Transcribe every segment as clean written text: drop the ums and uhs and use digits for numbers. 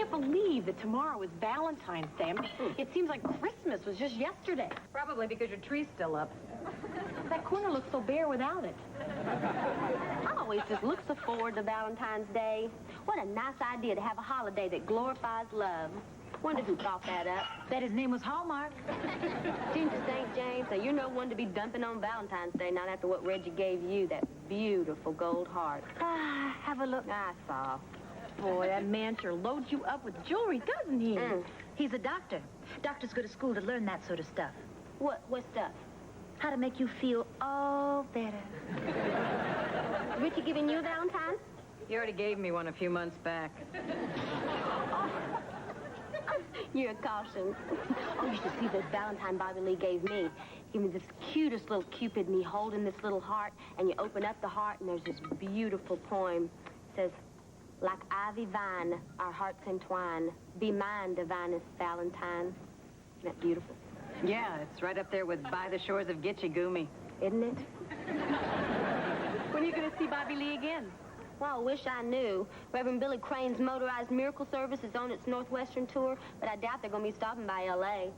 can't believe that tomorrow is Valentine's Day. It seems like Christmas was just yesterday. Probably because your tree's still up. That corner looks so bare without it. I always just look so forward to Valentine's Day. What a nice idea to have a holiday that glorifies love. Wonder who thought that up. Bet his name was Hallmark. Ginger St. James, now you're no one to be dumping on Valentine's Day, not after what Reggie gave you, that beautiful gold heart. Ah, have a look. I saw. Boy, that man sure loads you up with jewelry, doesn't he? He's a doctor. Doctors go to school to learn that sort of stuff. What stuff? How to make you feel all better. Richie giving you a Valentine? He already gave me one a few months back. You're a caution. Oh, you should see the Valentine Bobby Lee gave me. He gave me this cutest little Cupid, and he holding this little heart, and you open up the heart, and there's this beautiful poem. It says, like ivy vine, our hearts entwine. Be mine, divinest Valentine. Isn't that beautiful? Yeah, it's right up there with By the Shores of Gitche Gumi. Isn't it? When are you going to see Bobby Lee again? Well, I wish I knew. Reverend Billy Crane's Motorized Miracle Service is on its Northwestern tour, but I doubt they're going to be stopping by L.A.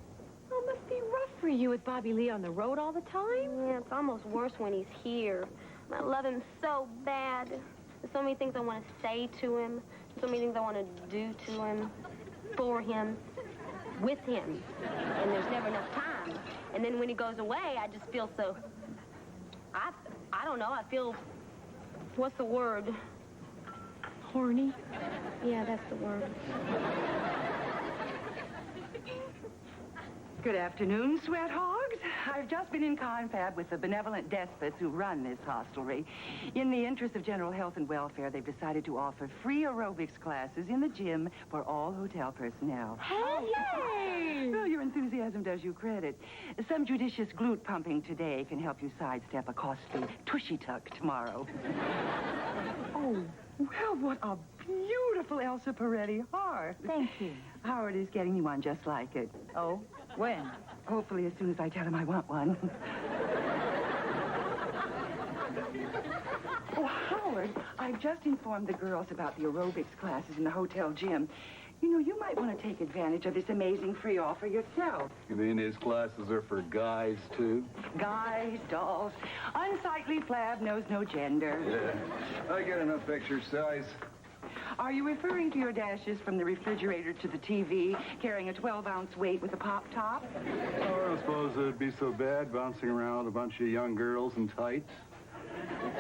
Oh, it must be rough for you with Bobby Lee on the road all the time. Yeah, it's almost worse when he's here. I love him so bad. There's so many things I want to say to him. So many things I want to do to him, for him, with him. And there's never enough time. And then when he goes away, I just feel so... I don't know. I feel... What's the word? Horny? Yeah, that's the word. Good afternoon, sweat hogs. I've just been in confab with the benevolent despots who run this hostelry. In the interest of general health and welfare, they've decided to offer free aerobics classes in the gym for all hotel personnel. Hey! Well, your enthusiasm does you credit. Some judicious glute pumping today can help you sidestep a costly tushy tuck tomorrow. Oh, well, what a beautiful Elsa Peretti heart. Thank you. Howard is getting you one just like it. Oh? When? Hopefully as soon as I tell him I want one. Oh, Howard, I've just informed the girls about the aerobics classes in the hotel gym. You know, you might want to take advantage of this amazing free offer yourself. You mean his classes are for guys, too? Guys, dolls, unsightly flab knows no gender. Yeah, I get enough exercise. Are you referring to your dashes from the refrigerator to the TV, carrying a 12-ounce weight with a pop top? Oh, I don't suppose it'd be so bad bouncing around with a bunch of young girls in tights.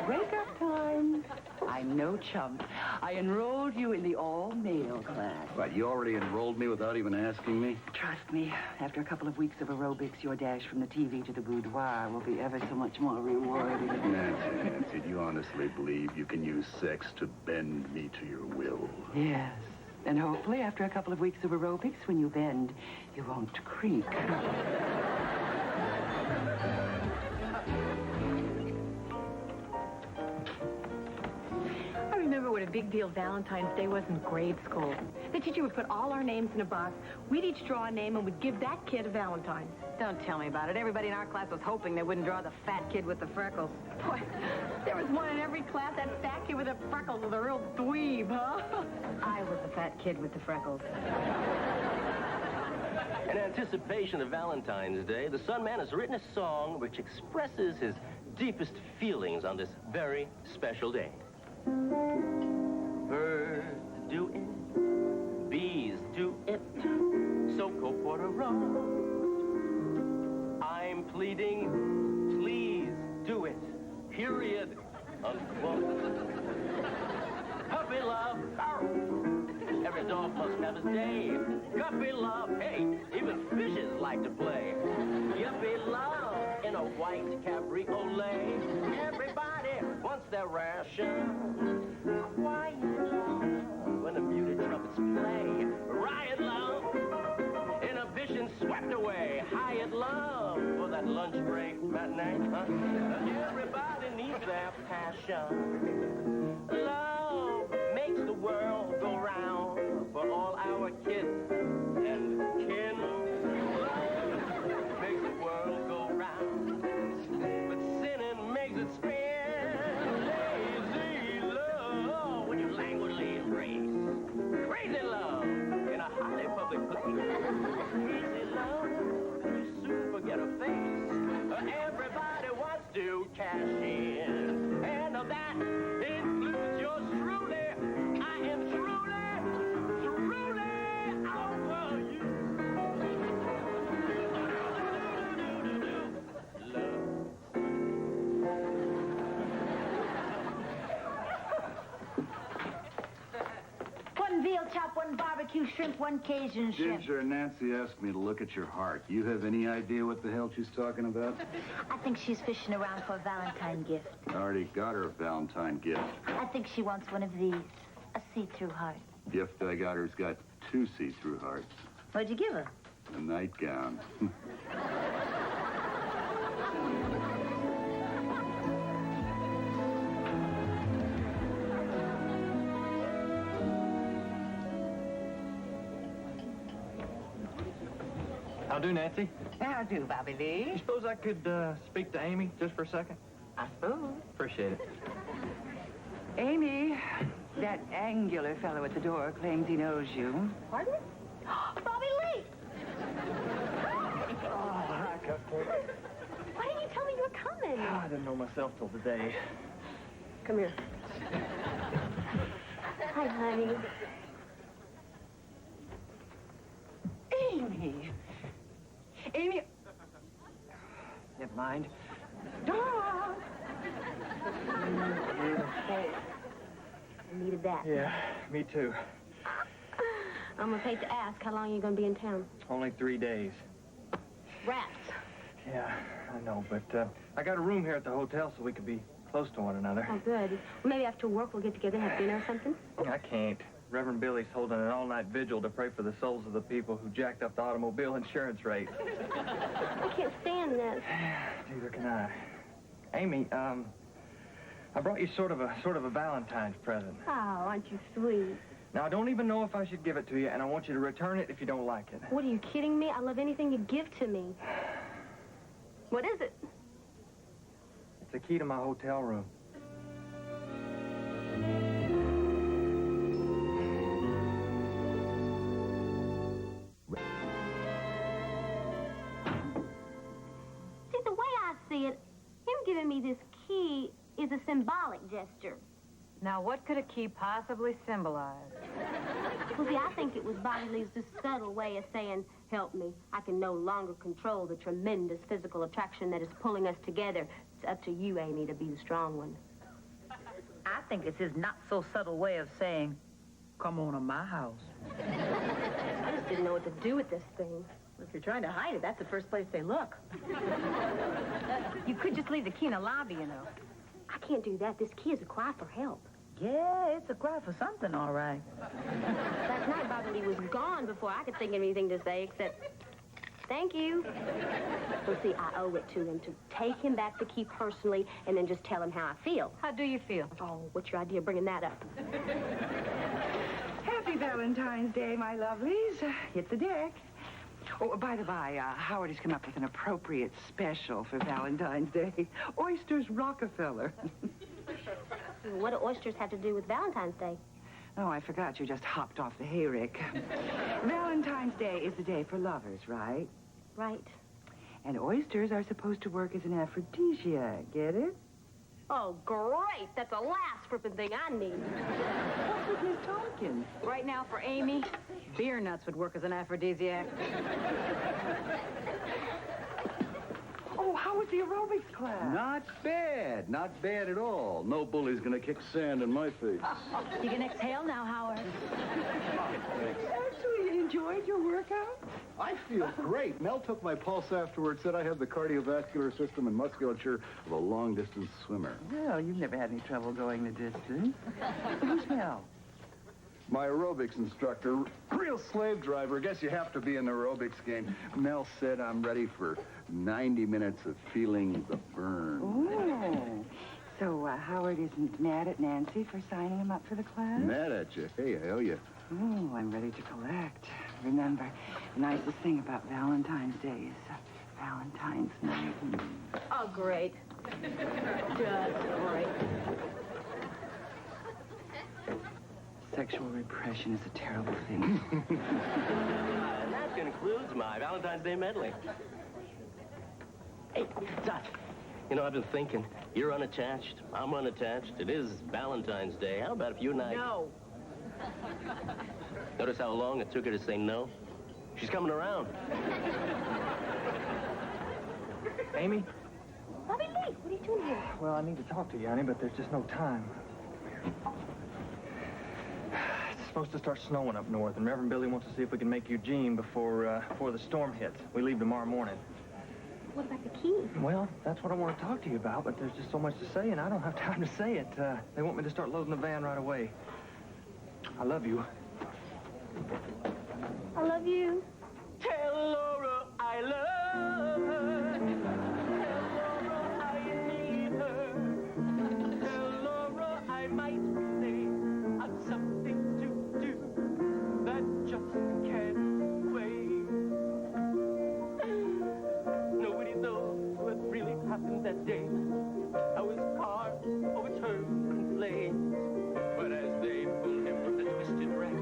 Wake up time. I'm no chump. I enrolled you in the all-male class. But you already enrolled me without even asking me? Trust me, after a couple of weeks of aerobics, your dash from the TV to the boudoir will be ever so much more rewarding. Nancy, do you honestly believe you can use sex to bend me to your will? Yes. And hopefully, after a couple of weeks of aerobics, when you bend, you won't creak. I remember what a big deal Valentine's Day was in grade school. The teacher would put all our names in a box. We'd each draw a name and would give that kid a Valentine. Don't tell me about it. Everybody in our class was hoping they wouldn't draw the fat kid with the freckles. Boy, there was one in every class, that fat kid with the freckles was a real dweeb, huh? I was the fat kid with the freckles. In anticipation of Valentine's Day, the Sun Man has written a song which expresses his deepest feelings on this very special day. Birds do it, bees do it, so go for a run. I'm pleading, please do it, period, unquote. Puppy love, every dog must have his day. Guppy love, hey, even fishes like to play. Yuppie love in a white cabriolet. Everybody wants their ration. Quiet love when the muted trumpets play. Riot love, inhibition swept away. Hyatt love for that lunch break matinee. Everybody needs their passion. Love makes the world go round for all our kids and kin. Love makes the world go round, but sinning makes it spin. Lazy love when you languidly embrace. Crazy love veal chop, 1 barbecue shrimp, 1 Cajun shrimp. Ginger, Nancy asked me to look at your heart. You have any idea what the hell she's talking about? I think she's fishing around for a Valentine gift. I already got her a Valentine gift. I think she wants one of these, a see-through heart. Gift I got her's got 2 see-through hearts. What'd you give her? A nightgown. How do, Nancy? How do, Bobby Lee? You suppose I could speak to Amy just for a second? I suppose. Appreciate it. Amy, that angular fellow at the door claims he knows you. Pardon? Bobby Lee! Oh, hi, Cupcake. Why didn't you tell me you were coming? I didn't know myself till today. Come here. Hi, honey. Amy! Amy! Never mind. Dog! I needed that. Yeah, me too. I'm gonna hate to ask, how long are you gonna be in town? Only 3 days. Rats. Yeah, I know, but I got a room here at the hotel so we could be close to one another. Oh, good. Well, maybe after work we'll get together and have dinner or something. I can't. Reverend Billy's holding an all-night vigil to pray for the souls of the people who jacked up the automobile insurance rate. I can't stand this. Neither can I. Amy, I brought you sort of a Valentine's present. Oh, aren't you sweet? Now, I don't even know if I should give it to you, and I want you to return it if you don't like it. What, are you kidding me? I love anything you give to me. What is it? It's the key to my hotel room. See, the way I see it, him giving me this key is a symbolic gesture. Now, what could a key possibly symbolize? Well, see, I think it was Bobby Lee's just subtle way of saying, help me. I can no longer control the tremendous physical attraction that is pulling us together. It's up to you, Amy, to be the strong one. I think it's his not-so-subtle way of saying, come on to my house. I just didn't know what to do with this thing. If you're trying to hide it, that's the first place they look. You could just leave the key in the lobby, you know. I can't do that. This key is a cry for help. Yeah, it's a cry for something, all right. Last night, Bobby Lee was gone before I could think of anything to say except, thank you. Well, see, I owe it to him to take him back the key personally and then just tell him how I feel. How do you feel? Oh, what's your idea of bringing that up? Happy Valentine's Day, my lovelies. Hit the deck. Oh, by the by, Howard has come up with an appropriate special for Valentine's Day. Oysters Rockefeller. What do oysters have to do with Valentine's Day? Oh, I forgot you just hopped off the hayrick. Valentine's Day is the day for lovers, right? Right. And oysters are supposed to work as an aphrodisiac, get it? Oh, great. That's the last frippin' thing I need. What's with Miss Tompkins? Right now, for Amy, beer nuts would work as an aphrodisiac. Oh, how was the aerobics class? Not bad. Not bad at all. No bully's gonna kick sand in my face. You can exhale now, Howard. Actually, you enjoyed your workout? I feel great. Mel took my pulse afterwards, said I have the cardiovascular system and musculature of a long-distance swimmer. Well, you've never had any trouble going the distance. Who's Mel? My aerobics instructor, real slave driver. Guess you have to be in the aerobics game. Mel said I'm ready for 90 minutes of feeling the burn. Oh. So, Howard isn't mad at Nancy for signing him up for the class? Mad at you. Hey, I owe you. Oh, I'm ready to collect. Remember, the nicest thing about Valentine's Day is Valentine's night. Oh, great. Just great. Sexual repression is a terrible thing. And that concludes my Valentine's Day medley. Hey, Dot, you know, I've been thinking. You're unattached. I'm unattached. It is Valentine's Day. How about if you and I... No. Notice how long it took her to say no? She's coming around. Amy? Bobby Lee, what are you doing here? Well, I need to talk to you, honey, but there's just no time. It's supposed to start snowing up north, and Reverend Billy wants to see if we can make Eugene before the storm hits. We leave tomorrow morning. What about the key? Well, that's what I want to talk to you about, but there's just so much to say, and I don't have time to say it. They want me to start loading the van right away. I love you. I love you. Tell Laura I love her. Tell Laura I need her. Tell Laura I might say I've something to do that just can't wait. Nobody knows what really happened that day. How his car overturned in flames. But as they pulled him from the twisted wreck,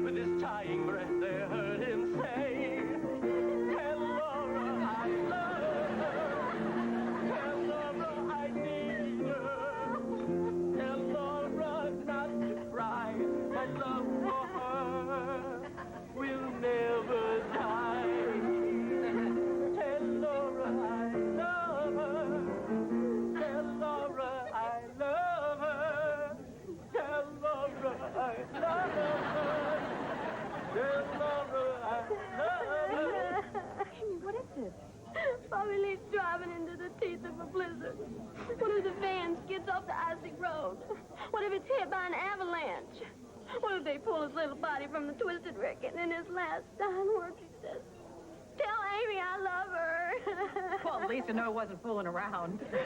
with his dying breath, they heard him say, tell Laura I love her. Tell Laura I need her. Tell Laura not to cry. My love for her will never die. Tell Laura I love her. Tell Laura I love her. Tell Laura I love her. Tell Laura I love her. Amy, what is this? Bobby Lee's driving into the teeth of a blizzard. What if the van skids off the icy road? What if it's hit by an avalanche? What if they pull his little body from the twisted wreck and in his last dying words he says, tell Amy I love her. Well, at least you know it wasn't fooling around. I've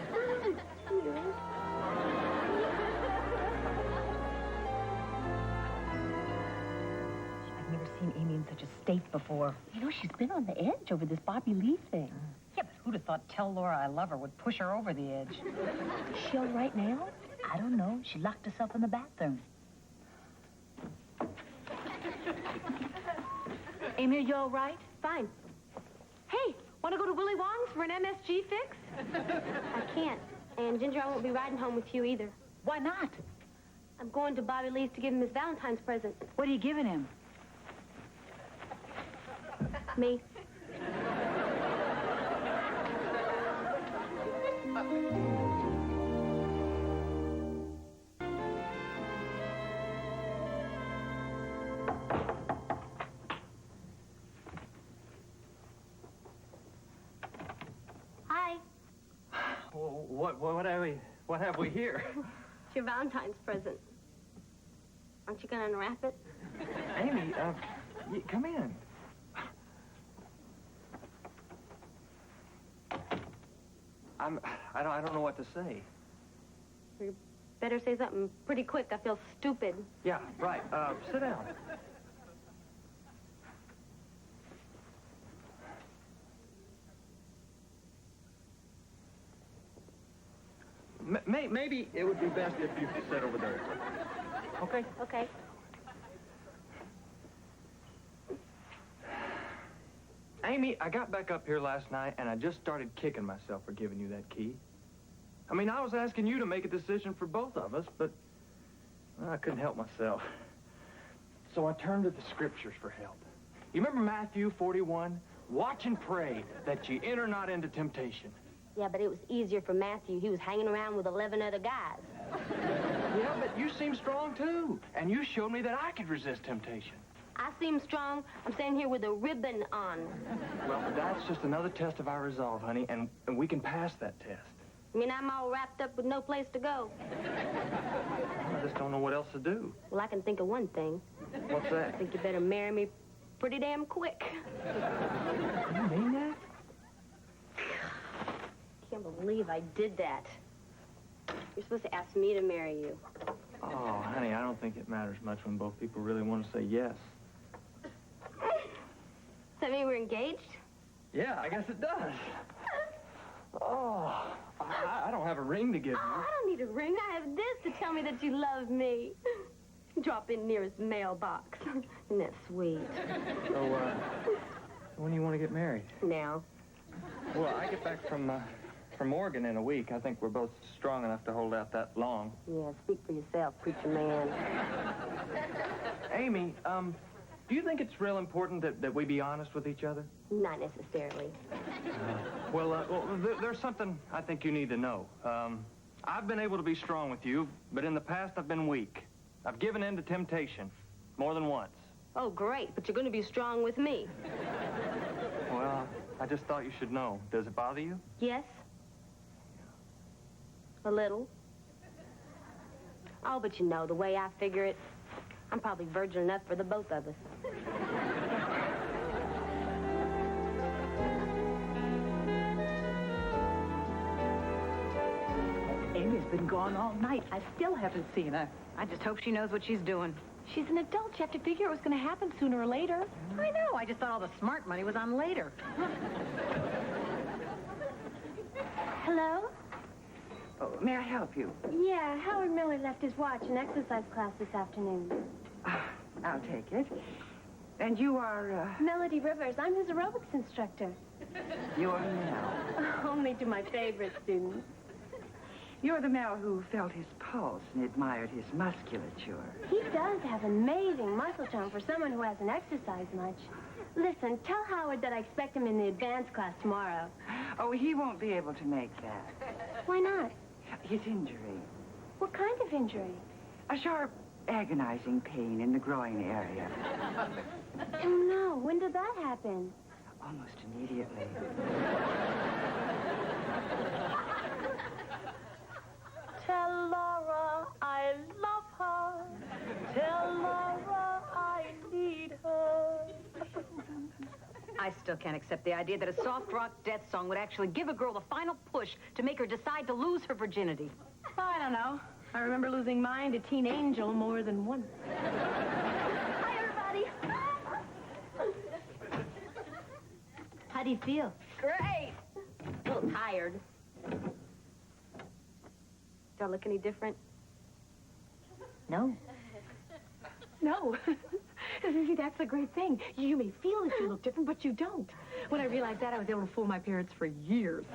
never seen Amy in such a state before. You know, she's been on the edge over this Bobby Lee thing. Yeah, but who'd have thought tell Laura I love her would push her over the edge? Is she all right now? I don't know. She locked herself in the bathroom. Amy, are you all right? Fine. Hey, want to go to Willy Wong's for an MSG fix? I can't. And Ginger, I won't be riding home with you either. Why not? I'm going to Bobby Lee's to give him his Valentine's present. What are you giving him? Me. Hi. What have we here? It's your Valentine's present. Aren't you going to unwrap it? Amy, come in. I don't know what to say. You better say something pretty quick. I feel stupid. Yeah, right. Sit down. Maybe it would be best if you sat over there. Okay? Okay. Amy, I got back up here last night, and I just started kicking myself for giving you that key. I mean, I was asking you to make a decision for both of us, but I couldn't help myself. So I turned to the scriptures for help. You remember Matthew 41? Watch and pray that ye enter not into temptation. Yeah, but it was easier for Matthew. He was hanging around with 11 other guys. Yeah, but you seem strong, too. And you showed me that I could resist temptation. I seem strong. I'm standing here with a ribbon on. Well, that's just another test of our resolve, honey, and we can pass that test. I mean, I'm all wrapped up with no place to go. I just don't know what else to do. Well, I can think of one thing. What's I that? think you better marry me pretty damn quick. You mean that? Can't believe I did that. You're supposed to ask me to marry you. Oh, honey, I don't think it matters much when both people really want to say yes. Does that mean we're engaged? Yeah, I guess it does. Oh, I don't have a ring to give you. Oh, I don't need a ring. I have this to tell me that you love me. Drop in nearest mailbox. Isn't that sweet? So, when do you want to get married? Now. Well, I get back from Oregon in a week. I think we're both strong enough to hold out that long. Yeah, speak for yourself, preacher man. Amy, do you think it's real important that we be honest with each other? Not necessarily. Well, there's something I think you need to know. I've been able to be strong with you, but in the past I've been weak. I've given in to temptation more than once. Oh, great, but you're going to be strong with me. Well, I just thought you should know. Does it bother you? Yes? A little. Oh, but you know, the way I figure it, I'm probably virgin enough for the both of us. Amy's been gone all night. I still haven't seen her. I just hope she knows what she's doing. She's an adult. You have to figure it was going to happen sooner or later. I know. I just thought all the smart money was on later. Hello? Oh, may I help you? Yeah, Howard Miller left his watch in exercise class this afternoon. I'll take it. And you are, Melody Rivers. I'm his aerobics instructor. you're Mel. Only to my favorite students. You're the Mel who felt his pulse and admired his musculature. He does have amazing muscle tone for someone who hasn't exercised much. Listen, tell Howard that I expect him in the advanced class tomorrow. Oh, he won't be able to make that. Why not? His injury. What kind of injury? A sharp, agonizing pain in the groin area. Oh, no. When did that happen? Almost immediately. Tell Laura I love her. Tell Laura I need her. I still can't accept the idea that a soft rock death song would actually give a girl the final push to make her decide to lose her virginity. I don't know. I remember losing mine to Teen Angel more than once. Hi, everybody. How do you feel? Great. A little tired. Do I look any different? No. No. See, that's the great thing. You may feel that you look different, but you don't. When I realized that, I was able to fool my parents for years.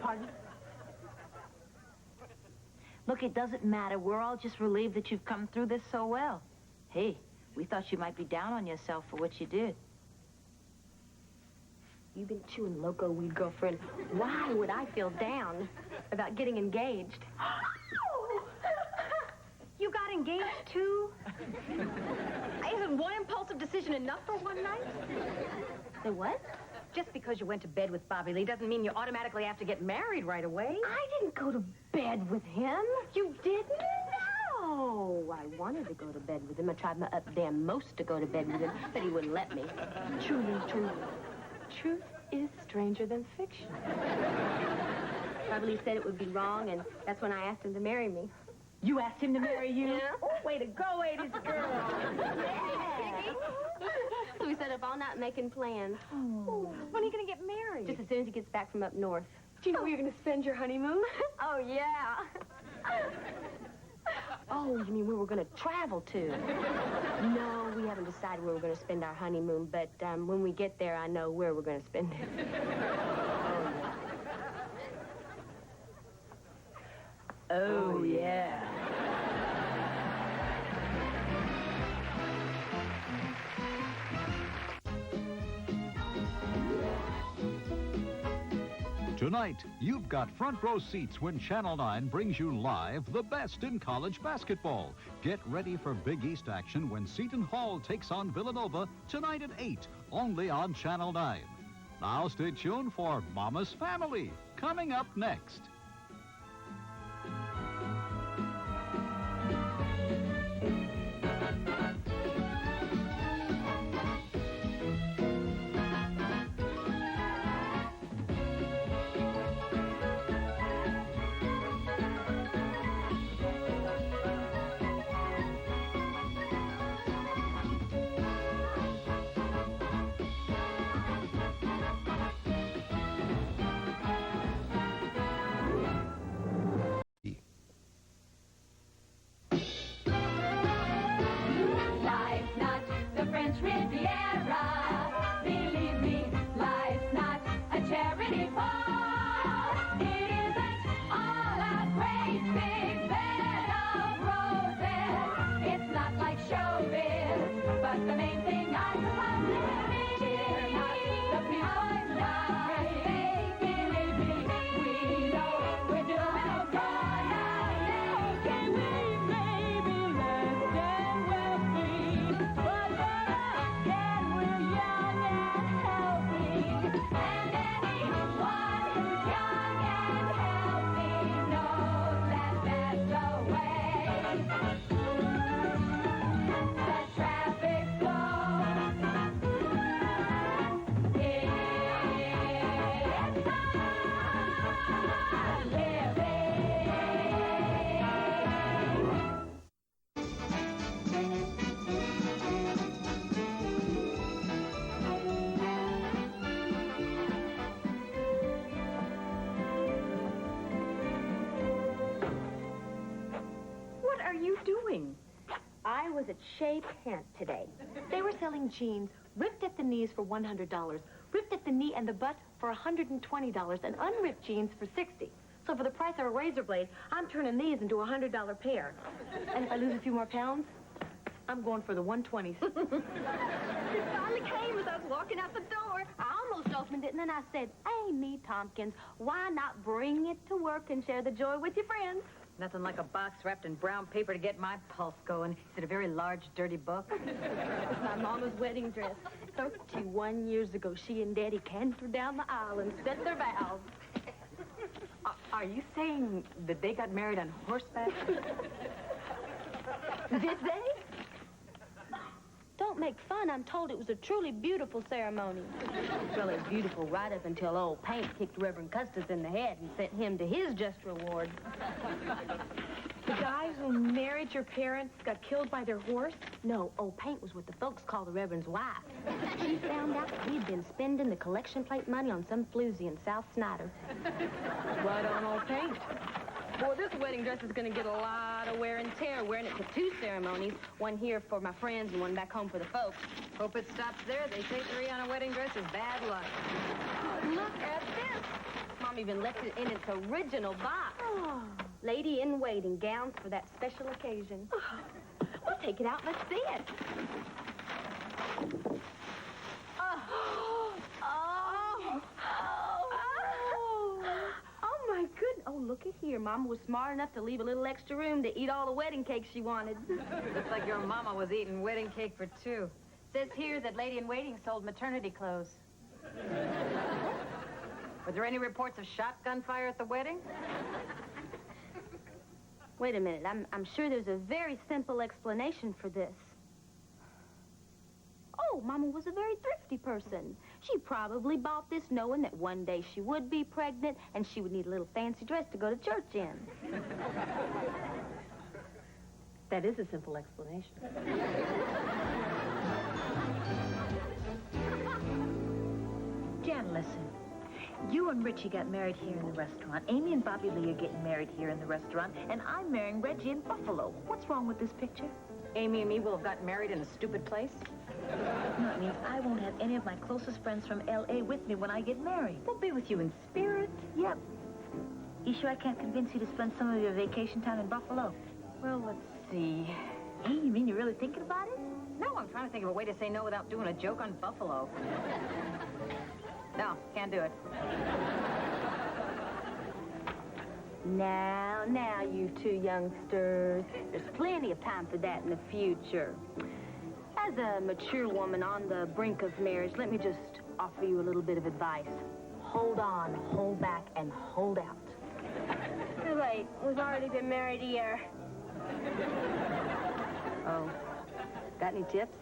Pardon? Look, it doesn't matter. We're all just relieved that you've come through this so well. Hey, we thought you might be down on yourself for what you did. You've been chewing loco weed, girlfriend. Why would I feel down about getting engaged? You got engaged, too? Isn't one impulsive decision enough for one night? Say what? Just because you went to bed with Bobby Lee doesn't mean you automatically have to get married right away. I didn't go to bed with him. You didn't? No. I wanted to go to bed with him. I tried my up damn most to go to bed with him, but he wouldn't let me. Truly, truly. Truth is stranger than fiction. Bobby Lee said it would be wrong, and that's when I asked him to marry me. You asked him to marry you? Yeah. Oh, way to go, 80s girl. Yeah. So we set up all night making plans. Oh. When are you going to get married? Just as soon as he gets back from up north. Do you know where you're going to spend your honeymoon? Oh, yeah. Oh, you mean where we're going to travel to? No, we haven't decided where we're going to spend our honeymoon, but when we get there, I know where we're going to spend it. Oh, yeah. Tonight, you've got front row seats when Channel 9 brings you live the best in college basketball. Get ready for Big East action when Seton Hall takes on Villanova tonight at 8, only on Channel 9. Now stay tuned for Mama's Family, coming up next. you doing? I was at Shea Pant today. They were selling jeans ripped at the knees for $100, ripped at the knee and the butt for $120, and unripped jeans for $60. So for the price of a razor blade, I'm turning these into a $100 pair. And if I lose a few more pounds, I'm going for the 120s. It finally came as I was walking out the door. I almost opened it, and then I said, Amy Tompkins, why not bring it to work and share the joy with your friends? Nothing like a box wrapped in brown paper to get my pulse going. Is it a very large, dirty book? It's my mama's wedding dress. 31 years ago, she and Daddy cantered down the aisle and said their vows. Are you saying that they got married on horseback? Did they? Don't make fun. I'm told it was a truly beautiful ceremony. Well, it was beautiful right up until old Paint kicked Reverend Custis in the head and sent him to his just reward. The guy who married your parents got killed by their horse? No, old Paint was what the folks call the Reverend's wife. She found out that he'd been spending the collection plate money on some floozy in South Snyder. Right on old Paint. Boy, this wedding dress is going to get a lot of wear and tear wearing it to 2 ceremonies. One here for my friends and one back home for the folks. Hope it stops there. They say 3 on a wedding dress is bad luck. Look at this. Mom even left it in its original box. Oh. Lady in waiting, gowns for that special occasion. Oh. Well, take it out. Let's see it. Oh, my goodness. Oh, look at here. Mama was smart enough to leave a little extra room to eat all the wedding cakes she wanted. Looks like your mama was eating wedding cake for 2. Says here that Lady in Waiting sold maternity clothes. Were there any reports of shotgun fire at the wedding? Wait a minute. I'm sure there's a very simple explanation for this. Oh, Mama was a very thrifty person. She probably bought this knowing that one day she would be pregnant and she would need a little fancy dress to go to church in. That is a simple explanation. Jan, listen. You and Richie got married here in the restaurant. Amy and Bobby Lee are getting married here in the restaurant, and I'm marrying Reggie in Buffalo. What's wrong with this picture? Amy and me will have gotten married in a stupid place? No, it means I won't have any of my closest friends from L.A. with me when I get married. We'll be with you in spirit. Yep. You sure I can't convince you to spend some of your vacation time in Buffalo? Well, let's see. Hey, you mean you're really thinking about it? No, I'm trying to think of a way to say no without doing a joke on Buffalo. No, can't do it. Now, you 2 youngsters. There's plenty of time for that in the future. As a mature woman on the brink of marriage, let me just offer you a little bit of advice. Hold on, hold back, and hold out. Too late. We've already been married a year. Oh. Got any tips?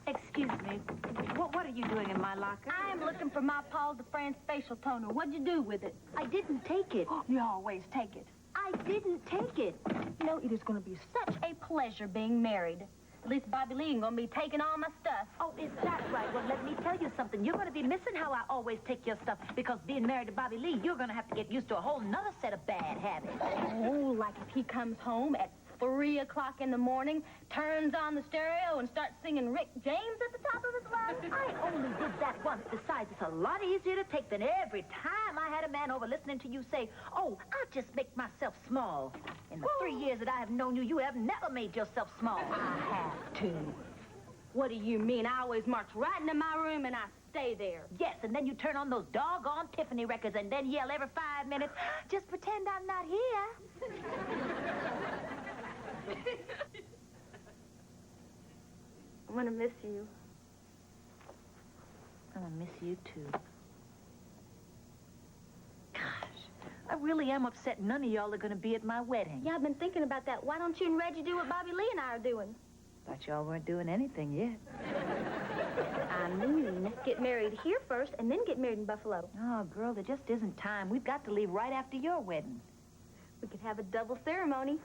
Excuse me. What are you doing in my locker? I'm looking for my Paul de France facial toner. What'd you do with it? I didn't take it. You always take it. I didn't take it. You know, it is going to be such a pleasure being married. At least Bobby Lee ain't going to be taking all my stuff. Oh, is that right? Well, let me tell you something. You're going to be missing how I always take your stuff, because being married to Bobby Lee, you're going to have to get used to a whole nother set of bad habits. Oh, like if he comes home at 3 o'clock in the morning, turns on the stereo and starts singing Rick James at the top of his lungs. I only did that once. Besides, it's a lot easier to take than every time I had a man over listening to you say, oh, I'll just make myself small. In the 3 years that I have known you, you have never made yourself small. I have to. What do you mean? I always march right into my room and I stay there. Yes, and then you turn on those doggone Tiffany records and then yell every 5 minutes, just pretend I'm not here. I'm going to miss you. I'm going to miss you, too. Gosh, I really am upset none of y'all are going to be at my wedding. Yeah, I've been thinking about that. Why don't you and Reggie do what Bobby Lee and I are doing? Thought y'all weren't doing anything yet. I mean, get married here first and then get married in Buffalo. Oh, girl, there just isn't time. We've got to leave right after your wedding. We could have a double ceremony.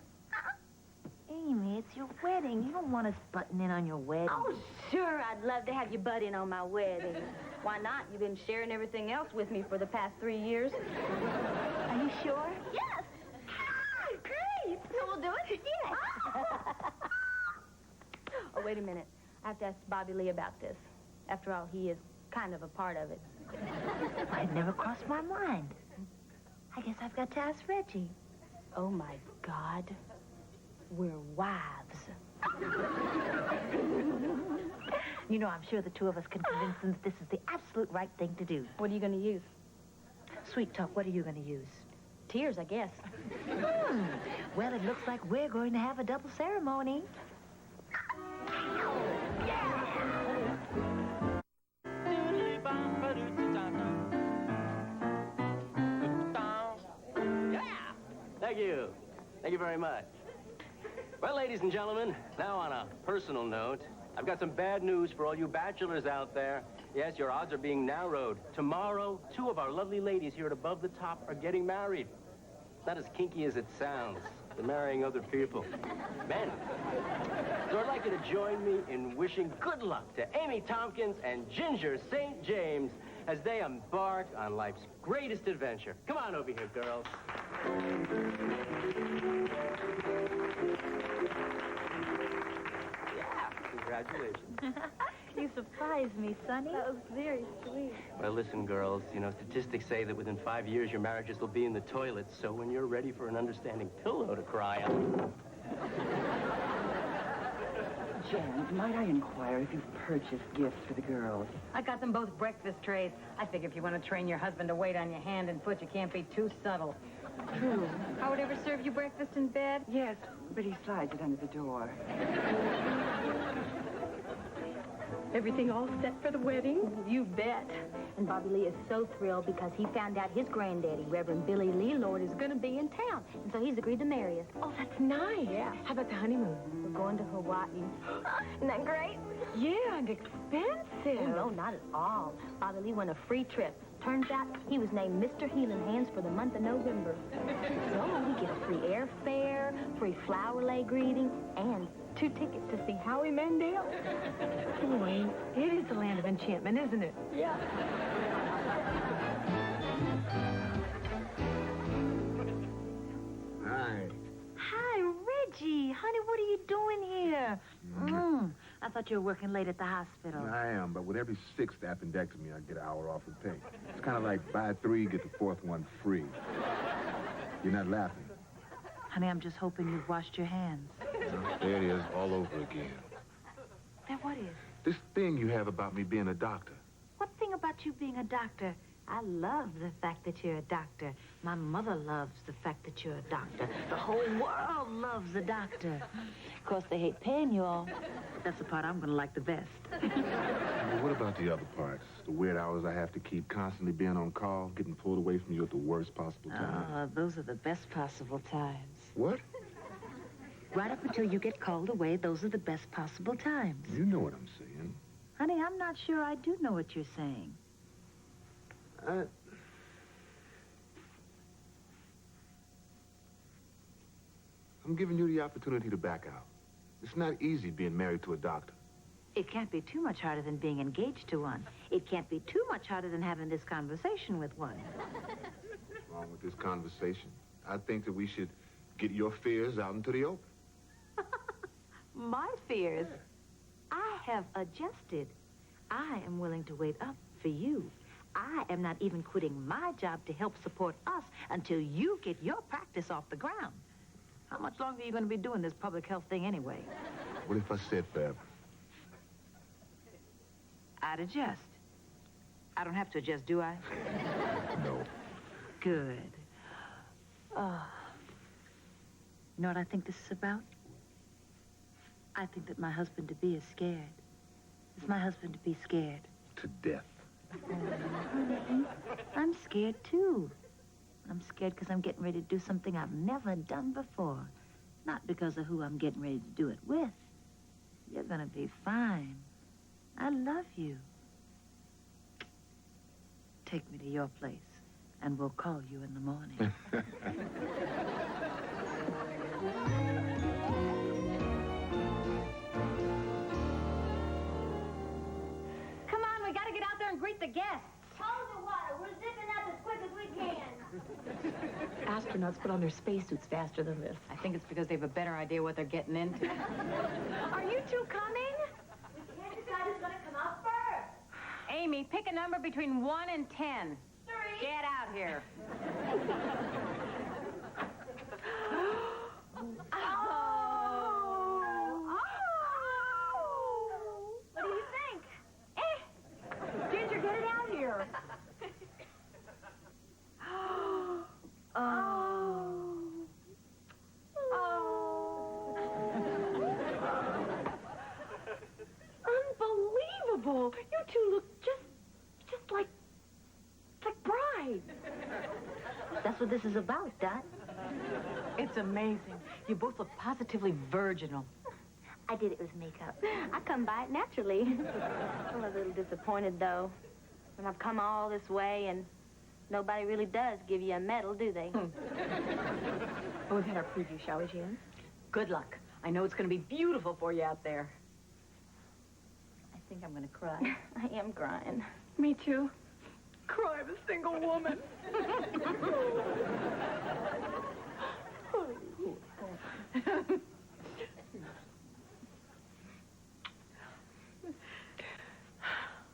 Amy, it's your wedding. You don't want us butting in on your wedding. Oh, sure, I'd love to have you butt in on my wedding. Why not? You've been sharing everything else with me for the past 3 years. Are you sure? Yes. Great. So we'll do it? Yes. Oh, wait a minute. I have to ask Bobby Lee about this. After all, he is kind of a part of it. It never crossed my mind. I guess I've got to ask Reggie. Oh, my God. We're wives. You know, I'm sure the two of us can convince them that this is the absolute right thing to do. What are you going to use? Sweet talk, what are you going to use? Tears, I guess. Well, it looks like we're going to have a double ceremony. Thank you. Thank you very much. Well, ladies and gentlemen, now on a personal note, I've got some bad news for all you bachelors out there. Yes, your odds are being narrowed. Tomorrow, 2 of our lovely ladies here at Above the Top are getting married. It's not as kinky as it sounds. They're marrying other people. Men. So I'd like you to join me in wishing good luck to Amy Tompkins and Ginger St. James as they embark on life's greatest adventure. Come on over here, girls. Yeah, congratulations. You surprised me, Sonny. That was very sweet. Well, listen, girls, you know, statistics say that within 5 years your marriages will be in the toilet, so when you're ready for an understanding pillow to cry on... Jen, might I inquire if you've purchased gifts for the girls? I got them both breakfast trays. I figure if you want to train your husband to wait on your hand and foot, you can't be too subtle. True. Howard ever serve you breakfast in bed? Yes, but he slides it under the door. Everything all set for the wedding? You bet. And Bobby Lee is so thrilled because he found out his granddaddy, Reverend Billy Lee Lord, is going to be in town. And so he's agreed to marry us. Oh, that's nice. Yeah. How about the honeymoon? We're going to Hawaii. Isn't that great? Yeah, and expensive. Oh, no, not at all. Bobby Lee won a free trip. Turns out he was named Mr. Healing Hands for the month of November. So we get a free airfare, free flower lay greeting, and 2 tickets to see Howie Mandel. Boy, it is the land of enchantment, isn't it? Yeah. Hi. Hi, Reggie. Honey, what are you doing here? I thought you were working late at the hospital. I am, but with every 6th appendectomy, I get an hour off of pay. It's kind of like buy 3, get the 4th one free. You're not laughing. Honey, I'm just hoping you've washed your hands. There it is, all over again. Then what is? This thing you have about me being a doctor. What thing about you being a doctor? I love the fact that you're a doctor. My mother loves the fact that you're a doctor. The whole world loves a doctor. Of course, they hate paying you all. But that's the part I'm going to like the best. Well, what about the other parts? The weird hours I have to keep, constantly being on call, getting pulled away from you at the worst possible time. Those are the best possible times. What? Right up until you get called away, those are the best possible times. You know what I'm saying. Honey, I'm not sure I do know what you're saying. I'm giving you the opportunity to back out. It's not easy being married to a doctor. It can't be too much harder than being engaged to one. It can't be too much harder than having this conversation with one. What's wrong with this conversation? I think that we should get your fears out into the open. My fears? I have adjusted. I am willing to wait up for you. I am not even quitting my job to help support us until you get your practice off the ground. How much longer are you going to be doing this public health thing anyway? What if I said forever? I'd adjust. I don't have to adjust, do I? No. Good. Oh. You know what I think this is about? I think that my husband-to-be is scared. Is my husband to be scared? To death. Honey, I'm scared, too. I'm scared because I'm getting ready to do something I've never done before. Not because of who I'm getting ready to do it with. You're going to be fine. I love you. Take me to your place, and we'll call you in the morning. greet the guests. Hold the water. We're zipping up as quick as we can. Astronauts put on their spacesuits faster than this. I think it's because they have a better idea what they're getting into. Are you two coming? We can't decide who's going to come out first. Amy, pick a number between 1 and 10. 3. Get out here. What do you think? Ginger, get it out here. Unbelievable. You two look just like brides. That's what this is about, Dot. It's amazing. You both look positively virginal. I did it with makeup. I come by it naturally. I'm a little disappointed, though. When I've come all this way and nobody really does give you a medal, do they? Well, we've had our preview, shall we, Jan? Good luck. I know it's going to be beautiful for you out there. I think I'm going to cry. I am crying. Me too. Cry, I'm a single woman.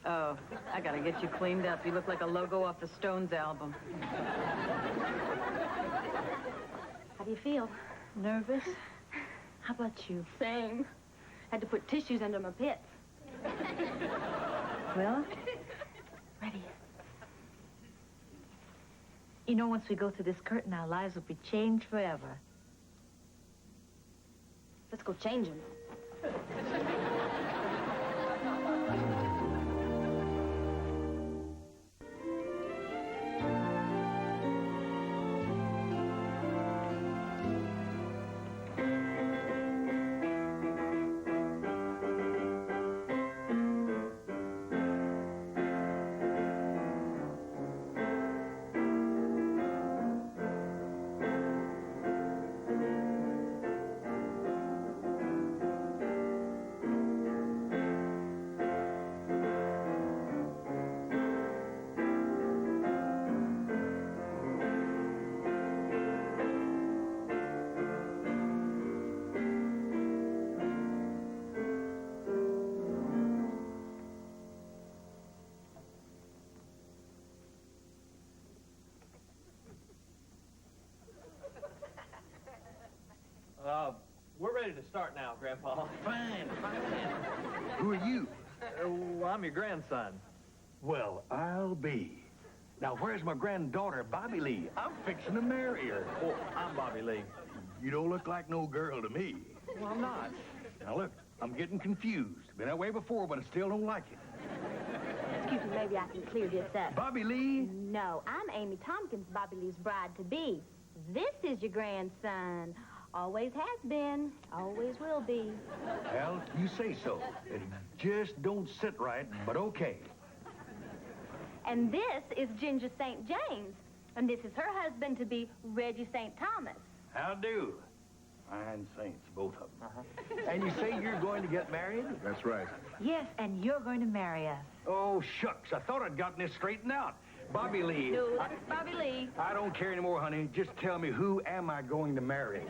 Oh, I got to get you cleaned up. You look like a logo off the Stones album. How do you feel? Nervous? How about you? Same. Had to put tissues under my pits. Well, Ready. you know, once we go through this curtain, our lives will be changed forever. Let's go change them. We're ready to start now, Grandpa. Fine, fine. Who are you? Well, I'm your grandson. Well, I'll be. Now, where's my granddaughter, Bobby Lee? I'm fixing to marry her. Oh, I'm Bobby Lee. You don't look like no girl to me. Well, I'm not. Now, look, I'm getting confused. Been that way before, but I still don't like it. Excuse me, maybe I can clear this up. Bobby Lee? No, I'm Amy Tompkins, Bobby Lee's bride-to-be. This is your grandson. Always has been, always will be. Well, you say so. It just don't sit right, but okay. And this is Ginger St. James. And this is her husband-to-be, Reggie St. Thomas. How do? Fine saints, both of them. And you say you're going to get married? That's right. Yes, and you're going to marry us. Oh, shucks. I thought I'd gotten this straightened out. Bobby Lee. No, that's Bobby Lee. I don't care anymore, honey. Just tell me, who am I going to marry?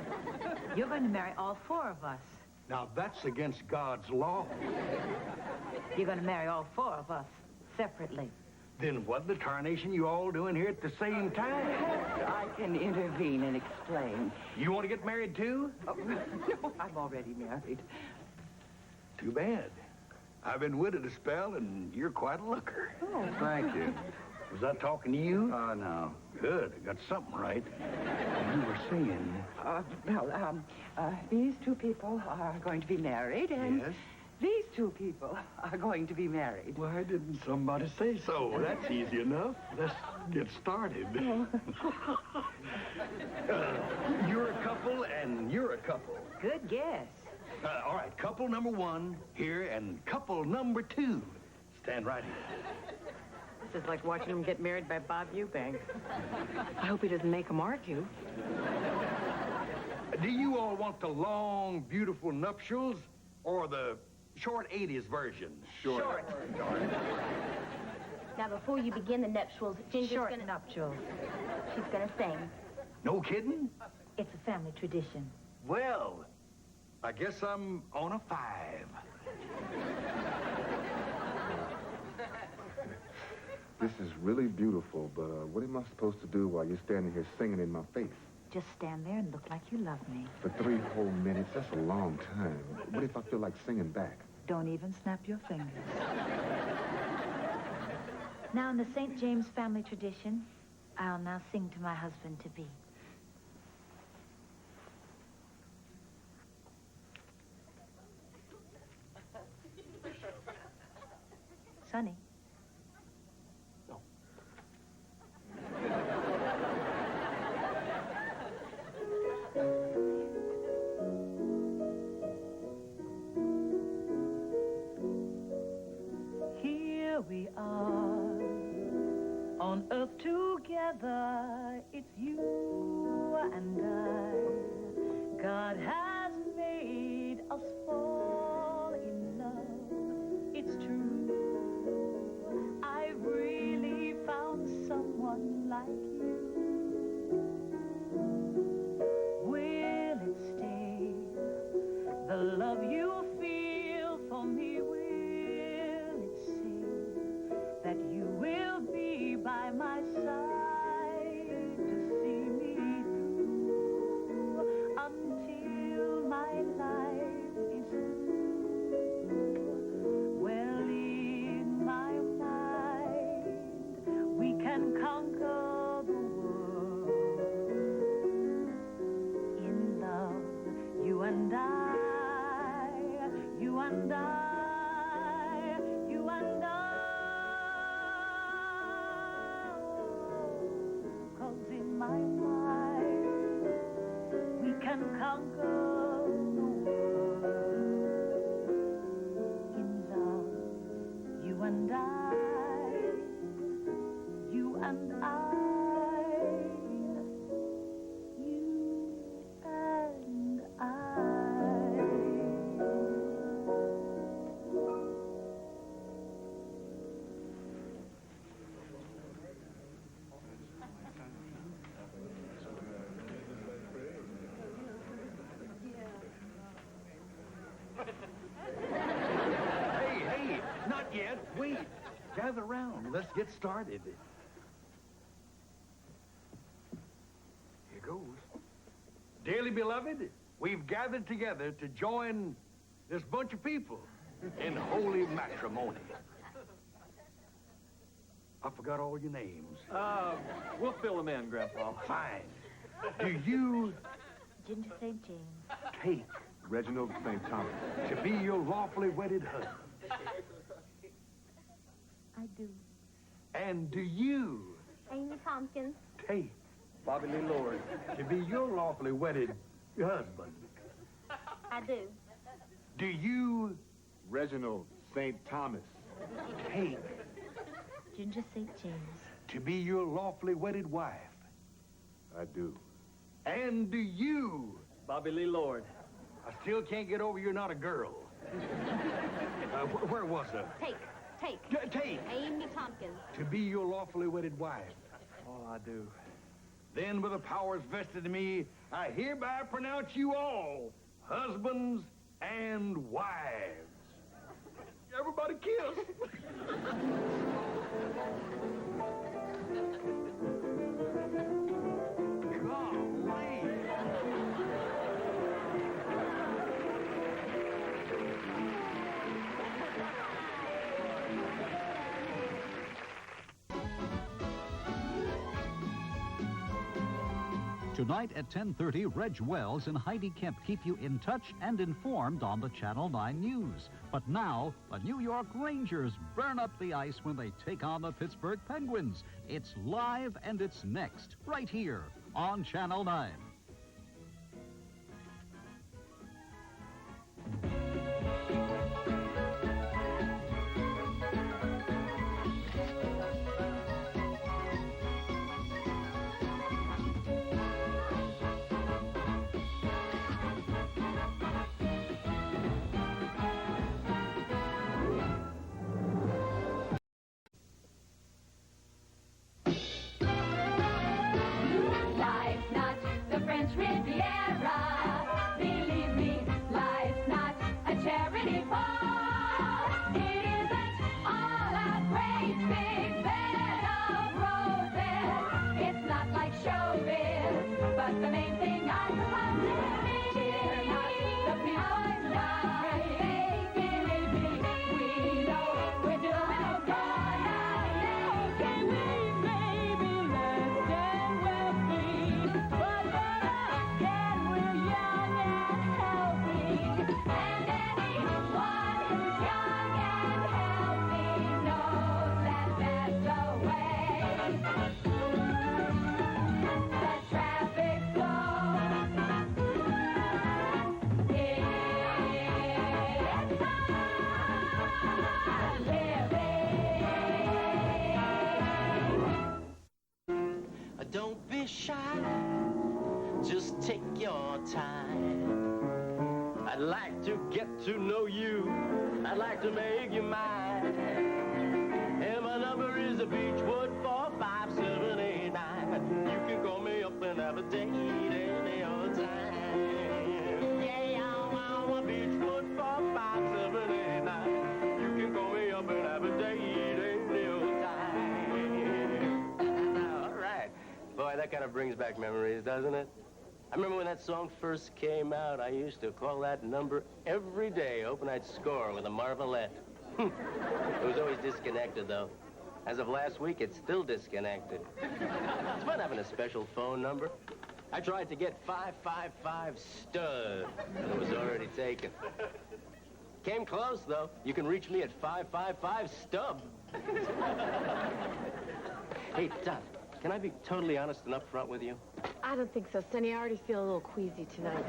You're going to marry all four of us. Now, that's against God's law. You're going to marry all four of us separately. Then what the tarnation you all doing here at the same time? I can intervene and explain. You want to get married, too? Oh, no, I'm already married. Too bad. I've been with it a spell, and you're quite a looker. Oh, thank you. Was I talking to you? No. Good. I got something right. You were singing. These two people are going to be married, and Yes? these two people are going to be married. Why didn't somebody say so? That's easy enough. Let's get started. You're a couple, and you're a couple. Good guess. All right, couple number one here, and couple number two. Stand right here. This is like watching him get married by Bob Eubanks. I hope he doesn't make him argue. Do you all want the long, beautiful nuptials or the short 80s version? Short. Now, before you begin the nuptials, Ginger's Short gonna... nuptials. She's gonna sing. No kidding? It's a family tradition. Well, I guess I'm on a 5. This is really beautiful, but what am I supposed to do while you're standing here singing in my face? Just stand there and look like you love me. For 3 whole minutes, that's a long time. What if I feel like singing back? Don't even snap your fingers. Now, in the St. James family tradition, I'll now sing to my husband-to-be. Sonny. Here we are on earth together. It's you and I. God has made us fall in love. It's true. I've really found someone like you. Will it stay? The love you feel for me, will it say that you will be by my side to see me through until my life is through? Well, in my mind, we can conquer the world. In love, you and I, you and I, you and I. 'Cause in my mind, we can conquer the world. In love, you and I, you and I, you and I. Hey, not yet. Wait. Gather round. Let's get started. Here goes. Dearly beloved, we've gathered together to join this bunch of people in holy matrimony. I forgot all your names. We'll fill them in, Grandpa. Fine. Do you Ginger St. James. take Reginald St. Thomas. to be your lawfully wedded husband? I do. And do you Amy Tompkins. take Bobby Lee Lord. to be your lawfully wedded husband? I do. Do you Reginald St. Thomas. take Ginger St. James. to be your lawfully wedded wife? I do. And do you? Bobby Lee Lord. I still can't get over you're not a girl. Where was I? Take Amy Tompkins. to be your lawfully wedded wife. Oh, I do. Then, with the powers vested in me, I hereby pronounce you all husbands and wives. Everybody kiss. Golly. Tonight at 10:30, Reg Wells and Heidi Kemp keep you in touch and informed on the Channel 9 News. But now, the New York Rangers burn up the ice when they take on the Pittsburgh Penguins. It's live and it's next, right here on Channel 9. Don't be shy, just take your time. I'd like to get to know you. I'd like to make you mine. And my number is a Beechwood 45789. You can call me up and have a date any old time. Yeah, I'm a Beechwood 45789. You can call me up and have a date any old time. All right. Boy, that kind of brings back memories, doesn't it? I remember when that song first came out, I used to call that number every day, hoping I'd score with a marvelette. It was always disconnected, though. As of last week, it's still disconnected. It's fun having a special phone number. I tried to get 555 stud, but it was already taken. Came close, though. You can reach me at 555 stub. Hey, Doc, can I be totally honest and upfront with you? I don't think so, Sonny. I already feel a little queasy tonight.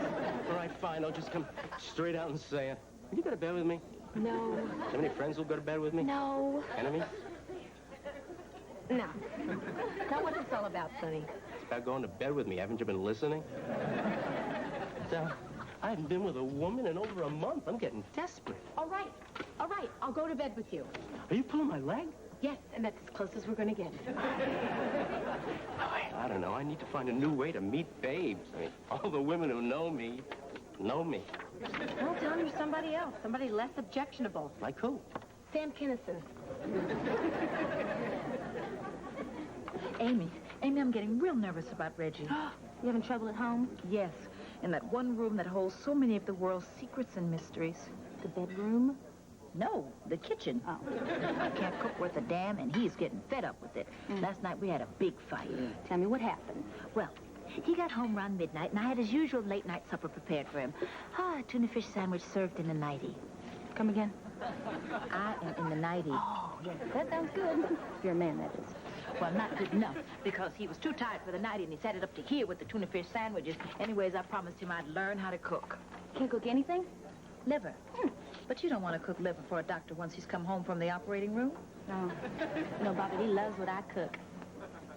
All right, fine. I'll just come straight out and say it. Will you go to bed with me? No. Do you have any friends who'll go to bed with me? No. Enemies? No. Now, what's this all about, Sonny? It's about going to bed with me. Haven't you been listening? So, I haven't been with a woman in over a month. I'm getting desperate. All right. All right. I'll go to bed with you. Are you pulling my leg? Yes, and that's as close as we're going to get. I don't know. I need to find a new way to meet babes. I mean, all the women who know me know me. Well, tell him you're somebody else. Somebody less objectionable. Like who? Sam Kinison. Amy, I'm getting real nervous about Reggie. You having trouble at home? Yes, in that one room that holds so many of the world's secrets and mysteries. The bedroom? No, the kitchen. Oh. I can't cook worth a damn, and he's getting fed up with it. Last night we had a big fight. Tell me what happened. Well, he got home around midnight, and I had his usual late-night supper prepared for him. A tuna fish sandwich served in a nightie. Come again? I am in the nightie. Oh, yes, that sounds good. If you're a man, that is. Well, not good enough, because he was too tired for the nightie, and he sat it up to here with the tuna fish sandwiches. Anyways, I promised him I'd learn how to cook. Can't cook anything? Liver. But you don't want to cook liver for a doctor once he's come home from the operating room? No. No, Bobby, he loves what I cook.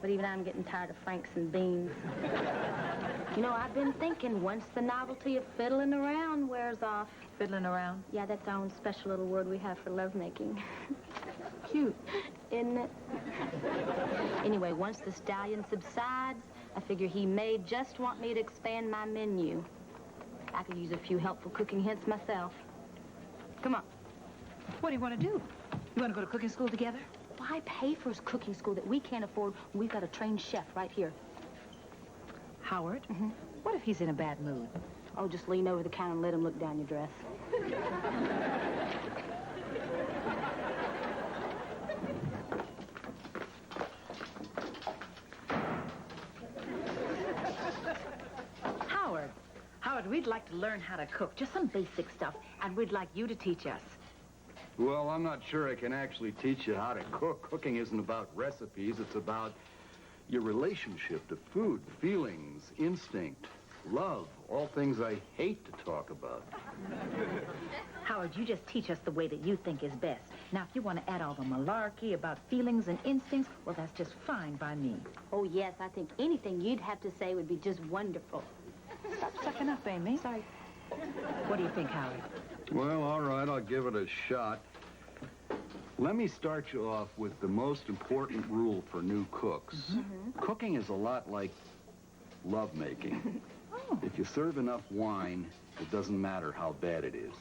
But even I'm getting tired of franks and beans. You know, I've been thinking once the novelty of fiddling around wears off. Fiddling around? Yeah, that's our own special little word we have for lovemaking. Cute. Isn't it? Anyway, once the stallion subsides, I figure he may just want me to expand my menu. I could use a few helpful cooking hints myself. Come on. What do you want to do? You want to go to cooking school together? Why pay for his cooking school that we can't afford when we've got a trained chef right here? Howard? What if he's in a bad mood? Oh, just lean over the counter and let him look down your dress. Howard, we'd like to learn how to cook, just some basic stuff, and we'd like you to teach us. Well, I'm not sure I can actually teach you how to cook. Cooking isn't about recipes. It's about your relationship to food, feelings, instinct, love, all things I hate to talk about. Howard, you just teach us the way that you think is best. Now, if you want to add all the malarkey about feelings and instincts, well, that's just fine by me. Oh, yes, I think anything you'd have to say would be just wonderful. Stop sucking up, Amy. Sorry. What do you think, Howard? Well, all right, I'll give it a shot. Let me start you off with the most important rule for new cooks. Cooking is a lot like lovemaking. If you serve enough wine, it doesn't matter how bad it is.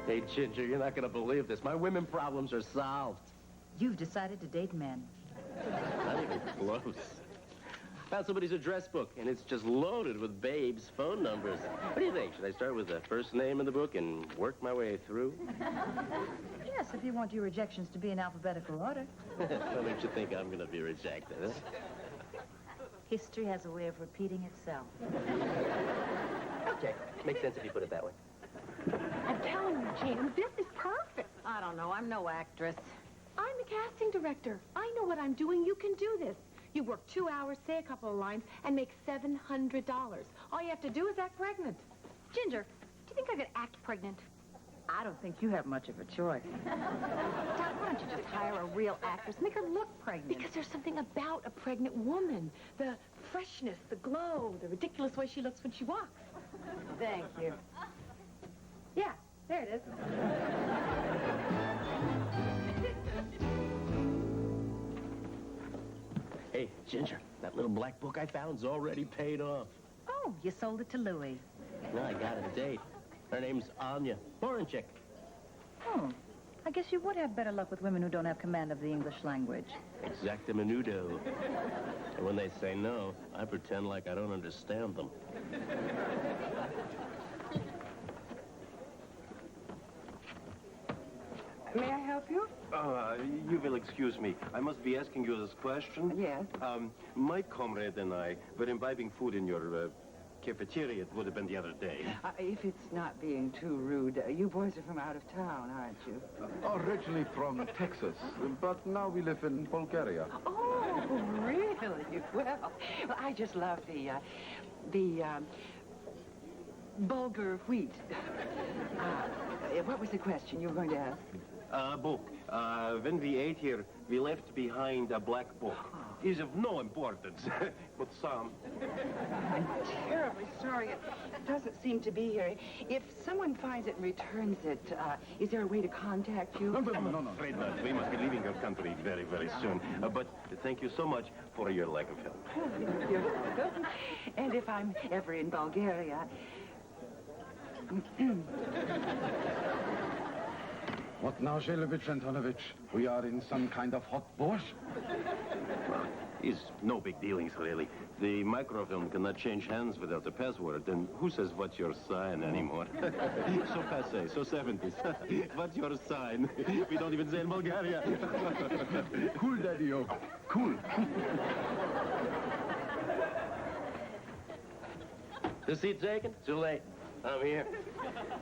Hey, Ginger, you're not going to believe this. My women problems are solved. You've decided to date men. Not even close. Found somebody's address book, and it's just loaded with babes' phone numbers. What do you think? Should I start with the first name in the book and work my way through? Yes, if you want your rejections to be in alphabetical order. What makes you think I'm going to be rejected, huh? History has a way of repeating itself. Okay. Makes sense if you put it that way. I'm telling you, Jim, this is perfect. I don't know. I'm no actress. I'm the casting director. I know what I'm doing. You can do this. You work 2 hours, say a couple of lines, and make $700. All you have to do is act pregnant. Ginger, do you think I could act pregnant? I don't think you have much of a choice. Doc, why don't you a real actress. Make her look pregnant. Because there's something about a pregnant woman. The freshness, the glow, the ridiculous way she looks when she walks. Thank you. Yeah, there it is. Hey, Ginger, that little black book I found's already paid off. Oh, you sold it to Louie. No, I got a date. Her name's Anya. Foreign chick. Oh, I guess you would have better luck with women who don't have command of the English language. Exacta menudo. And when they say no, I pretend like I don't understand them. May I help you? You will excuse me. I must be asking you this question. Yes. My comrade and I were imbibing food in your cafeteria. It would have been the other day. If it's not being too rude, you boys are from out of town, aren't you? Originally from Texas, but now we live in Bulgaria. Oh, really? Well, I just love the bulgur wheat. What was the question you were going to ask? Book. When we ate here, we left behind a black book. Is of no importance, but some. I'm terribly sorry. It doesn't seem to be here. If someone finds it and returns it, is there a way to contact you? No. I'm afraid not. We must be leaving your country very, very soon. But thank you so much for your lack of help. You're welcome. And if I'm ever in Bulgaria... What now, Zelevich Antonovich? We are in some kind of hot borscht? It's no big dealings, really. The microfilm cannot change hands without a password, and who says what's your sign anymore? So passé, so 70s. What's your sign? We don't even say in Bulgaria. Cool, Daddy-o. Cool. The seat taken? Too late. I'm here.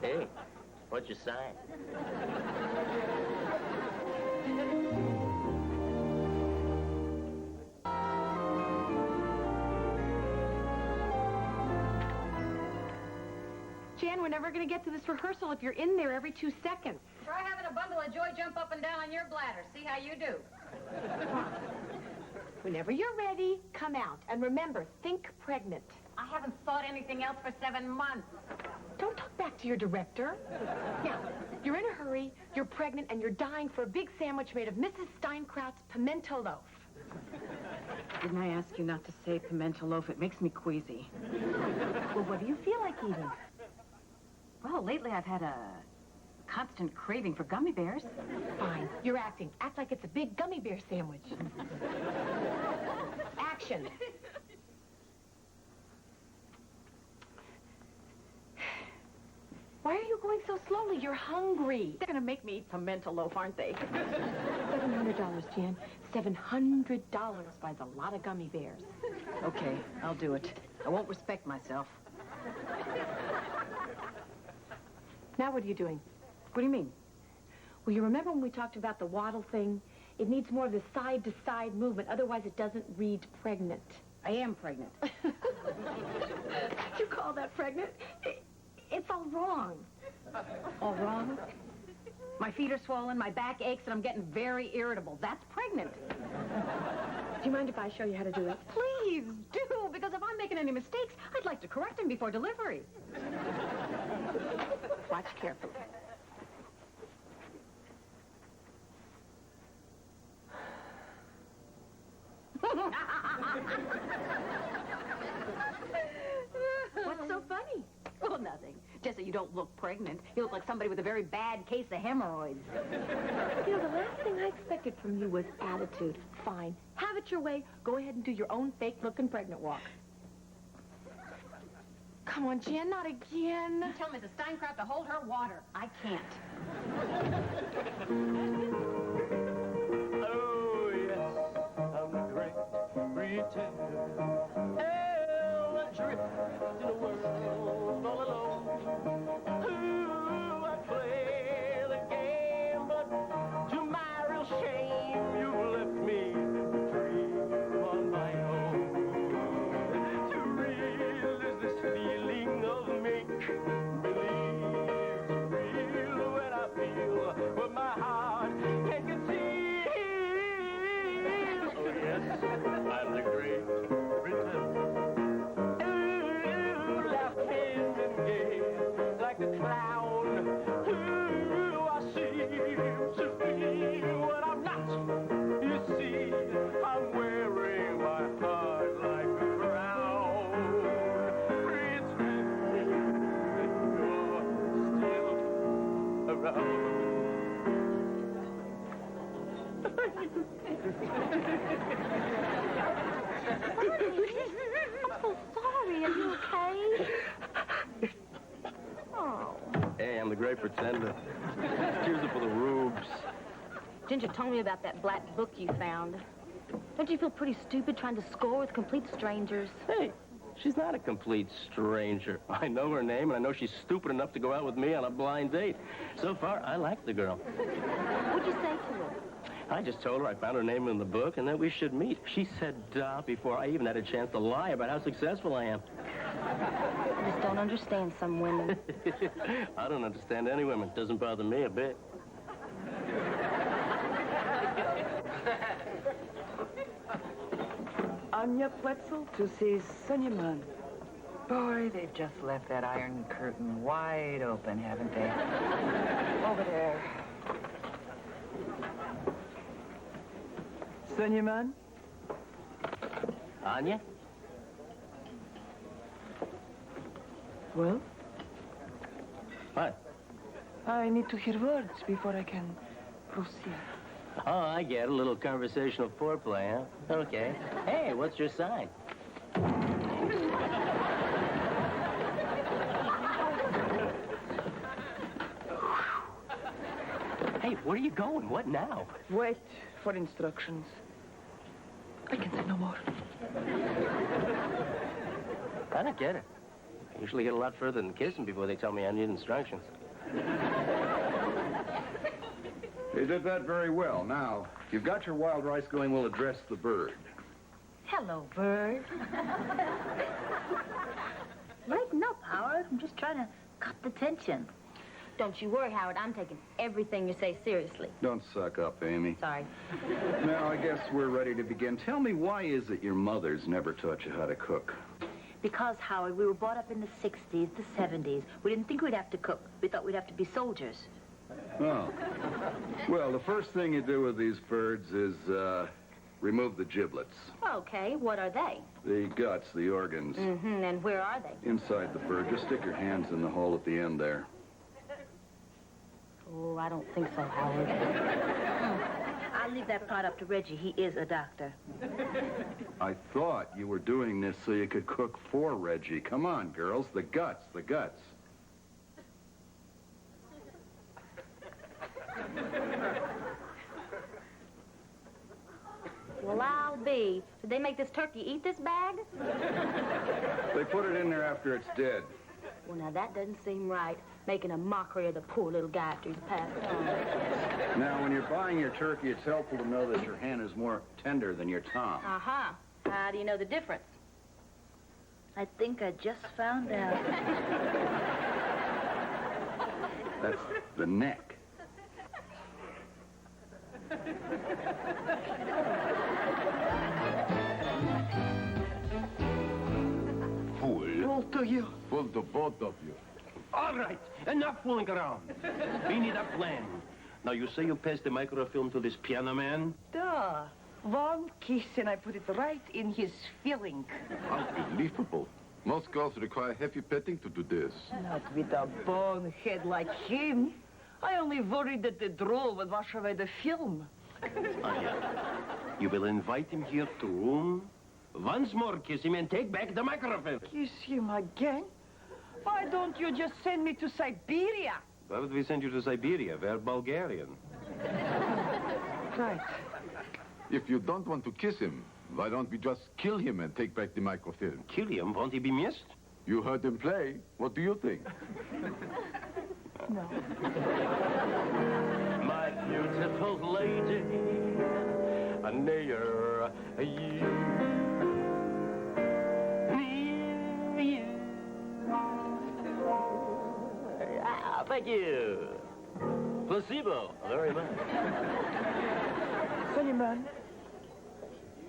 Hey, what's your sign? Jan, we're never going to get to this rehearsal if you're in there every 2 seconds. Try having a bundle of joy jump up and down on your bladder. See how you do. Whenever you're ready, come out. And remember, think pregnant. I haven't thought anything else for 7 months. Don't talk back to your director. Now, you're in a hurry, you're pregnant, and you're dying for a big sandwich made of Mrs. Steinkraut's pimento loaf. Didn't I ask you not to say pimento loaf? It makes me queasy. Well, what do you feel like eating? Well, lately I've had a constant craving for gummy bears. Fine, you're acting. Act like it's a big gummy bear sandwich. Action. Why are you going so slowly? You're hungry. They're going to make me eat pimento loaf, aren't they? $700, Jan. $700 buys a lot of gummy bears. Okay, I'll do it. I won't respect myself. Now what are you doing? What do you mean? Well, you remember when we talked about the waddle thing? It needs more of the side-to-side movement. Otherwise, it doesn't read pregnant. I am pregnant. You call that pregnant? It's all wrong. All wrong? My feet are swollen, my back aches, and I'm getting very irritable. That's pregnant. Do you mind if I show you how to do it? Please do, because if I'm making any mistakes, I'd like to correct them before delivery. Watch carefully. What's so funny? Oh, nothing. Just that you don't look pregnant. You look like somebody with a very bad case of hemorrhoids. You know, the last thing I expected from you was attitude. Fine. Have it your way. Go ahead and do your own fake-looking pregnant walk. Come on, Jan, not again. You tell Mrs. Steinkraut to hold her water. I can't. Oh, yes, I'm the great pretender. Hell, adrift in a world all alone. Ooh, I play the game, but to my real shame, you left me free on my own. Too real is this feeling of make-believe. Too real when I feel what my heart can't conceive. I'm so sorry. Are you okay? Oh. Hey, I'm the great pretender. Excuse me for the rubes. Ginger told me about that black book you found. Don't you feel pretty stupid trying to score with complete strangers? Hey, she's not a complete stranger. I know her name, and I know she's stupid enough to go out with me on a blind date. So far, I like the girl. What'd you say to her? I just told her I found her name in the book and that we should meet. She said, duh, before I even had a chance to lie about how successful I am. I just don't understand some women. I don't understand any women. Doesn't bother me a bit. Anya Pletzel to see Sonyaman. Boy, they've just left that iron curtain wide open, haven't they? Over there. Sonyaman? Anya? Well? What? I need to hear words before I can proceed. Oh, I get it. A little conversational foreplay, huh? Okay. Hey, what's your sign? Hey, where are you going? What now? Wait for instructions. I can say no more. I don't get it. I usually get a lot further than kissing before they tell me I need instructions. You did that very well. Now, if you've got your wild rice going, we'll address the bird. Hello, bird. Lighten up, Howard. I'm just trying to cut the tension. Don't you worry, Howard. I'm taking everything you say seriously. Don't suck up, Amy. Sorry. Now, I guess we're ready to begin. Tell me, why is it your mother's never taught you how to cook? Because, Howard, we were brought up in the 60s, the 70s. We didn't think we'd have to cook. We thought we'd have to be soldiers. Oh. Well, the first thing you do with these birds is, remove the giblets. Okay, what are they? The guts, the organs. Mm-hmm, and where are they? Inside the bird. Just stick your hands in the hole at the end there. Oh, I don't think so, Howard. I'll leave that part up to Reggie. He is a doctor. I thought you were doing this so you could cook for Reggie. Come on, girls. The guts, the guts. Well, I'll be. Did they make this turkey eat this bag? They put it in there after it's dead. Well, now, that doesn't seem right. Making a mockery of the poor little guy after he's passed on. Now, when you're buying your turkey, it's helpful to know that your hand is more tender than your tongue. Uh-huh. How do you know the difference? I think I just found out. That's the neck. Fool. Both of you. Fool to both of you. All right, enough fooling around. We need a plan. Now, you say you passed the microfilm to this piano man? Duh. One kiss and I put it right in his feeling. Unbelievable. Most girls require heavy petting to do this. Not with a bonehead like him. I only worried that the drool would wash away the film. Anya, you will invite him here to room. Once more kiss him and take back the microfilm. Kiss him again? Why don't you just send me to Siberia? Why would we send you to Siberia? We're Bulgarian. Right. If you don't want to kiss him, why don't we just kill him and take back the microfilm? Kill him? Won't he be missed? You heard him play. What do you think? No. My beautiful lady, near you. Near you. Ah, thank you. Placebo, very much. Sonyaman,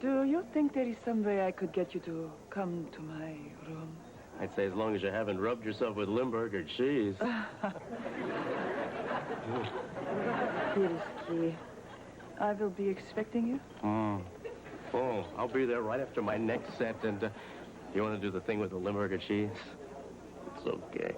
do you think there is some way I could get you to come to my room? I'd say as long as you haven't rubbed yourself with Limburger cheese. Seriously, I will be expecting you. Oh, I'll be there right after my next set, and you want to do the thing with the Limburger cheese? It's okay.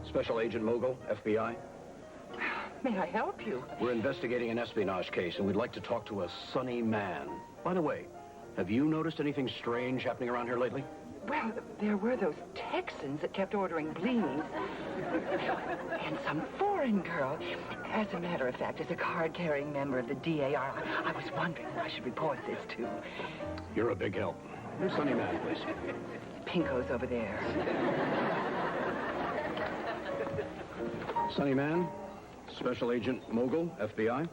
Special Agent Mogul, FBI. May I help you? We're investigating an espionage case, and we'd like to talk to a Sunny Man. By the way, have you noticed anything strange happening around here lately? Well, there were those Texans that kept ordering blinis. And some foreign girl. As a matter of fact, as a card-carrying member of the DAR, I was wondering who I should report this to. You're a big help. Sunny Man, please. Pinko's over there. Sunny Man, Special Agent Mogul, FBI.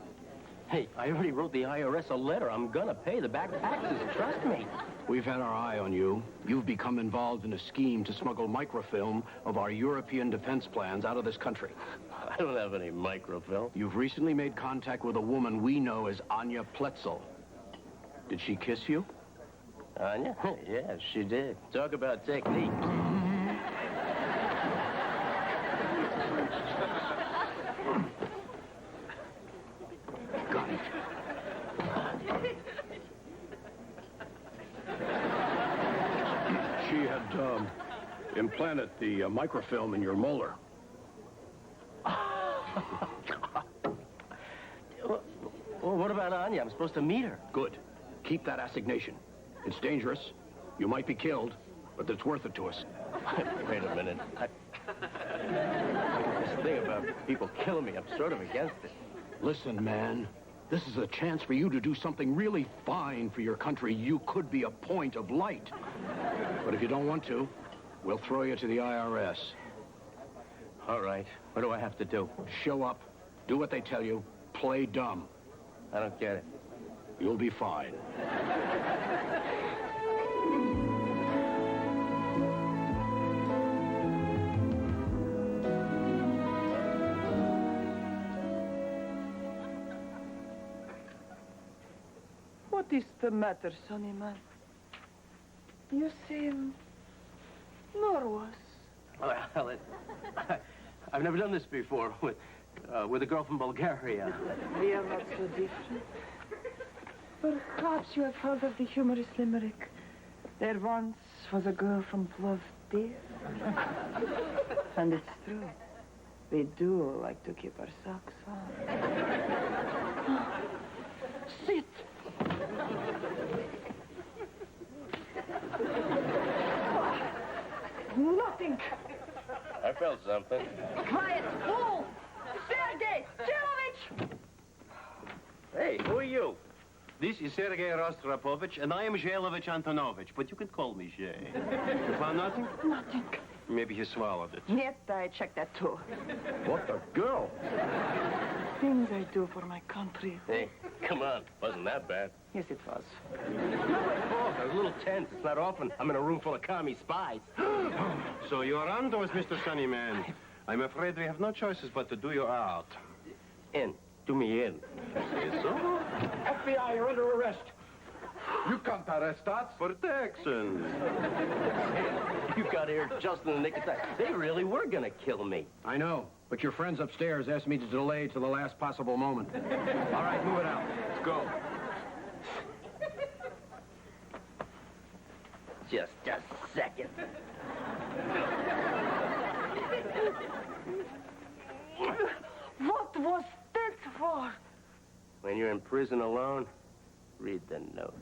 Hey, I already wrote the IRS a letter. I'm gonna pay the back taxes, trust me. We've had our eye on you. You've become involved in a scheme to smuggle microfilm of our European defense plans out of this country. I don't have any microfilm. You've recently made contact with a woman we know as Anya Pletzel. Did she kiss you? Anya? Yeah, she did. Talk about technique. Got it. She had implanted the microfilm in your molar. Well, what about Anya? I'm supposed to meet her. Good. Keep that assignation. It's dangerous. You might be killed, but it's worth it to us. Wait a minute. This thing about people killing me, I'm sort of against it. Listen, man. This is a chance for you to do something really fine for your country. You could be a point of light. But if you don't want to, we'll throw you to the IRS. All right. What do I have to do? Show up, do what they tell you, play dumb. I don't get it. You'll be fine. What is the matter, Sonny Man? You seem nervous. Well, I've never done this before with a girl from Bulgaria. We are not so different. Perhaps you have heard of the humorous limerick. There once was a girl from Plovdiv. And it's true. We do like to keep our socks on. Sit. Nothing. I felt something. Quiet, fool! Sergei Stilovich! Hey, who are you? This is Sergei Rostropovich, and I am Zhelovich Antonovich, but you can call me Zhe. You found nothing? Nothing. Maybe he swallowed it. Yet I checked that too. What the girl? Things I do for my country. Hey, come on. Wasn't that bad. Yes, it was. Oh, I was a little tense. It's not often I'm in a room full of commie spies. So you're on to us, Mr. Sunny Man. I'm afraid we have no choices but to do you out. In. Do me in. Say so? FBI, you're under arrest. You can't arrest us. For Texans. You got here just in the nick of time. They really were gonna kill me. I know, but your friends upstairs asked me to delay to the last possible moment. All right, move it out. Let's go. Just a second. What was that for? When you're in prison alone, read the note.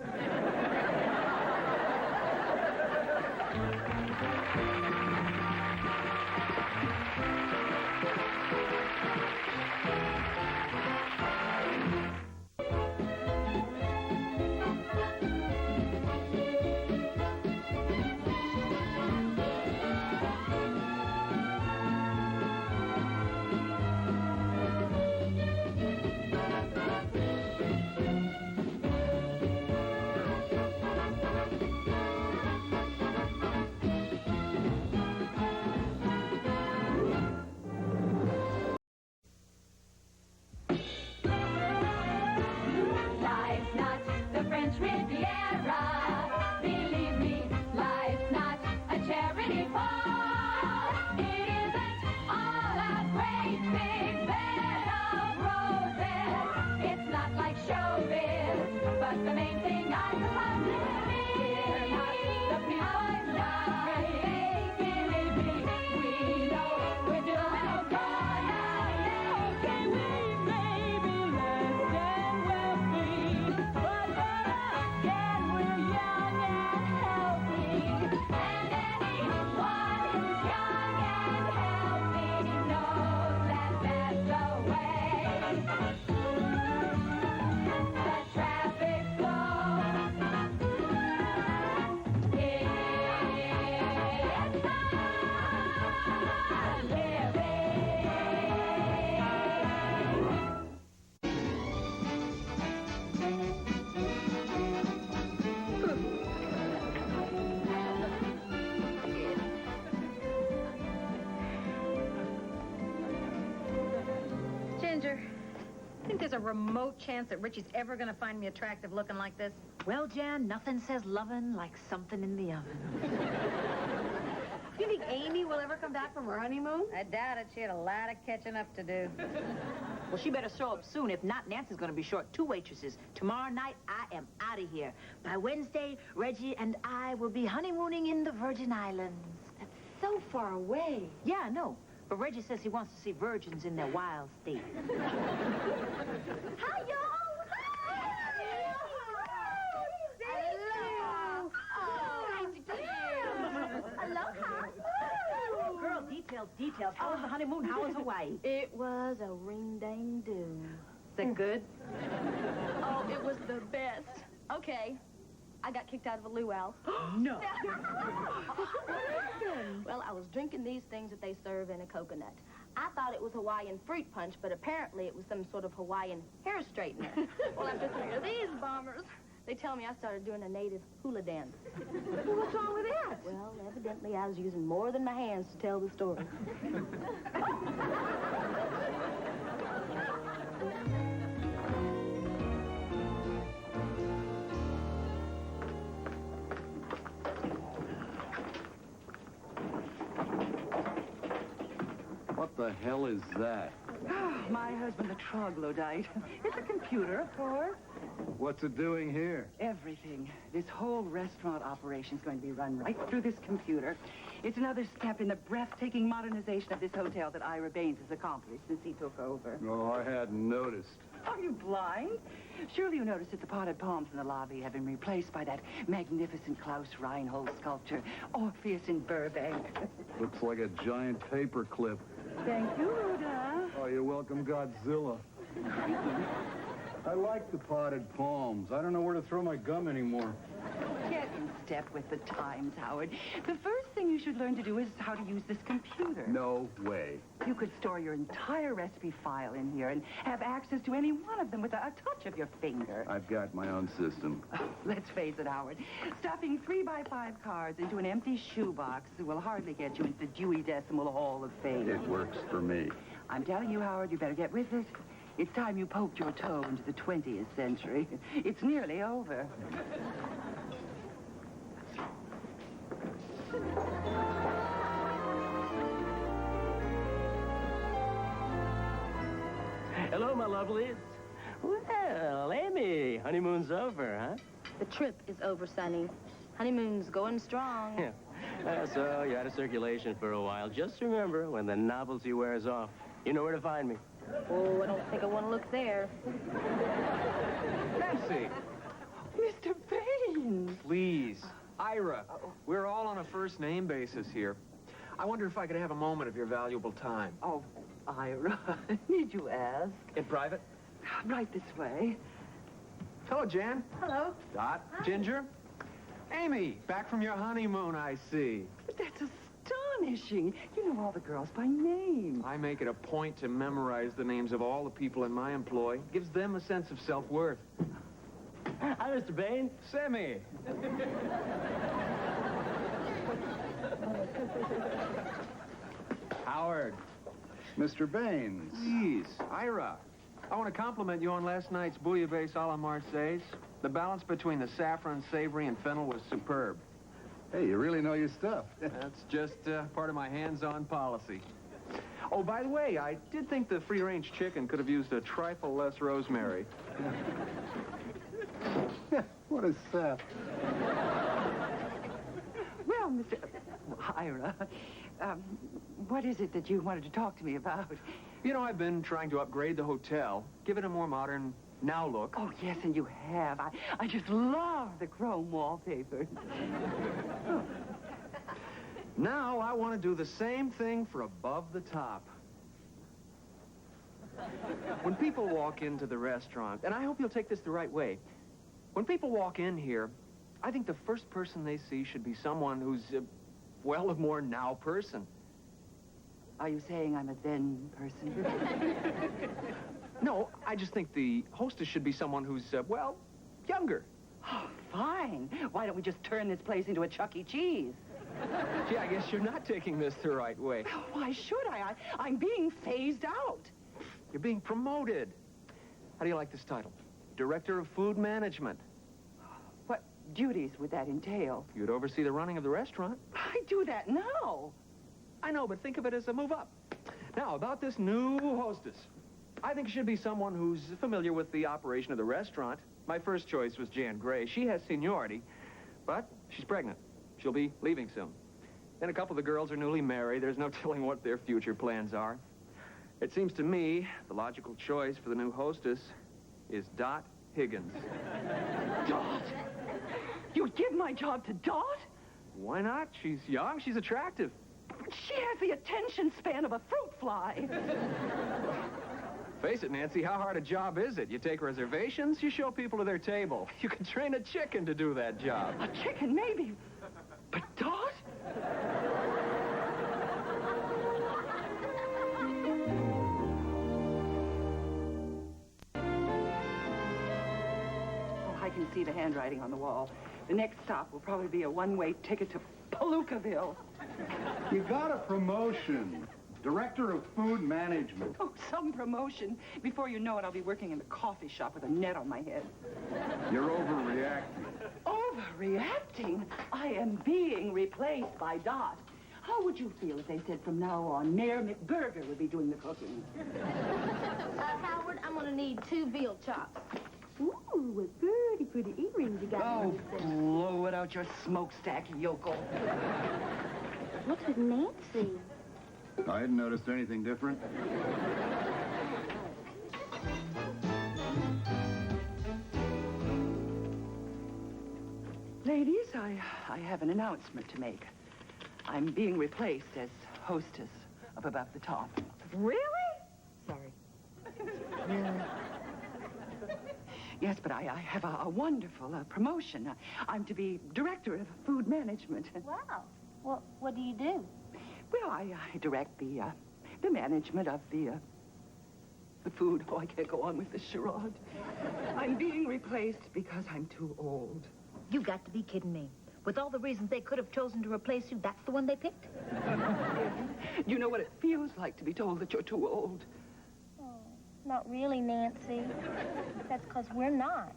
Ginger, think there's a remote chance that Richie's ever going to find me attractive looking like this? Well, Jan, nothing says lovin' like something in the oven. Do you think Amy will ever come back from her honeymoon? I doubt it. She had a lot of catching up to do. Well, she better show up soon. If not, Nancy's going to be short 2 waitresses. Tomorrow night, I am out of here. By Wednesday, Reggie and I will be honeymooning in the Virgin Islands. That's so far away. Yeah, I know. But Reggie says he wants to see virgins in their wild state. Hi, y'all! Girl, details. How was the honeymoon? How was Hawaii? It was a ring-dang-doo. Is that good? Oh, it was the best. Okay, I got kicked out of a luau. No. Well, I was drinking these things that they serve in a coconut. I thought it was Hawaiian fruit punch, but apparently it was some sort of Hawaiian hair straightener. Well, after 3 of these bombers, they tell me I started doing a native hula dance. What's wrong with that? Well, evidently I was using more than my hands to tell the story. What the hell is that? My husband, the troglodyte. It's a computer, of course. What's it doing here? Everything. This whole restaurant operation's going to be run right through this computer. It's another step in the breathtaking modernization of this hotel that Ira Baines has accomplished since he took over. Oh, I hadn't noticed. Are you blind? Surely you noticed that the potted palms in the lobby have been replaced by that magnificent Klaus Reinhold sculpture, Orpheus in Burbank. Looks like a giant paper clip. Thank you, Rhoda. Oh, you're welcome, Godzilla. I like the potted palms. I don't know where to throw my gum anymore. Get in step with the times, Howard. The first thing you should learn to do is how to use this computer. No way. You could store your entire recipe file in here and have access to any one of them with a touch of your finger. I've got my own system. Oh, let's face it, Howard. Stuffing 3x5 cards into an empty shoebox will hardly get you into the Dewey Decimal Hall of Fame. It works for me. I'm telling you, Howard, you better get with it. It's time you poked your toe into the 20th century. It's nearly over. Hello, my lovelies. Well, Amy, honeymoon's over, huh? The trip is over, Sonny. Honeymoon's going strong. Yeah. So you're out of circulation for a while. Just remember, when the novelty wears off, you know where to find me. Oh, I don't think I want to look there. Nancy, Mr. Baines! please. Ira, we're all on a first-name basis here. I wonder if I could have a moment of your valuable time. Oh, Ira, need you ask? In private? Right this way. Hello, Jan. Hello. Dot. Ginger. Amy, back from your honeymoon, I see. But that's astonishing. You know all the girls by name. I make it a point to memorize the names of all the people in my employ. Gives them a sense of self-worth. Hi, Mr. Baines. Sammy. Howard. Mr. Baines. Please. Ira. I want to compliment you on last night's bouillabaisse a la Marseillaise. The balance between the saffron, savory, and fennel was superb. Hey, you really know your stuff. That's just part of my hands-on policy. Oh, by the way, I did think the free-range chicken could have used a trifle less rosemary. What a sap. Well, Mr. Ira, what is it that you wanted to talk to me about? You know, I've been trying to upgrade the hotel, give it a more modern now look. Oh, yes, and you have. I just love the chrome wallpaper. Now I want to do the same thing for above the top. When people walk into the restaurant, and I hope you'll take this the right way, when people walk in here, I think the first person they see should be someone who's, well, a more now person. Are you saying I'm a then person? No, I just think the hostess should be someone who's, well, younger. Oh, fine. Why don't we just turn this place into a Chuck E. Cheese? Gee, I guess you're not taking this the right way. Why should I? I'm being phased out. You're being promoted. How do you like this title? Director of Food Management. What duties would that entail? You'd oversee the running of the restaurant. I do that now. I know, but think of it as a move up. Now, about this new hostess. I think it should be someone who's familiar with the operation of the restaurant. My first choice was Jan Gray. She has seniority, but she's pregnant. She'll be leaving soon. Then a couple of the girls are newly married. There's no telling what their future plans are. It seems to me the logical choice for the new hostess is Dot Higgins. Dot? You'd give my job to Dot? Why not? She's young, she's attractive. She has the attention span of a fruit fly. Face it, Nancy, how hard a job is it? You take reservations, you show people to their table. You can train a chicken to do that job. A chicken, maybe. But Dot? Oh, I can see the handwriting on the wall. The next stop will probably be a one-way ticket to Palookaville. You got a promotion. Director of Food Management. Oh, some promotion. Before you know it, I'll be working in the coffee shop with a net on my head. You're overreacting. Overreacting? I am being replaced by Dot. How would you feel if they said from now on, Mayor McBurger would be doing the cooking? Howard, I'm gonna need 2 veal chops. Ooh, what pretty earrings you got. Oh, blow it out your smokestack, yokel. What's with Nancy? I hadn't noticed anything different. Ladies, I have an announcement to make. I'm being replaced as hostess of Above the Top. Really? Sorry. Yes, but I have a wonderful promotion. I'm to be director of food management. Wow. Well, what do you do? Well, I direct the management of the food. Oh, I can't go on with this charade. I'm being replaced because I'm too old. You got to be kidding me. With all the reasons they could have chosen to replace you, that's the one they picked? You know what it feels like to be told that you're too old? Oh, not really, Nancy. That's because we're not.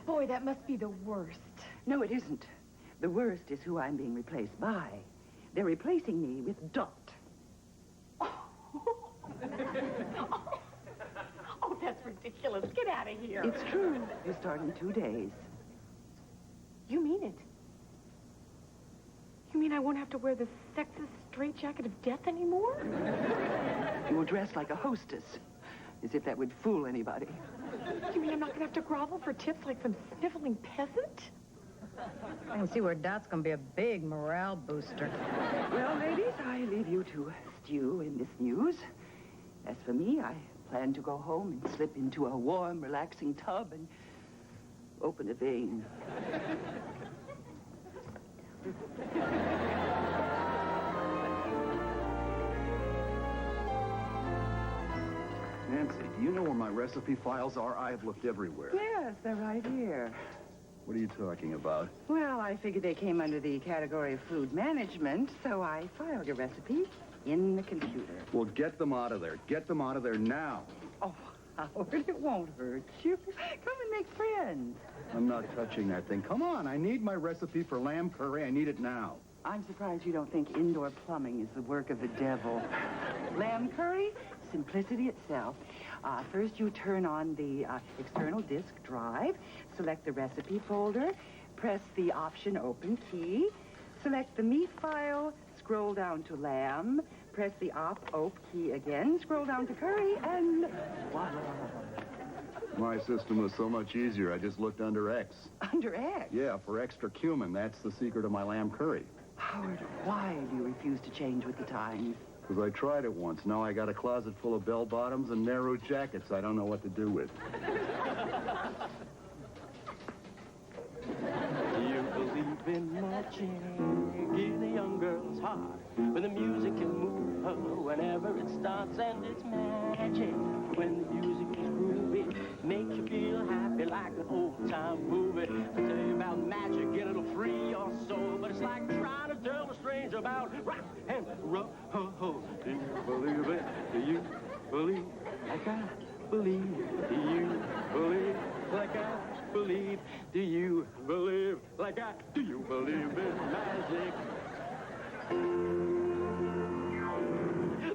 Boy, that must be the worst. No, it isn't. The worst is who I'm being replaced by. They're replacing me with Dot. Oh, that's ridiculous. Get out of here. It's true. You start in 2 days. You mean it? You mean I won't have to wear the sexist straitjacket of death anymore? You will dress like a hostess, as if that would fool anybody. You mean I'm not going to have to grovel for tips like some sniveling peasant? I can see where Dot's gonna be a big morale booster. Well, ladies, I leave you to stew in this news. As for me, I plan to go home and slip into a warm, relaxing tub and open a vein. Nancy, do you know where my recipe files are? I've looked everywhere. Yes, they're right here. What are you talking about? Well, I figured they came under the category of food management, so I filed a recipe in the computer. Well, get them out of there. Get them out of there now. Oh, Howard, it won't hurt you. Come and make friends. I'm not touching that thing. Come on, I need my recipe for lamb curry. I need it now. I'm surprised you don't think indoor plumbing is the work of the devil. Lamb curry? Simplicity itself. First, you turn on the external disk drive, select the recipe folder, press the option open key, select the meat file, scroll down to lamb, press the op key again, scroll down to curry, and voila. My system was so much easier. I just looked under X. Under X? Yeah, for extra cumin. That's the secret of my lamb curry. Howard, why do you refuse to change with the times? Because I tried it once. Now I got a closet full of bell-bottoms and narrow jackets I don't know what to do with. You believe in marching, give the young girl's heart, when the music can move her whenever it starts, and it's magic when the music is groovy, makes you feel happy like like an old-time movie. I tell you about magic, and it'll free your soul. But it's like trying to tell a stranger about rock and roll. Do you believe it? Do you believe like I believe? Do you believe like I believe? Do you believe like I? Do you believe in magic?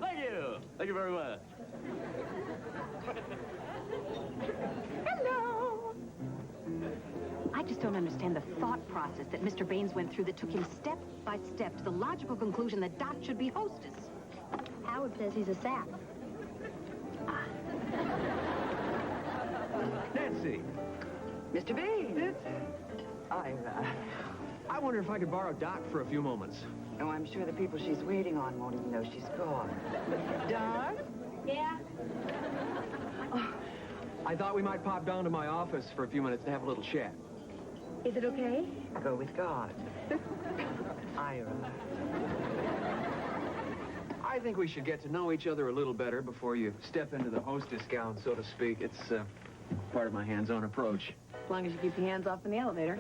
Thank you. Thank you very much. Hello. I just don't understand the thought process that Mr. Baines went through that took him step by step to the logical conclusion that Dot should be hostess. Howard says he's a sap. Nancy. Mr. Baines. I wonder if I could borrow Doc for a few moments. Oh, I'm sure the people she's waiting on won't even know she's gone. Doc? Yeah? I thought we might pop down to my office for a few minutes to have a little chat. Is it okay? Go with God. Ira. I think we should get to know each other a little better before you step into the hostess gown, so to speak. It's part of my hands-on approach. As long as you keep your hands off in the elevator.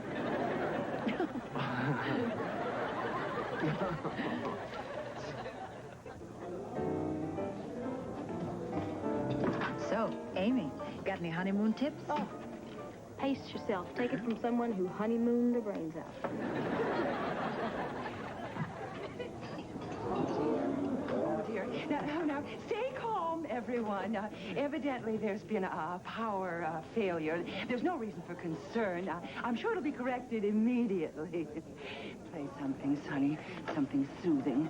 So, Amy, got any honeymoon tips? Oh, pace yourself. Take it from someone who honeymooned her brains out. Oh, dear. Now, stay calm, everyone. Evidently, there's been a power failure. There's no reason for concern. I'm sure it'll be corrected immediately. Play something, Sonny. Something soothing.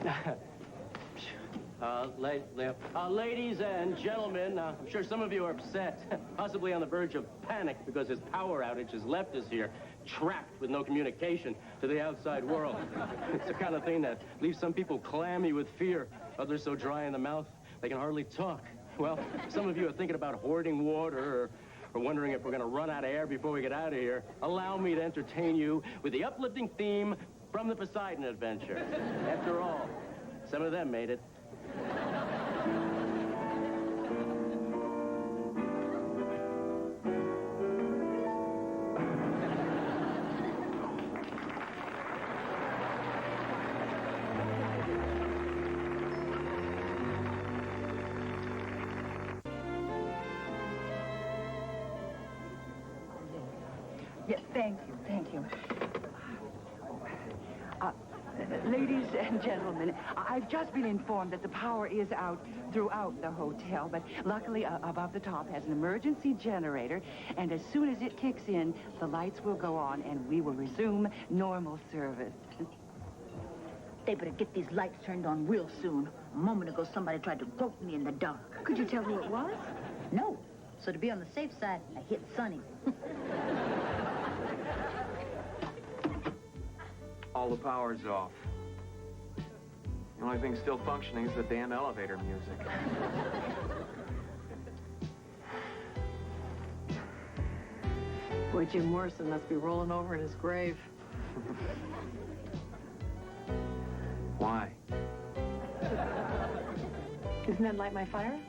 Ladies and gentlemen, I'm sure some of you are upset, possibly on the verge of panic because this power outage has left us here, trapped with no communication to the outside world. It's the kind of thing that leaves some people clammy with fear, others so dry in the mouth they can hardly talk. Well, some of you are thinking about hoarding water or wondering if we're going to run out of air before we get out of here. Allow me to entertain you with the uplifting theme from the Poseidon Adventure. After all, some of them made it. Yes, thank you. Ladies and gentlemen, I've just been informed that the power is out throughout the hotel, but luckily above the top has an emergency generator, and as soon as it kicks in, the lights will go on and we will resume normal service. They better get these lights turned on real soon. A moment ago, somebody tried to grope me in the dark. Could you tell who it was? No. So to be on the safe side, I hit Sonny. All the power's off. The only thing still functioning is the damn elevator music. Boy, Jim Morrison must be rolling over in his grave. Why? Isn't that Light My Fire?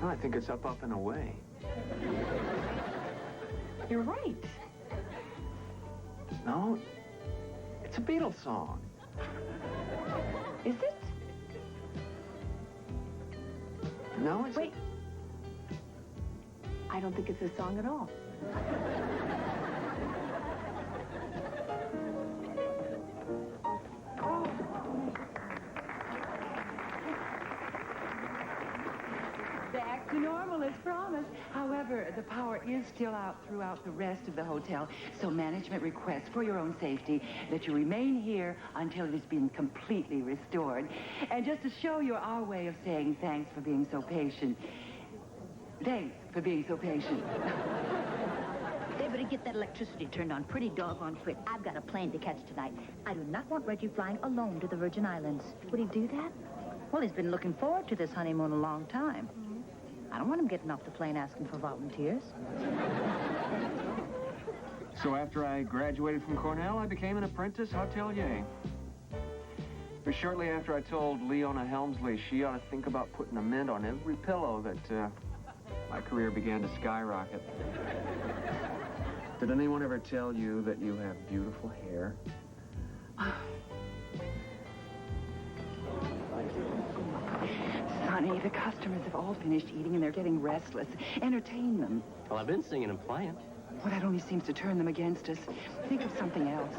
No, I think it's Up and Away. You're right. No, it's a Beatles song. Is it? No, it's... Wait. I don't think it's a song at all. Back to normal as promised. However, the power is still out throughout the rest of the hotel, so management requests for your own safety that you remain here until it has been completely restored. And just to show you our way of saying thanks for being so patient. Thanks for being so patient. They better get that electricity turned on pretty doggone quick. I've got a plane to catch tonight. I do not want Reggie flying alone to the Virgin Islands. Would he do that? Well, he's been looking forward to this honeymoon a long time. I don't want him getting off the plane asking for volunteers. So after I graduated from Cornell, I became an apprentice hotelier. It was shortly after I told Leona Helmsley she ought to think about putting a mint on every pillow that my career began to skyrocket. Did anyone ever tell you that you have beautiful hair? Sonny, the customers have all finished eating and they're getting restless. Entertain them. Well, I've been singing and playing. Well, that only seems to turn them against us. Think of something else.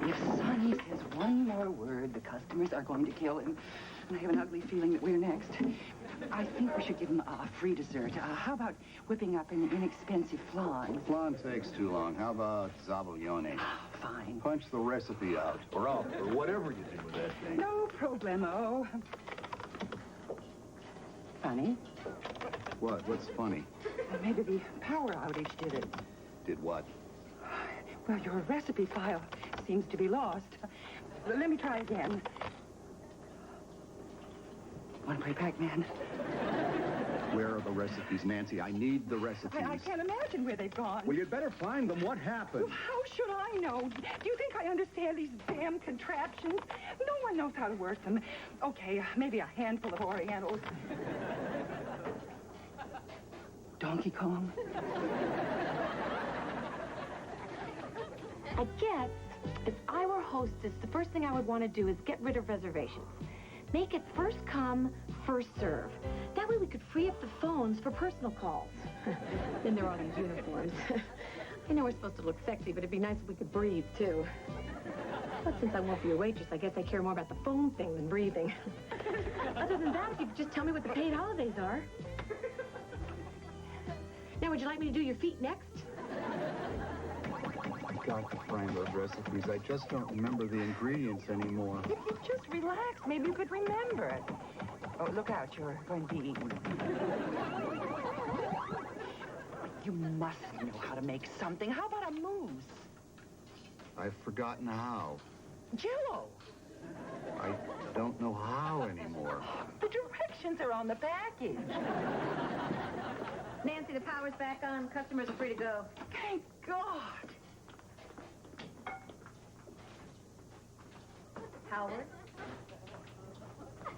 If Sonny says one more word, the customers are going to kill him. And I have an ugly feeling that we're next. I think we should give him a free dessert. How about whipping up an inexpensive flan? Flan takes too long. How about zabaglione? Fine. Punch the recipe out, or whatever you do with that thing. No problemo. Funny? What? What's funny? Maybe the power outage did it. Did what? Well, your recipe file seems to be lost. Let me try again. Want to play Pac-Man? Where are the recipes, Nancy? I need the recipes. I can't imagine where they've gone. Well, you'd better find them. What happened? Well, how should I know? Do you think I understand these damn contraptions? No one knows how to work them. Okay, maybe a handful of Orientals. Donkey Kong? I guess if I were hostess, the first thing I would want to do is get rid of reservations. Make it first come, first serve. That way we could free up the phones for personal calls. Then there are all these uniforms. I know we're supposed to look sexy, but it'd be nice if we could breathe, too. But since I won't be a waitress, I guess I care more about the phone thing than breathing. Other than that, if you could just tell me what the paid holidays are. Now, would you like me to do your feet next? I got to find those recipes. I just don't remember the ingredients anymore. If you just relax, maybe you could remember it. Oh, look out, you're going to be eaten. You must know how to make something. How about a mousse? I've forgotten how. Jell-O. I don't know how anymore. The directions are on the package. Nancy, the power's back on. Customers are free to go. Thank God. Howard?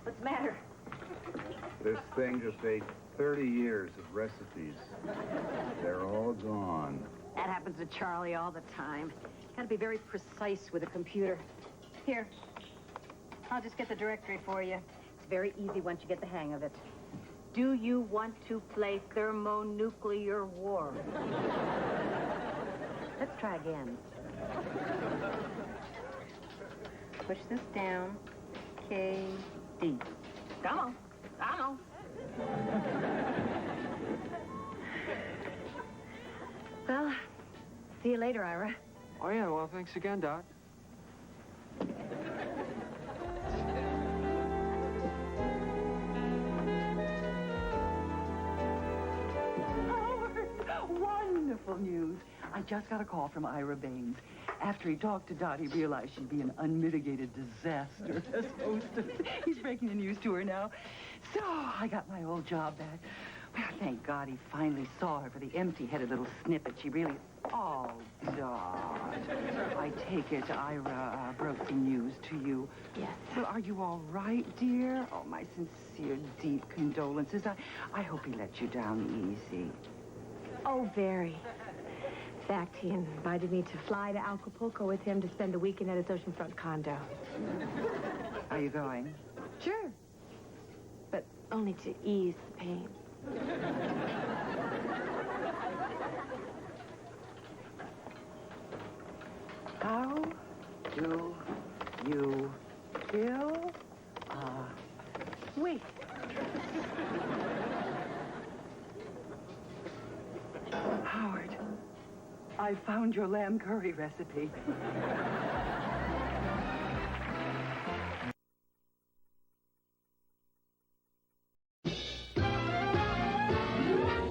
What's the matter? This thing just ate 30 years of recipes. They're all gone. That happens to Charlie all the time. Got to be very precise with a computer. Here, I'll just get the directory for you. It's very easy once you get the hang of it. Do you want to play thermonuclear war? Let's try again. Push this down. K-D. Come on. Come on. Well, see you later, Ira. Oh, yeah, well, thanks again, Doc. Wonderful news. I just got a call from Ira Baines. After he talked to Dot, he realized she'd be an unmitigated disaster as hostess. He's breaking the news to her now. So I got my old job back. Well, thank God he finally saw her for the empty-headed little snippet. She really... Oh, Dot. I take it Ira broke some news to you. Yes. Well, are you all right, dear? Oh, my sincere, deep condolences. I hope he let you down easy. Oh, very. In fact, he invited me to fly to Acapulco with him to spend a weekend at his oceanfront condo. Are you going? Sure. But only to ease the pain. How do you feel? Wait. Howard, I found your lamb curry recipe.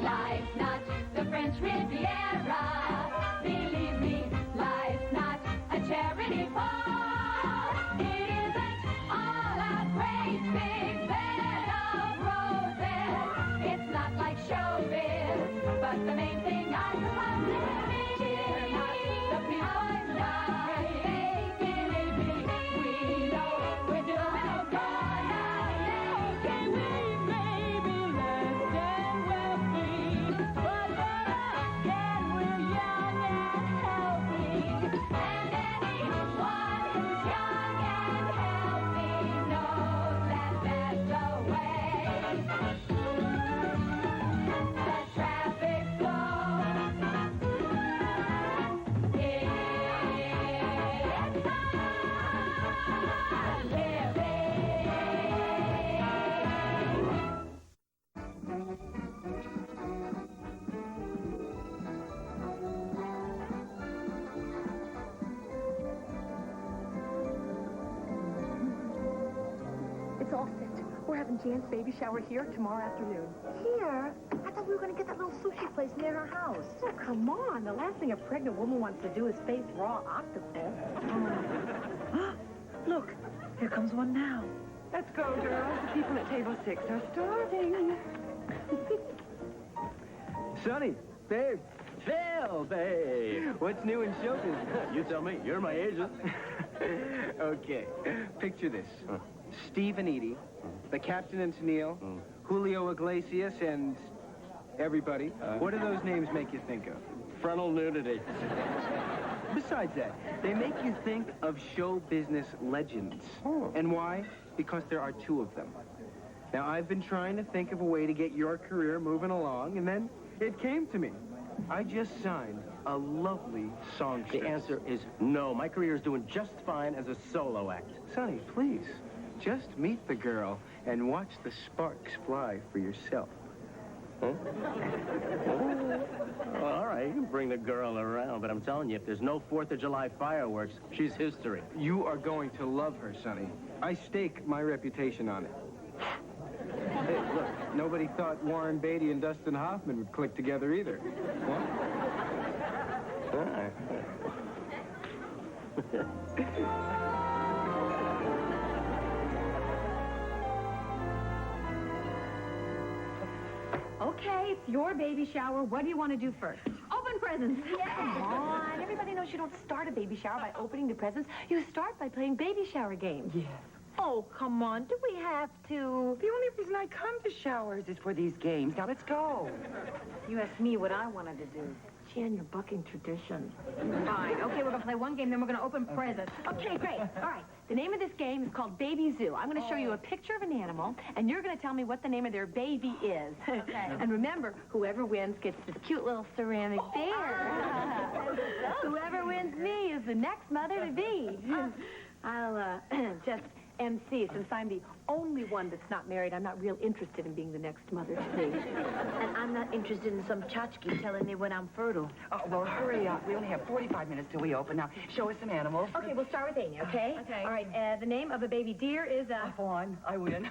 Life's not the French Riviera. Believe me, life's not a charity ball. It isn't all a great big bed of roses. It's not like showbiz, but the main thing I love living is the people's lives. Believe me, we know exhausted. We're having Jan's baby shower here tomorrow afternoon. Here? I thought we were going to get that little sushi place near her house. Oh, come on. The last thing a pregnant woman wants to do is face raw octopus. Look, here comes one now. Let's go, girls. The people at table 6 are starving. Sonny, babe, Phil, babe. what's new in show business? You tell me. You're my agent. Okay, picture this. Steve and Edie, the captain and Tennille, Julio Iglesias, and everybody. What do those names make you think of? Frontal nudity. Besides that, they make you think of show business legends. And why? Because there are 2 of them. Now, I've been trying to think of a way to get your career moving along, and then it came to me. I just signed a lovely songstress. The answer is no. My career is doing just fine as a solo act. Sonny, please, just meet the girl and watch the sparks fly for yourself. Huh? Well, all right, you can bring the girl around, but I'm telling you, if there's no 4th of July fireworks, she's history. You are going to love her, Sonny. I stake my reputation on it. Hey, look, nobody thought Warren Beatty and Dustin Hoffman would click together either. What? All right. Okay, it's your baby shower. What do you want to do first? Open presents. Come on. Everybody knows you don't start a baby shower by opening the presents. You start by playing baby shower games. Yes. Oh, come on. Do we have to? The only reason I come to showers is for these games. Now, let's go. You asked me what I wanted to do. Jan, you're bucking tradition. Fine. Okay, we're going to play one game, then we're going to open presents. Okay, great. All right. The name of this game is called Baby Zoo. I'm going to show you a picture of an animal, and you're going to tell me what the name of their baby is. Okay. And remember, whoever wins gets this cute little ceramic bear. Whoever wins me is the next mother to be. I'll just MC, since I'm the only one that's not married. I'm not real interested in being the next mother to be. And I'm not interested in some tchotchke telling me when I'm fertile. Oh, well, hurry up. We only have 45 minutes till we open. Now, show us some animals. Okay, we'll start with Amy, okay? Okay. All right, the name of a baby deer is, Go on. I win.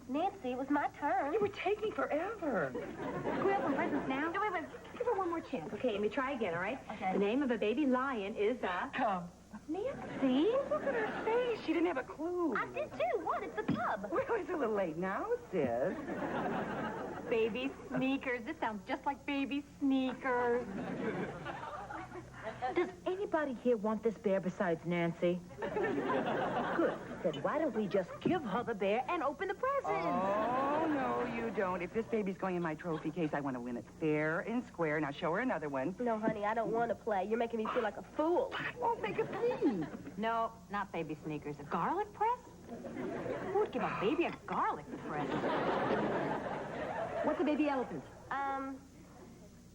Nancy, it was my turn. You were taking forever. Can we open presents now? No, wait. Give her one more chance. Okay, Amy, try again, all right? Okay. The name of a baby lion is, Come. Nancy. Look at her face. She didn't have a clue. I did too. What? It's a cub. Well, it's a little late now, sis. Baby sneakers. This sounds just like baby sneakers. Does anybody here want this bear besides Nancy? Good. Then why don't we just give her the bear and open the presents? Oh, no, you don't. If this baby's going in my trophy case, I want to win it fair and square. Now, show her another one. No, honey, I don't want to play. You're making me feel like a fool. Won't make a thing. No, not baby sneakers. A garlic press? Who would give a baby a garlic press? What's a baby elephant?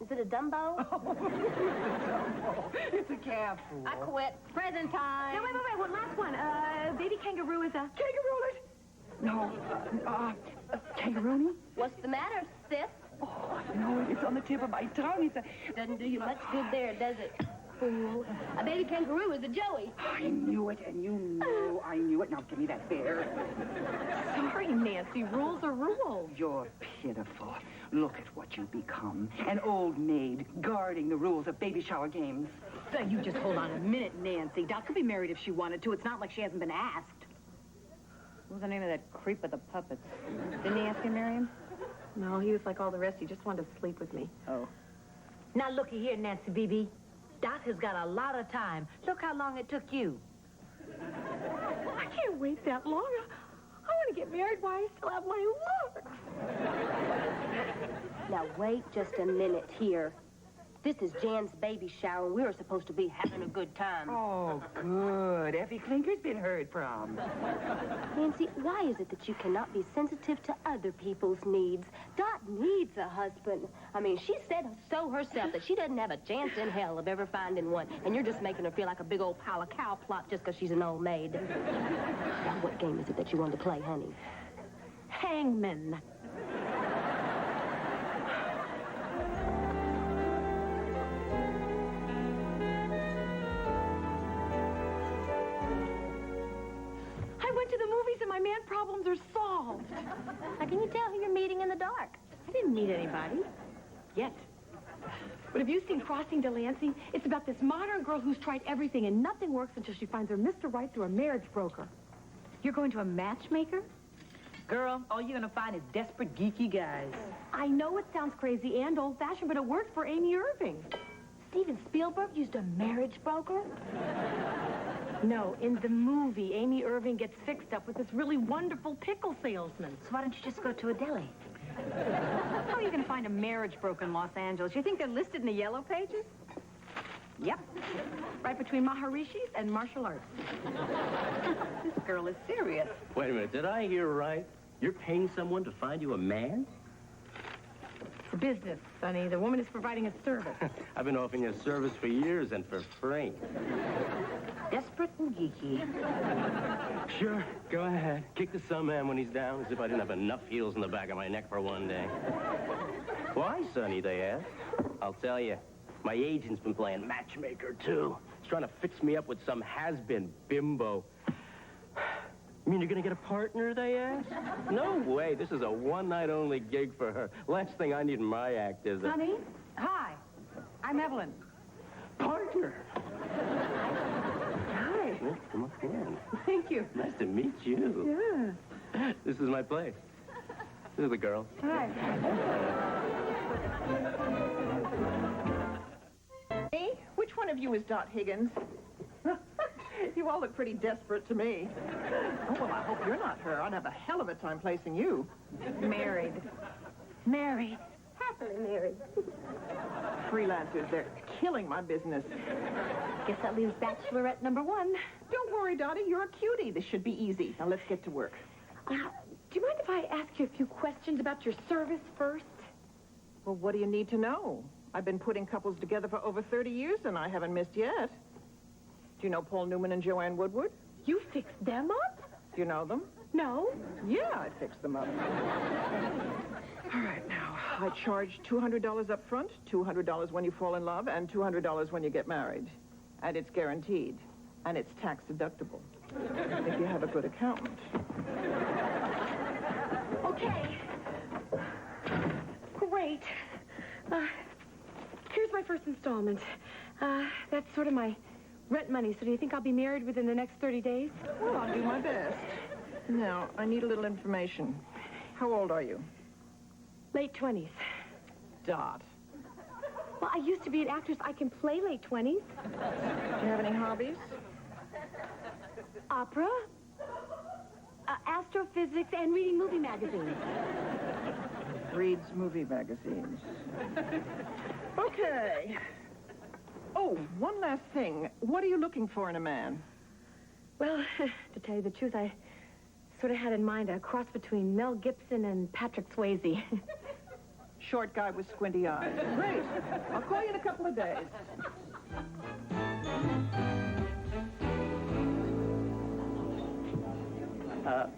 Is it a Dumbo? It's a capsule. I quit. Present time. No, wait. One last one. Baby kangaroo is a... Kangaroo. No. Kangaroo? What's the matter, sis? Oh, no, it's on the tip of my tongue. It's a... Doesn't do you much good there, does it? Fool. A baby kangaroo is a joey. I knew it, and you knew I knew it. Now, give me that bear. Sorry, Nancy. Rules are rules. You're pitiful. Look at what you've become. An old maid guarding the rules of baby shower games. You just hold on a minute, Nancy. Doc could be married if she wanted to. It's not like she hasn't been asked. What was the name of that creep with the puppets? Didn't he ask you to marry him? No, he was like all the rest. He just wanted to sleep with me. Oh. Now, looky here, Nancy BB. Dot has got a lot of time. Look how long it took you. I can't wait that long. I want to get married while I still have my looks. Now, wait just a minute here. This is Jan's baby shower, and we were supposed to be having a good time. Oh, good. Effie Clinker's been heard from. Nancy, why is it that you cannot be sensitive to other people's needs? Dot needs a husband. I mean, she said so herself that she doesn't have a chance in hell of ever finding one, and you're just making her feel like a big old pile of cow plot just because she's an old maid. Now, what game is it that you want to play, honey? Hangman. I went to the movies and my man problems are How can you tell who you're meeting in the dark? I didn't meet anybody. Yet. But have you seen Crossing Delancey? It's about this modern girl who's tried everything and nothing works until she finds her Mr. Right through a marriage broker. You're going to a matchmaker? Girl, all you're gonna find is desperate, geeky guys. I know it sounds crazy and old-fashioned, but it worked for Amy Irving. Steven Spielberg used a marriage broker? No, in the movie, Amy Irving gets fixed up with this really wonderful pickle salesman. So why don't you just go to a deli? How are you going to find a marriage broker in Los Angeles? You think they're listed in the yellow pages? Yep. Right between Maharishis and martial arts. This girl is serious. Wait a minute, did I hear right? You're paying someone to find you a man? It's a business, Sonny. The woman is providing a service. I've been offering you a service for years and for free. Desperate and geeky. Sure, go ahead. Kick the some man when he's down, as if I didn't have enough heels in the back of my neck for one day. Why, Sonny, they ask. I'll tell you. My agent's been playing matchmaker, too. He's trying to fix me up with some has-been bimbo. You mean you're gonna get a partner, they ask? No way. This is a one-night-only gig for her. Last thing I need in my act is a... Honey? Hi. I'm Evelyn. Partner. Hi. Well, come on in. Thank you. Nice to meet you. Yeah. This is my place. This is the girl. Hi. Hey, which one of you is Dot Higgins? You all look pretty desperate to me. Oh, well, I hope you're not her. I'd have a hell of a time placing you. Married. Married. Happily married. Freelancers, they're killing my business. Guess that leaves bachelorette number one. Don't worry, Dottie, you're a cutie. This should be easy. Now, let's get to work. Do you mind if I ask you a few questions about your service first? Well, what do you need to know? I've been putting couples together for over 30 years, and I haven't missed yet. Do you know Paul Newman and Joanne Woodward? You fixed them up? Do you know them? No. Yeah, I fixed them up. All right, now, I charge $200 up front, $200 when you fall in love, and $200 when you get married. And it's guaranteed. And it's tax deductible. If you have a good accountant. Okay. Great. Here's my first installment. That's sort of my rent money. So do you think I'll be married within the next 30 days? Well, I'll do my best. Now, I need a little information. How old are you? Late 20s. Dot. Well, I used to be an actress. I can play late 20s. Do you have any hobbies? Opera, astrophysics, and reading movie magazines. Reads movie magazines. Okay. Oh, one last thing. What are you looking for in a man? Well, to tell you the truth, I sort of had in mind a cross between Mel Gibson and Patrick Swayze. Short guy with squinty eyes. Great. I'll call you in a couple of days.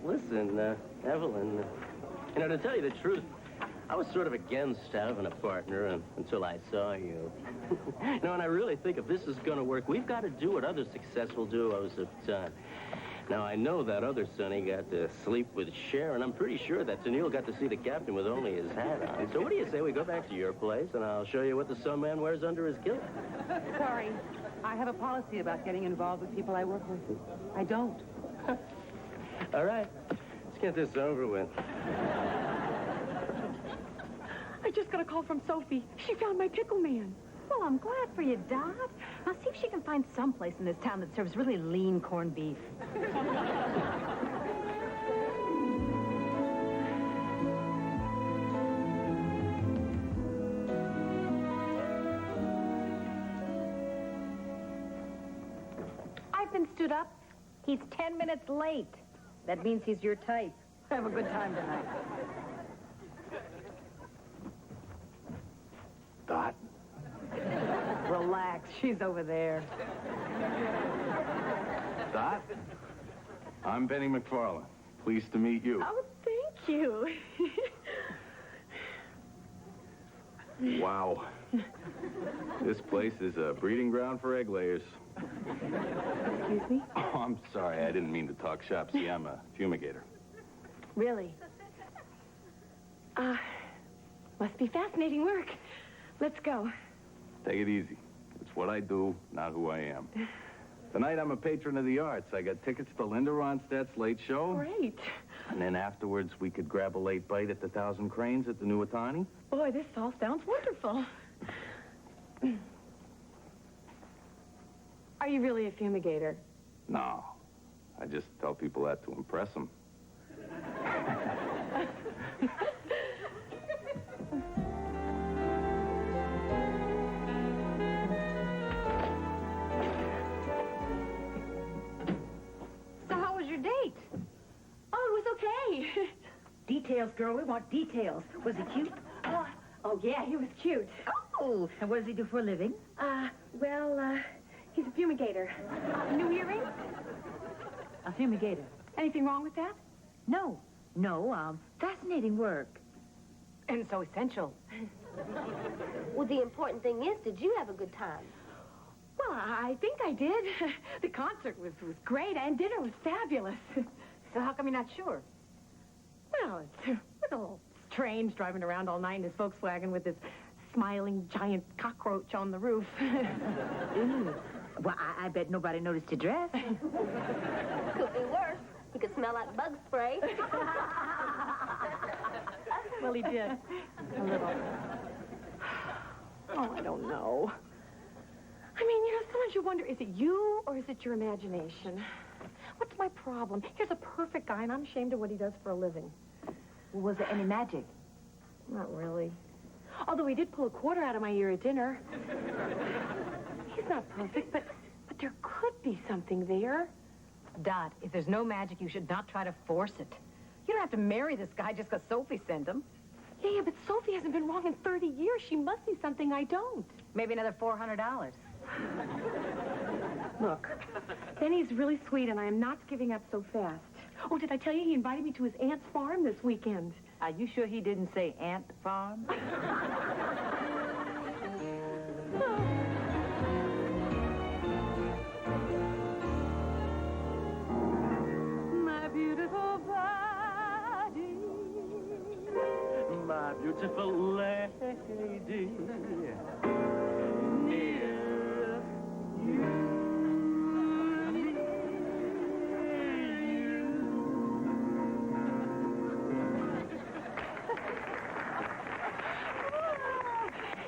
Listen, Evelyn, to tell you the truth, I was sort of against having a partner until I saw you. And I really think if this is going to work, we've got to do what other successful duos have done. Now, I know that other Sonny got to sleep with Cher, and I'm pretty sure that Sunil got to see the captain with only his hat on. So what do you say we go back to your place, and I'll show you what the sun man wears under his kilt? Sorry. I have a policy about getting involved with people I work with. I don't. All right. Let's get this over with. I just got a call from Sophie. She found my pickle man. Well, I'm glad for you, Dot. Now, see if she can find some place in this town that serves really lean corned beef. I've been stood up. He's 10 minutes late. That means he's your type. Have a good time tonight. Dot? Relax. She's over there. Dot? I'm Benny McFarlane. Pleased to meet you. Oh, thank you. Wow. This place is a breeding ground for egg layers. Excuse me? Oh, I'm sorry. I didn't mean to talk shop. See, I'm a fumigator. Really? Must be fascinating work. Let's go. Take it easy. It's what I do, not who I am. Tonight, I'm a patron of the arts. I got tickets to Linda Ronstadt's late show. Great. And then afterwards, we could grab a late bite at the Thousand Cranes at the New Otani. Boy, this all sounds wonderful. Are you really a fumigator? No. I just tell people that to impress them. So how was your date? Oh, it was okay. Details, girl. We want details. Was he cute? Oh, yeah, he was cute. Oh, and what does he do for a living? He's a fumigator. New earrings? A fumigator. Anything wrong with that? No. Fascinating work. And so essential. Well, the important thing is, did you have a good time? Well, I think I did. The concert was great, and dinner was fabulous. So how come you're not sure? Well, it's a little strange driving around all night in his Volkswagen with this smiling giant cockroach on the roof. Ooh. Well, I bet nobody noticed your dress. Could be worse. He could smell like bug spray. Well, he did. A little. Oh, I don't know. I mean, sometimes you wonder, is it you or is it your imagination? What's my problem? Here's a perfect guy, and I'm ashamed of what he does for a living. Well, was there any magic? Not really. Although he did pull a quarter out of my ear at dinner. He's not perfect, but there could be something there. Dot, if there's no magic, you should not try to force it. You don't have to marry this guy just because Sophie sent him. Yeah, but Sophie hasn't been wrong in 30 years. She must see something I don't. Maybe another $400. Look, Benny's really sweet, and I am not giving up so fast. Oh, did I tell you he invited me to his aunt's farm this weekend? Are you sure he didn't say ant farm? My beautiful body. My beautiful lady. Near you.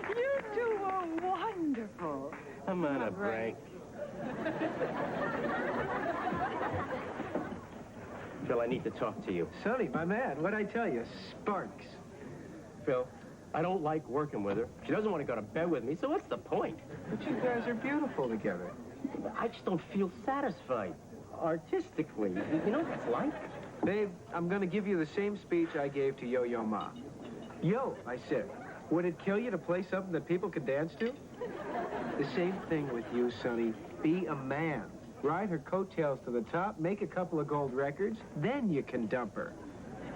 You two were wonderful. I'm on a break. Phil, I need to talk to you. Sonny, my man, what'd I tell you? Sparks. Phil, I don't like working with her. She doesn't want to go to bed with me, so what's the point? But you guys are beautiful together. I just don't feel satisfied. Artistically. You know what it's like? Babe, I'm gonna give you the same speech I gave to Yo-Yo Ma. Yo, I said, would it kill you to play something that people could dance to? The same thing with you, Sonny. Be a man. Ride her coattails to the top, make a couple of gold records, then you can dump her.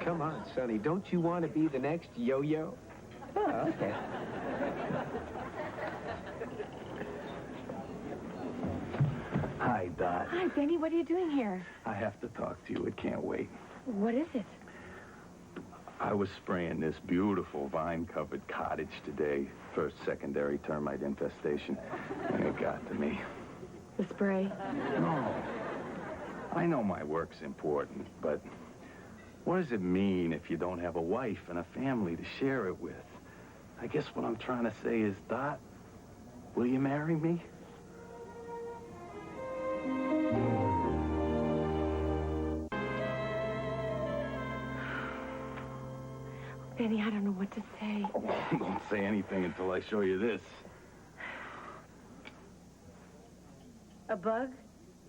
Come on, Sonny, don't you want to be the next Yo-Yo? Oh, okay. Hi, Dot. Hi, Benny. What are you doing here? I have to talk to you. It can't wait. What is it? I was spraying this beautiful vine-covered cottage today. First secondary termite infestation. And it got to me. The spray. No. I know my work's important, but what does it mean if you don't have a wife and a family to share it with? I guess what I'm trying to say is, Dot, will you marry me? Benny, I don't know what to say. Oh, don't say anything until I show you this. A bug?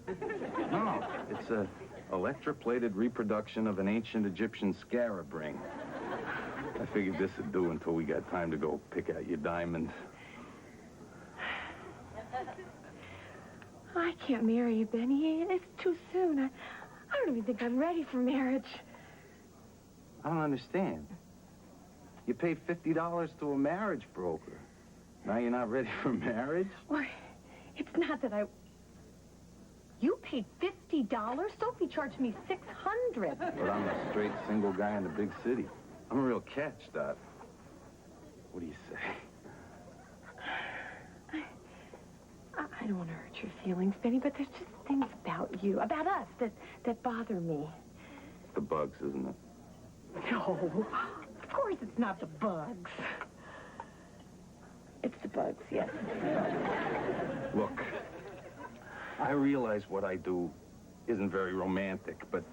No, it's a electroplated reproduction of an ancient Egyptian scarab ring. I figured this would do until we got time to go pick out your diamond. I can't marry you, Benny. It's too soon. I don't even think I'm ready for marriage. I don't understand. You paid $50 to a marriage broker. Now you're not ready for marriage? Well, it's not that I... You paid $50? Sophie charged me $600. But I'm a straight single guy in the big city. I'm a real catch, Dot. What do you say? I don't want to hurt your feelings, Benny, but there's just things about you, about us, that bother me. The bugs, isn't it? No, of course it's not the bugs. It's the bugs, yes. Look, I realize what I do isn't very romantic, but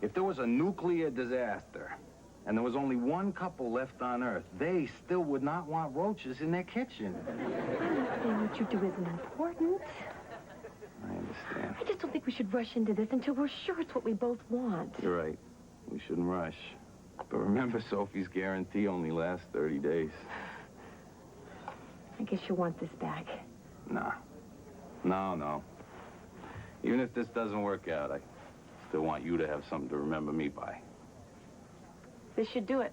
if there was a nuclear disaster and there was only one couple left on Earth, they still would not want roaches in their kitchen. I'm not saying what you do isn't important. I understand. I just don't think we should rush into this until we're sure it's what we both want. You're right. We shouldn't rush. But remember, Sophie's guarantee only lasts 30 days. I guess you want this back. Nah. No. Even if this doesn't work out, I still want you to have something to remember me by. This should do it.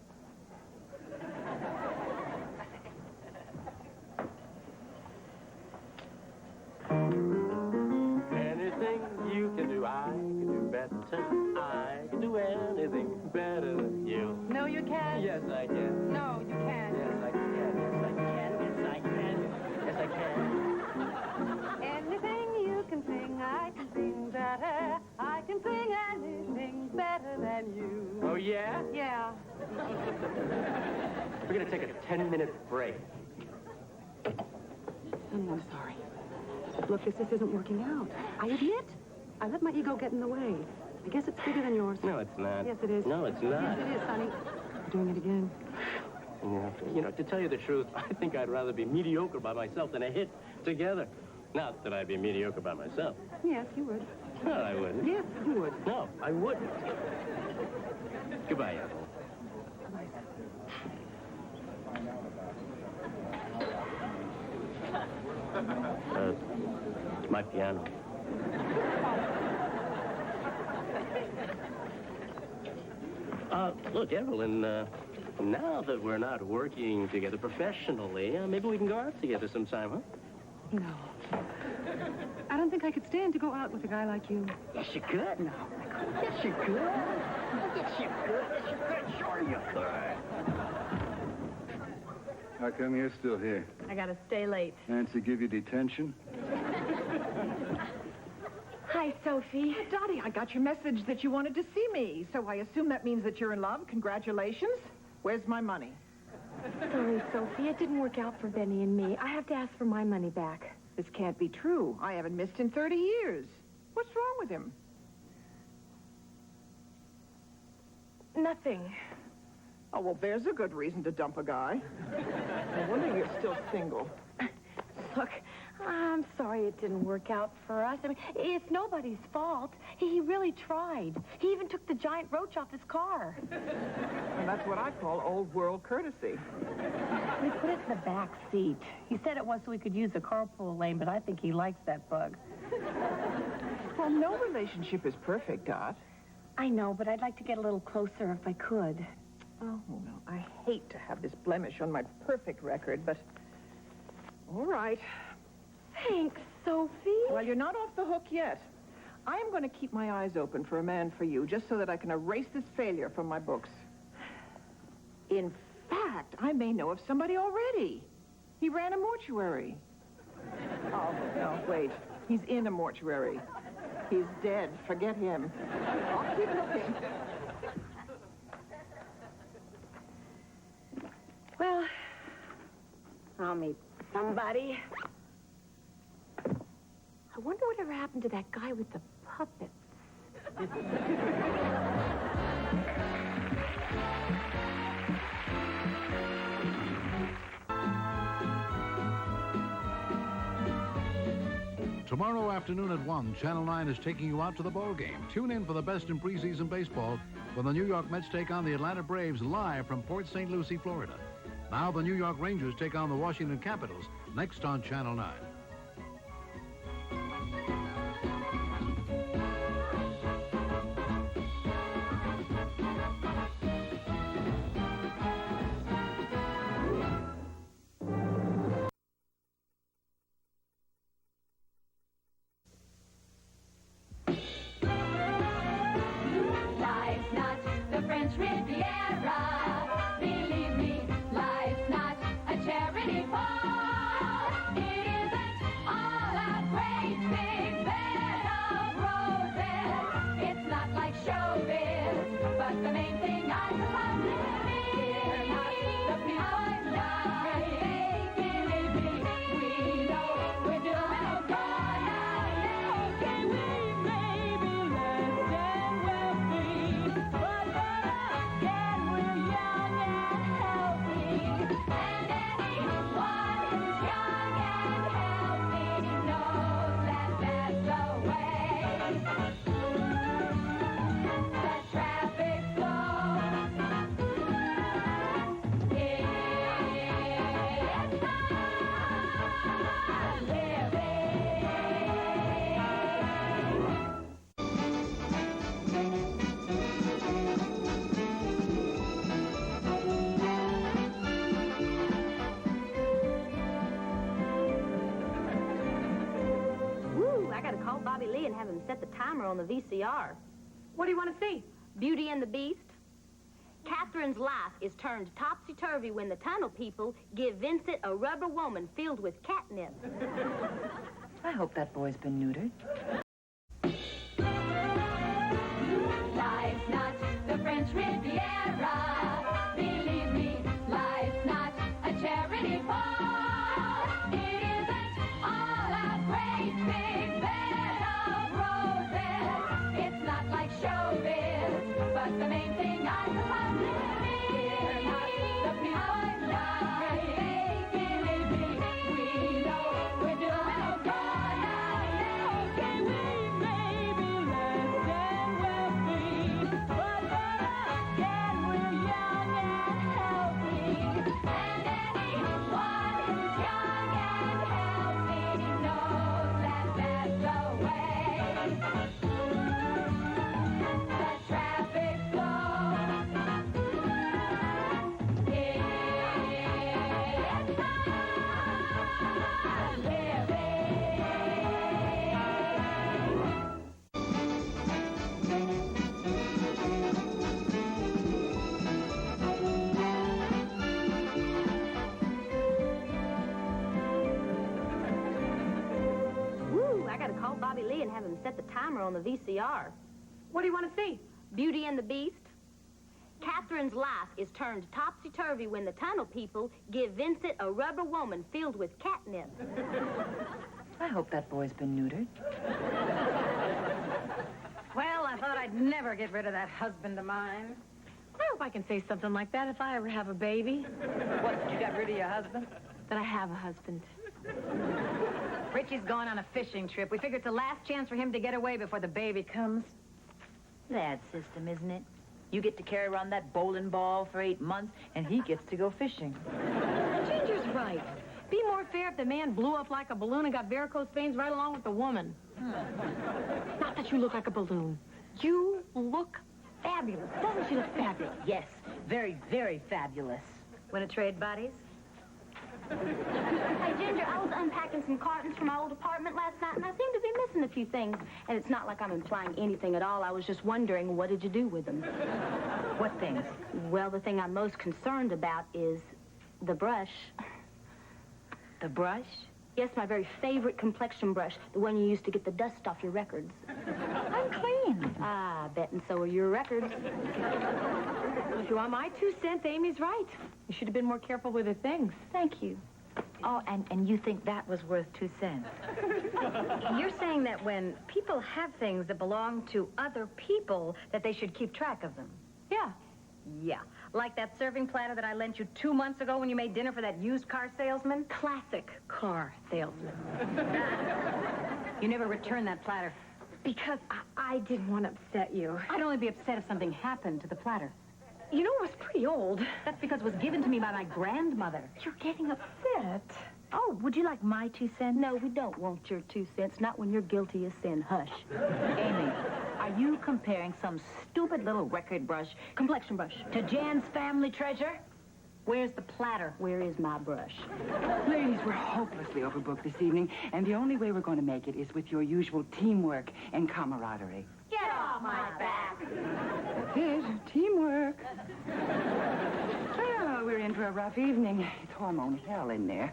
Anything you can do, I can do better. I can do anything better than you. No, you can't. Yes, I can. No, you can't. Yes, I can. Yes, I can. Yes, I can. Yes, I can. Anything you can sing, I can sing better. I can sing anything better than you. Oh, yeah? Yeah. We're going to take a 10-minute break. I'm sorry. Look, this isn't working out. I admit, I let my ego get in the way. I guess it's bigger than yours. No, it's not. Yes, it is. No, it's not. Yes, it is, honey. You're doing it again. You know, to tell you the truth, I think I'd rather be mediocre by myself than a hit together. Not that I'd be mediocre by myself. Yes, you would. No, I wouldn't. Yes, you would. No, I wouldn't. Goodbye, Ethel. It's my piano. Look, Evelyn, now that we're not working together professionally, maybe we can go out together sometime, huh? No. I don't think I could stand to go out with a guy like you. Yes, you could. No. Yes, you could. Yes, you could. Yes, you could. Sure you could. How come you're still here? I gotta stay late. Nancy give you detention? Hi, Sophie. Hey, Dottie, I got your message that you wanted to see me, so I assume that means that you're in love. Congratulations. Where's my money? Sorry, Sophie. It didn't work out for Benny and me. I have to ask for my money back. This can't be true. I haven't missed in 30 years. What's wrong with him? Nothing. Oh, well, there's a good reason to dump a guy. No wonder you're still single. Look, I'm sorry it didn't work out for us. I mean, it's nobody's fault. He really tried. He even took the giant roach off his car. And that's what I call old world courtesy. We put it in the back seat. He said it was so we could use the carpool lane, but I think he likes that bug. Well, no relationship is perfect, Dot. I know, but I'd like to get a little closer if I could. Oh, no, I hate to have this blemish on my perfect record, but all right. Thanks, Sophie. Well, you're not off the hook yet. I am going to keep my eyes open for a man for you, just so that I can erase this failure from my books. In fact, I may know of somebody already. He ran a mortuary. Oh, no, wait. He's in a mortuary. He's dead. Forget him. I'll keep looking. Well, I'll meet somebody. I wonder whatever happened to that guy with the puppets. Tomorrow afternoon at 1, Channel 9 is taking you out to the ball game. Tune in for the best in preseason baseball when the New York Mets take on the Atlanta Braves live from Port St. Lucie, Florida. Now the New York Rangers take on the Washington Capitals next on Channel 9. Life's not the French Riviera. Believe me, life's not a charity ball. It isn't all a great big bed of roses. It's not like showbiz, but the main thing I suppose we're not the people die. Believe me, we know we're doing good. Okay, we may be less than wealthy, but again we're young and healthy. And anyone who's young and healthy knows that that's the way. The traffic flow. It's not living. Woo, I gotta call Bobby Lee and have him set the timer on the VCR. What do you want to see? Beauty and the Beast. Catherine's life is turned topsy-turvy when the tunnel people give Vincent a rubber woman filled with catnip. I hope that boy's been neutered. Life's not the French Riviera. Believe me, life's not a charity ball. It isn't all a great big bed of roses. It's not like showbiz, but the main thing I suppose we're not the people die. Believe me, we know we're doing good. Okay, we may be less than wealthy, but again we're young and healthy. And anyone who's young and healthy knows that that's the way. The traffic flow. It's not living. Woo, I gotta call Bobby Lee and have him set the timer on the VCR. What do you want to see? Beauty and the Beast. Catherine's life is turned topsy-turvy when the tunnel people give Vincent a rubber woman filled with catnip. I hope that boy's been neutered. Well, I thought I'd never get rid of that husband of mine. I hope I can say something like that if I ever have a baby. What, you got rid of your husband? That I have a husband. Richie's gone on a fishing trip. We figure it's the last chance for him to get away before the baby comes. Bad system, isn't it? You get to carry around that bowling ball for 8 months, and he gets to go fishing. Ginger's right. Be more fair if the man blew up like a balloon and got varicose veins right along with the woman. Not that you look like a balloon. You look fabulous. Doesn't she look fabulous? Yes, very, very fabulous. Want to trade bodies? Hey, Ginger, I was unpacking some cartons from my old apartment last night, and I seem to be missing a few things. And it's not like I'm implying anything at all. I was just wondering, what did you do with them? What things? Well, the thing I'm most concerned about is the brush. The brush? Yes, my very favorite complexion brush, the one you used to get the dust off your records. I'm clean. Ah, I bet, and so are your records. If you want my 2 cents, Amy's right. You should have been more careful with her things. Thank you. Oh, and you think that was worth 2 cents? You're saying that when people have things that belong to other people, that they should keep track of them? Yeah. Yeah. Like that serving platter that I lent you 2 months ago when you made dinner for that used car salesman? Classic car salesman. You never returned that platter. Because I didn't want to upset you. I'd only be upset if something happened to the platter. You know, it was pretty old. That's because it was given to me by my grandmother. You're getting upset. Oh, would you like my 2 cents? No, we don't want your 2 cents, not when you're guilty as sin. Hush. Amy, are you comparing some stupid little record brush, Complexion brush. to Jan's family treasure? Where's the platter? Where is my brush? Ladies, we're hopelessly overbooked this evening, and the only way we're going to make it is with your usual teamwork and camaraderie. Get off my back. That's it, teamwork. work? Well, we're in for a rough evening. It's hormone hell in there.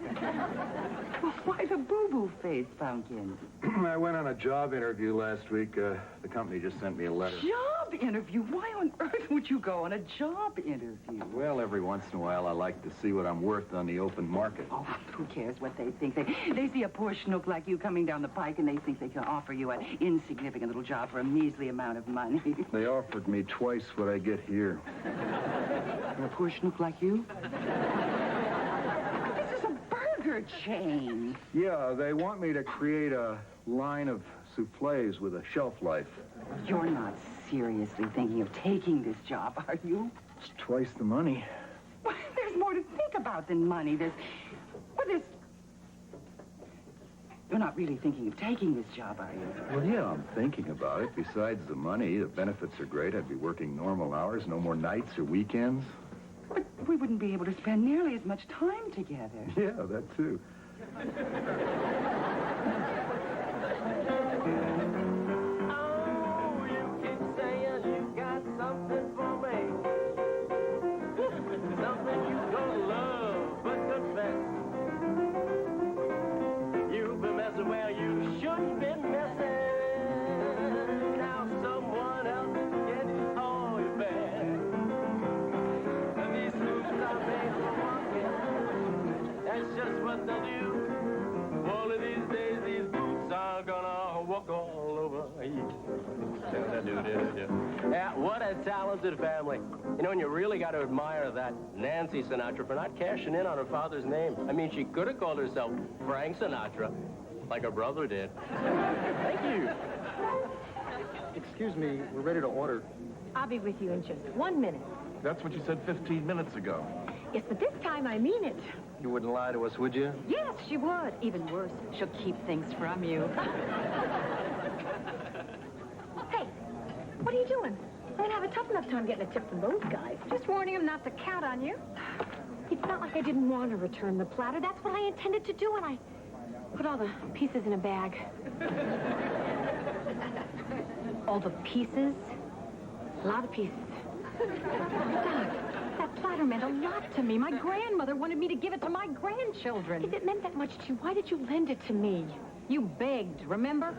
Well, why the boo-boo face, Pumpkin? I went on a job interview last week. The company just sent me a letter. Job interview? Why on earth would you go on a job interview? Well, every once in a while, I like to see what I'm worth on the open market. Oh, who cares what they think? They see a poor schnook like you coming down the pike, and they think they can offer you an insignificant little job for a measly amount of money. They offered me twice what I get here. And a poor schnook like you? This is a burger chain. Yeah, they want me to create a line of soufflés with a shelf life. You're not seriously thinking of taking this job, are you? It's twice the money. Well, there's more to think about than money. There's... You're not really thinking of taking this job, are you? Well, yeah, I'm thinking about it. Besides the money, the benefits are great. I'd be working normal hours, no more nights or weekends. But we wouldn't be able to spend nearly as much time together. Yeah, that too. Oh, you keep saying you got something for me. Something you don't love but confess. You've been messing where you shouldn't been messing. Now someone else is getting all your back. And these boots are made for walking. That's just what they do. One of these days, these boots are gonna walk all over you. Yeah, what a talented family. You know, and you really got to admire that Nancy Sinatra for not cashing in on her father's name. I mean, she could have called herself Frank Sinatra, like her brother did. Thank you. Excuse me, we're ready to order. I'll be with you in just 1 minute. That's what you said 15 minutes ago. Yes, but this time I mean it. You wouldn't lie to us, would you? Yes, she would. Even worse, she'll keep things from you. Hey, what are you doing? I'm going to have a tough enough time getting a tip from those guys. Just warning him not to count on you. It's not like I didn't want to return the platter. That's what I intended to do, and I put all the pieces in a bag. All the pieces? A lot of pieces. Doc, that platter meant a lot to me. My grandmother wanted me to give it to my grandchildren. If it meant that much to you, why did you lend it to me? You begged, remember?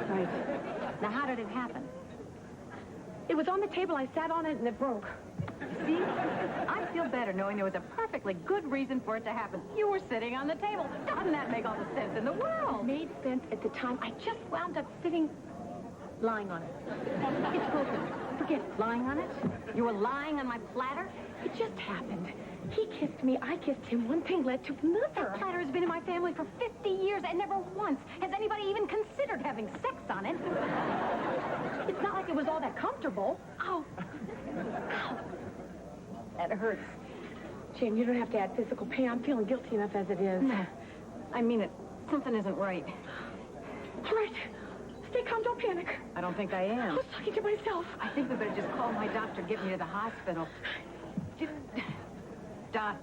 Right. Now, how did it happen? It was on the table. I sat on it, and it broke. See? I feel better knowing there was a perfectly good reason for it to happen. You were sitting on the table. Doesn't that make all the sense in the world? It made sense at the time. I just wound up lying on it. It's broken. Forget it. Lying on it? You were lying on my platter? It just happened. He kissed me, I kissed him. One thing led to another. That platter has been in my family for 50 years, and never once has anybody even considered having sex on it. It's not like it was all that comfortable. Ow. Ow. That hurts. Jane, you don't have to add physical pain. I'm feeling guilty enough as it is. No. I mean it. Something isn't right. All right. Stay calm. Don't panic. I don't think I am. I was talking to myself. I think we better just call my doctor, get me to the hospital. Doc.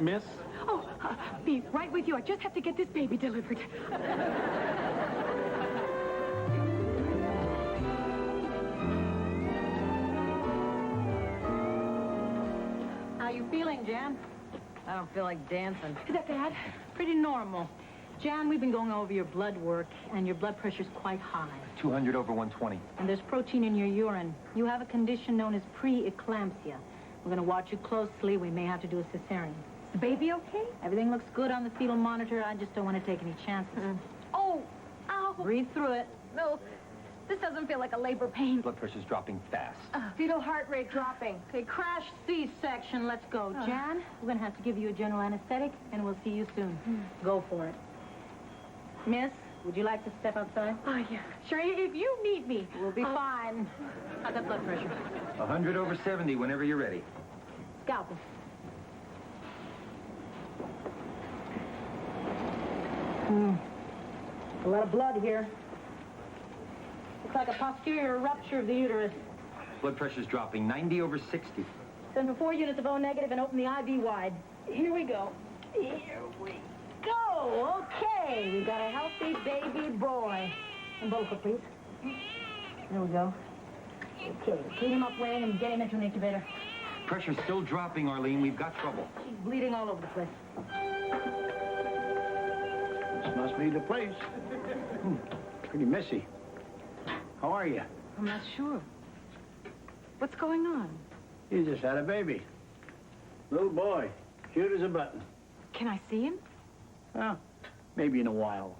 Miss? Oh, be right with you. I just have to get this baby delivered. How you feeling, Jan? I don't feel like dancing. Is that bad? Pretty normal. Jan, we've been going over your blood work, and your blood pressure's quite high. 200 over 120. And there's protein in your urine. You have a condition known as pre-eclampsia. We're going to watch you closely. We may have to do a cesarean. Is the baby okay? Everything looks good on the fetal monitor. I just don't want to take any chances. Oh, ow. Breathe through it. No, this doesn't feel like a labor pain. Blood pressure's dropping fast. Fetal heart rate dropping. Okay, crash C-section. Let's go. Jan, we're going to have to give you a general anesthetic, and we'll see you soon. Go for it. Miss, would you like to step outside? Oh, yeah. Sure, if you need me. We'll be fine. How's that blood pressure? 100 over 70 whenever you're ready. Scalpel. A lot of blood here. Looks like a posterior rupture of the uterus. Blood pressure's dropping 90 over 60. Send for 4 units of O negative and open the IV wide. Here we go. Here we go. Okay, we got a healthy baby boy. Umbilical, please. There we go. Okay, clean him up, Wayne, and get him into an incubator. Pressure's still dropping, Arlene. We've got trouble. He's bleeding all over the place. This must be the place. Pretty messy. How are you? I'm not sure. What's going on? You just had a baby. Little boy. Cute as a button. Can I see him? Well, maybe in a while.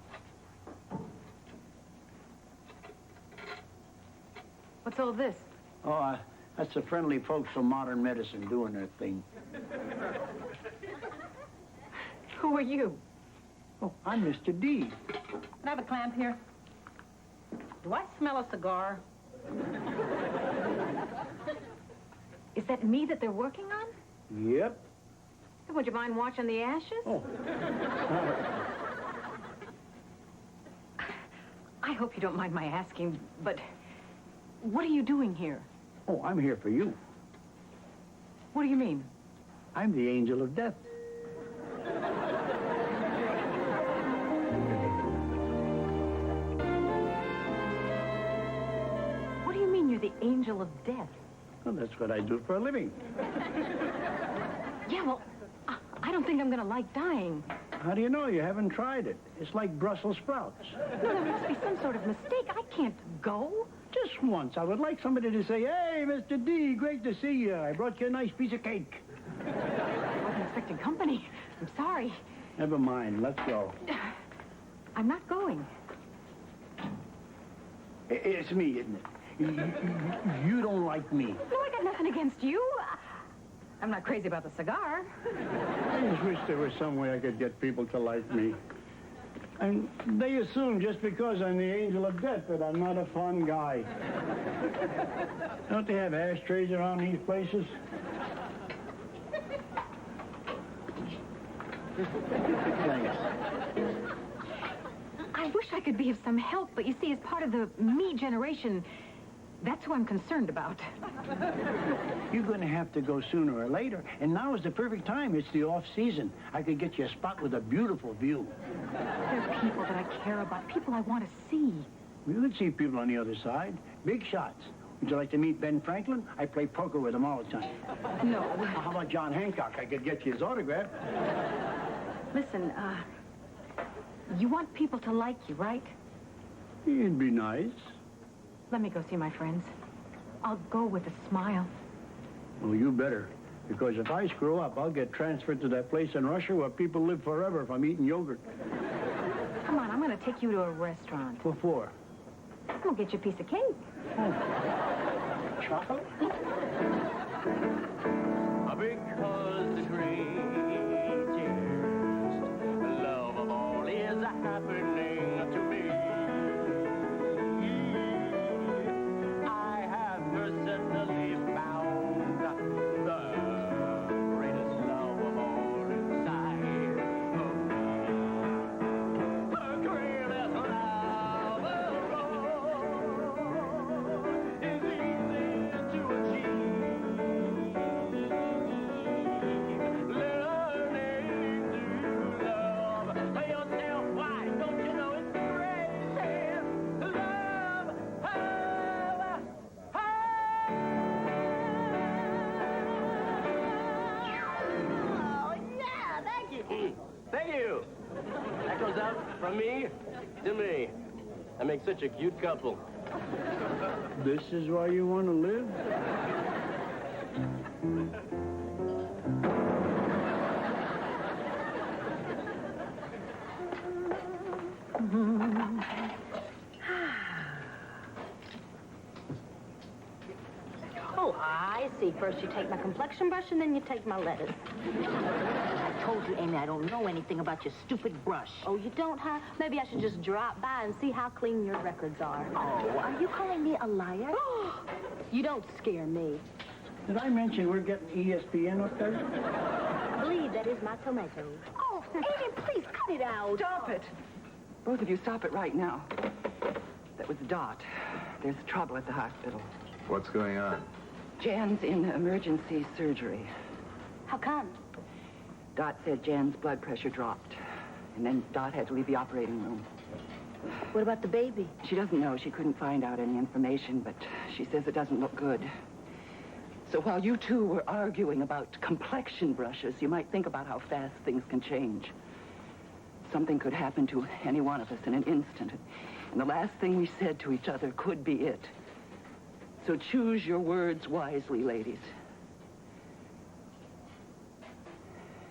What's all this? Oh, that's the friendly folks from Modern Medicine doing their thing. Who are you? Oh, I'm Mr. D. Can I have a clamp here? Do I smell a cigar? Is that me that they're working on? Yep. Would you mind watching the ashes? Oh. I hope you don't mind my asking, but what are you doing here? Oh, I'm here for you. What do you mean? I'm the angel of death. What do you mean you're the angel of death? Well, that's what I do for a living. Yeah, well, I don't think I'm going to like dying. How do you know? You haven't tried it. It's like Brussels sprouts. No, there must be some sort of mistake. I can't go. Just once, I would like somebody to say, "Hey, Mr. D, great to see you. I brought you a nice piece of cake." I wasn't expecting company. I'm sorry. Never mind. Let's go. I'm not going. It's me, isn't it? You don't like me. No, I got nothing against you. I'm not crazy about the cigar. I just wish there was some way I could get people to like me. And they assume just because I'm the angel of death that I'm not a fun guy. Don't they have ashtrays around these places? Thanks. I wish I could be of some help, but you see, as part of the me generation, that's who I'm concerned about. You're going to have to go sooner or later, and now is the perfect time. It's the off-season. I could get you a spot with a beautiful view. There are people that I care about, people I want to see. You could see people on the other side. Big shots. Would you like to meet Ben Franklin? I play poker with him all the time. No. How about John Hancock? I could get you his autograph. Listen, you want people to like you, right? It'd be nice. Let me go see my friends. I'll go with a smile. Well, you better. Because if I screw up, I'll get transferred to that place in Russia where people live forever if I'm eating yogurt. Come on, I'm going to take you to a restaurant. What for? We'll get you a piece of cake. Oh. Chocolate? Because the greatest love of all is happening to me. I have personally found the greatest love of all inside of me. The greatest love of all is easy to achieve. Learning to love yourself. Why don't you know it's the greatest love of Oh, yeah, thank you. Thank you. That goes out from me to me. I make such a cute couple. This is why you want to live? Oh, I see. First you take my complexion brush, and then you take my lettuce. I told you, Amy, I don't know anything about your stupid brush. Oh, you don't, huh? Maybe I should just drop by and see how clean your records are. Oh, are you calling me a liar? You don't scare me. Did I mention we're getting ESPN up there? I believe that is my tomato. Oh, Amy, please cut it out. Stop it. Both of you stop it right now. That was Dot. There's trouble at the hospital. What's going on? Jan's in emergency surgery. How come? Dot said Jan's blood pressure dropped. and then Dot had to leave the operating room. What about the baby? She doesn't know. She couldn't find out any information, but she says it doesn't look good. So while you two were arguing about complexion brushes, you might think about how fast things can change. Something could happen to any one of us in an instant. And the last thing we said to each other could be it. So choose your words wisely, ladies.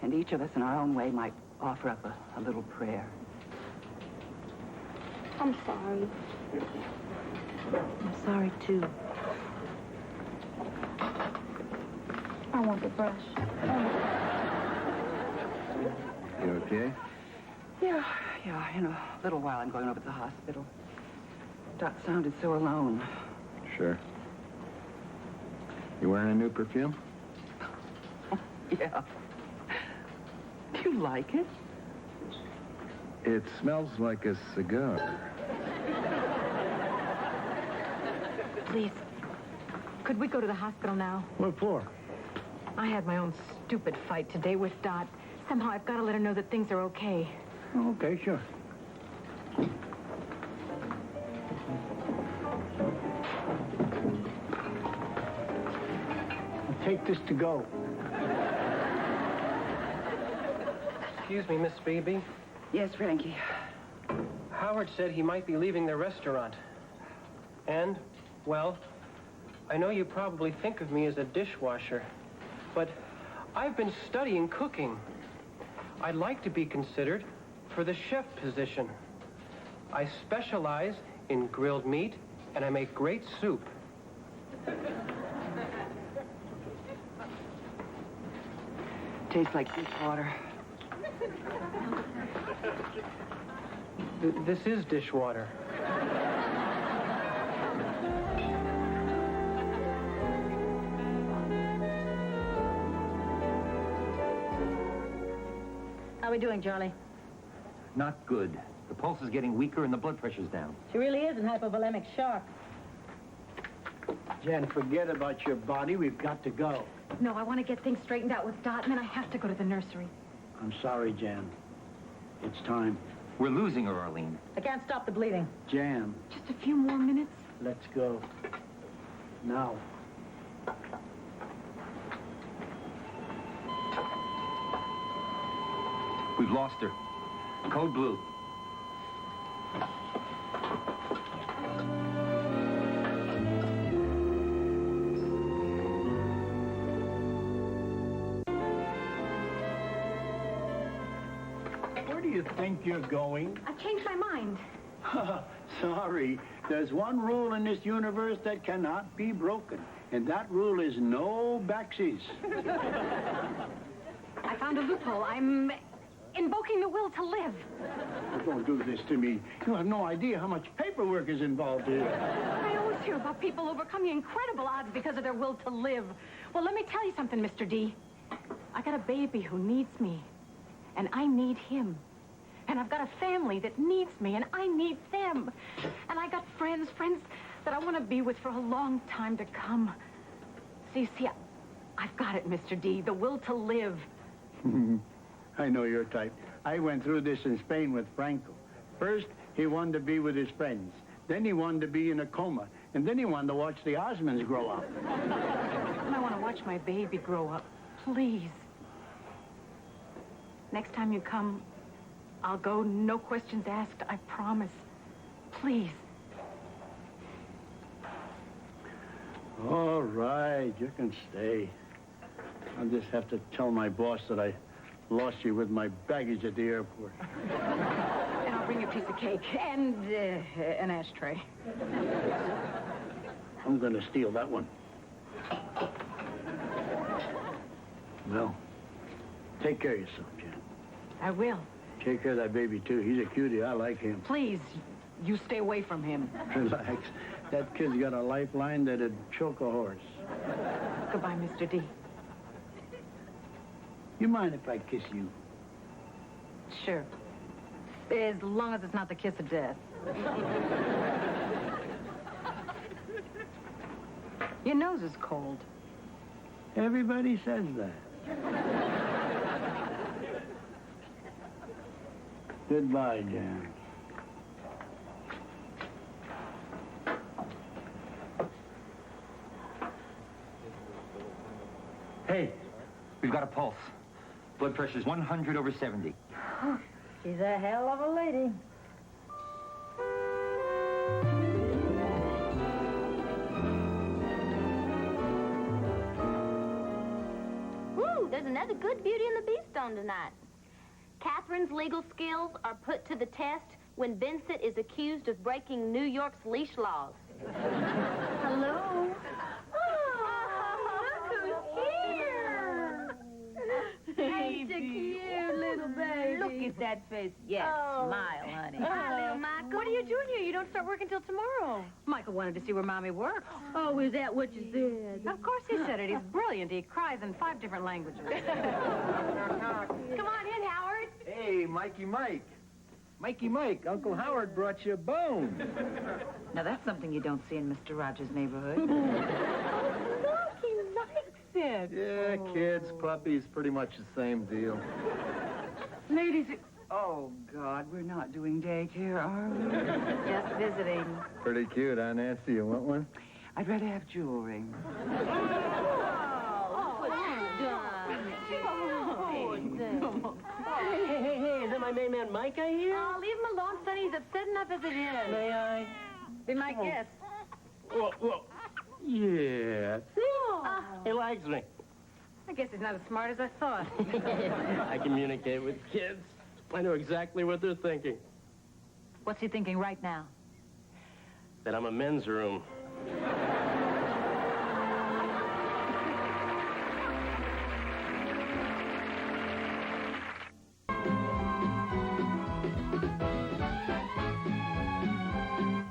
And each of us in our own way might offer up a little prayer. I'm sorry. I'm sorry, too. I want the brush. You okay? Yeah. In a little while I'm going over to the hospital. Dot sounded so alone. Sure. You wearing a new perfume? Yeah. Do you like it? It smells like a cigar. Please, could we go to the hospital now? What for? I had my own stupid fight today with Dot. Somehow I've got to let her know that things are okay. Okay, sure. I'll take this to go. Excuse me, Miss Beebe. Yes, Frankie. Howard said he might be leaving the restaurant. And, well, I know you probably think of me as a dishwasher, but I've been studying cooking. I'd like to be considered for the chef position. I specialize in grilled meat, and I make great soup. Tastes like dishwater. This is dishwater. How are we doing, Charlie? Not good. The pulse is getting weaker and the blood pressure's down. She really is in hypovolemic shock. Jen, forget about your body. We've got to go. No, I want to get things straightened out with Dot, and then I have to go to the nursery. I'm sorry, Jan. It's time. We're losing her, Arlene. I can't stop the bleeding. Jan, Just a few more minutes. let's go. Now. We've lost her. Code blue. Where do you think you're going? I changed my mind. Sorry. There's one rule in this universe that cannot be broken, and that rule is no backsies. I found a loophole. I'm invoking the will to live. Don't do this to me. You have no idea how much paperwork is involved here. I always hear about people overcoming incredible odds because of their will to live. Well, let me tell you something, Mr. D. I got a baby who needs me, and I need him. And I've got a family that needs me, and I need them. And I got friends that I want to be with for a long time to come. See, I've got it, Mr. D, the will to live. I know your type. I went through this in Spain with Franco. First, he wanted to be with his friends. Then he wanted to be in a coma. And then he wanted to watch the Osmonds grow up. And I want to watch my baby grow up. Please. Next time you come, I'll go, no questions asked, I promise. Please. All right, you can stay. I'll just have to tell my boss that I lost you with my baggage at the airport. And I'll bring you a piece of cake and an ashtray. I'm going to steal that one. Well, take care of yourself, Jan. I will. Take care of that baby, too. He's a cutie. I like him. Please, you stay away from him. Relax. That kid's got a lifeline that'd choke a horse. Goodbye, Mr. D. You mind if I kiss you? Sure. As long as it's not the kiss of death. Your nose is cold. Everybody says that. Goodbye, Dan. Hey, we've got a pulse. Blood pressure's 100/70. She's a hell of a lady. Woo, there's another good Beauty and the Beast on tonight. Catherine's legal skills are put to the test when Vincent is accused of breaking New York's leash laws. Hello. Such a cute little baby. Look at that face. Yes, smile, honey. Hi, little Michael. What are you doing here? You don't start working till tomorrow. Michael wanted to see where Mommy works. Oh, is that what you said? Of course he said it. He's brilliant. He cries in 5 different languages. Come on in, Howard. Hey, Mikey Mike. Mikey Mike, Uncle Howard brought you a bone. Now, that's something you don't see in Mr. Rogers' neighborhood. Look, he likes it. Yeah, kids, puppies, pretty much the same deal. Ladies, oh, God, we're not doing daycare, are we? Just visiting. Pretty cute, huh, Nancy? You want one? I'd rather have jewelry. Hey, is that my main man Mike I hear? Oh, leave him alone, Sonny. He's upset enough as it is. May I? Be my guest. Well, yeah. He likes me. I guess he's not as smart as I thought. I communicate with kids. I know exactly what they're thinking. What's he thinking right now? That I'm a men's room.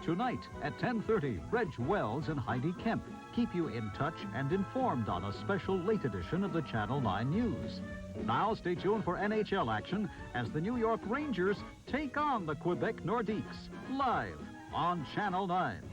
Tonight at 10:30, Reg Wells and Heidi Kemp keep you in touch and informed on a special late edition of the Channel 9 News. Now stay tuned for NHL action as the New York Rangers take on the Quebec Nordiques, live on Channel 9.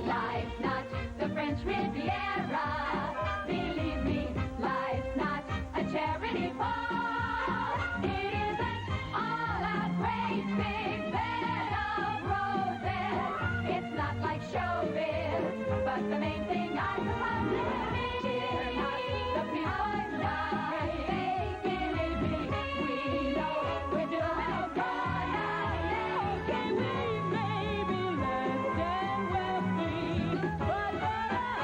Life's not the French Riviera. Believe me, life's not a charity ball. It isn't all a great big bed of roses. It's not like showbiz, but the main thing I suppose is cheer not the people die. Believe me, we know we're doing good. Okay, we may be less than wealthy, but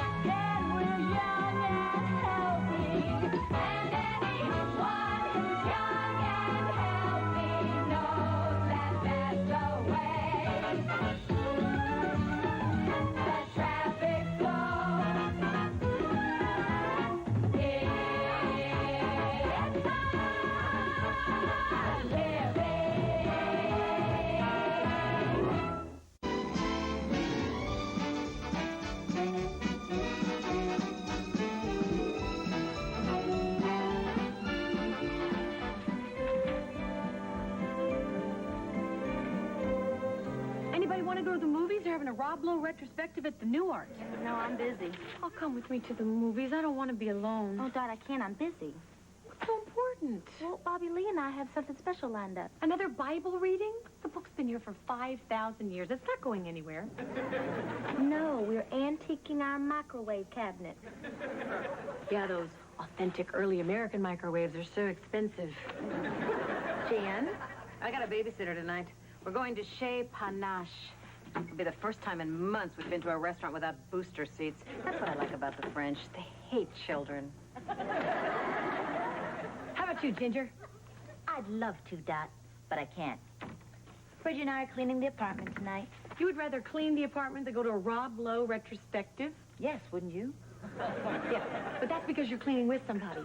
again we're young and healthy. And anyone who's young and healthy knows that that's the way. The traffic flow. It's not living. Anybody want to go to the movies? They're having a Rob Lowe retrospective at the New Art. No, I'm busy. Oh, come with me to the movies. I don't want to be alone. Oh, Dad, I can't. I'm busy. What's so important? Well, Bobby Lee and I have something special lined up. Another Bible reading? The book's been here for 5,000 years. It's not going anywhere. No, we're antiquing our microwave cabinet. Yeah, those authentic early American microwaves are so expensive. Jan, I got a babysitter tonight. We're going to Chez Panache. It'll be the first time in months we've been to a restaurant without booster seats. That's what I like about the French. They hate children. How about you, Ginger? I'd love to, Dot, but I can't. Bridget and I are cleaning the apartment tonight. You would rather clean the apartment than go to a Rob Lowe retrospective? Yes, wouldn't you? Yeah, but that's because you're cleaning with somebody.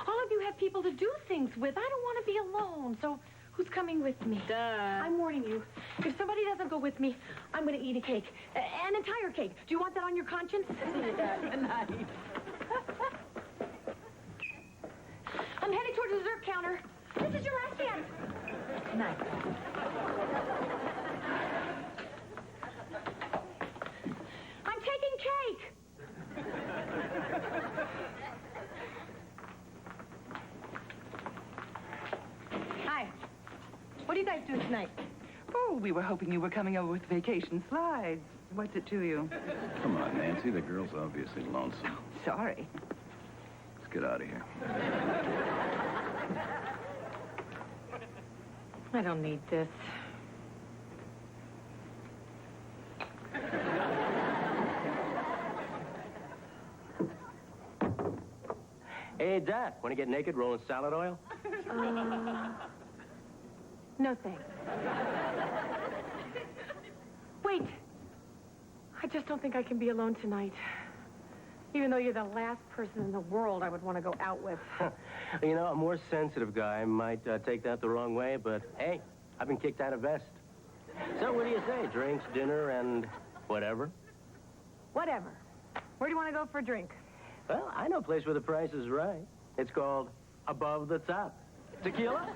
All of you have people to do things with. I don't want to be alone, so who's coming with me? Duh. I'm warning you. If somebody doesn't go with me, I'm going to eat a cake. An entire cake. Do you want that on your conscience? Good night. dessert counter. This is your last chance. Nice. I'm taking cake. Hi. What are you guys doing tonight? Oh, we were hoping you were coming over with vacation slides. What's it to you? Come on, Nancy. The girl's obviously lonesome. Sorry. Let's get out of here. I don't need this. Hey, Doc, want to get naked rolling salad oil? No thanks. Wait. I just don't think I can be alone tonight. Even though you're the last person in the world I would want to go out with. You know, a more sensitive guy might take that the wrong way, but hey, I've been kicked out of vest. So what do you say? Drinks, dinner, and whatever? Whatever. Where do you want to go for a drink? Well, I know a place where the price is right. It's called Above the Top. Tequila?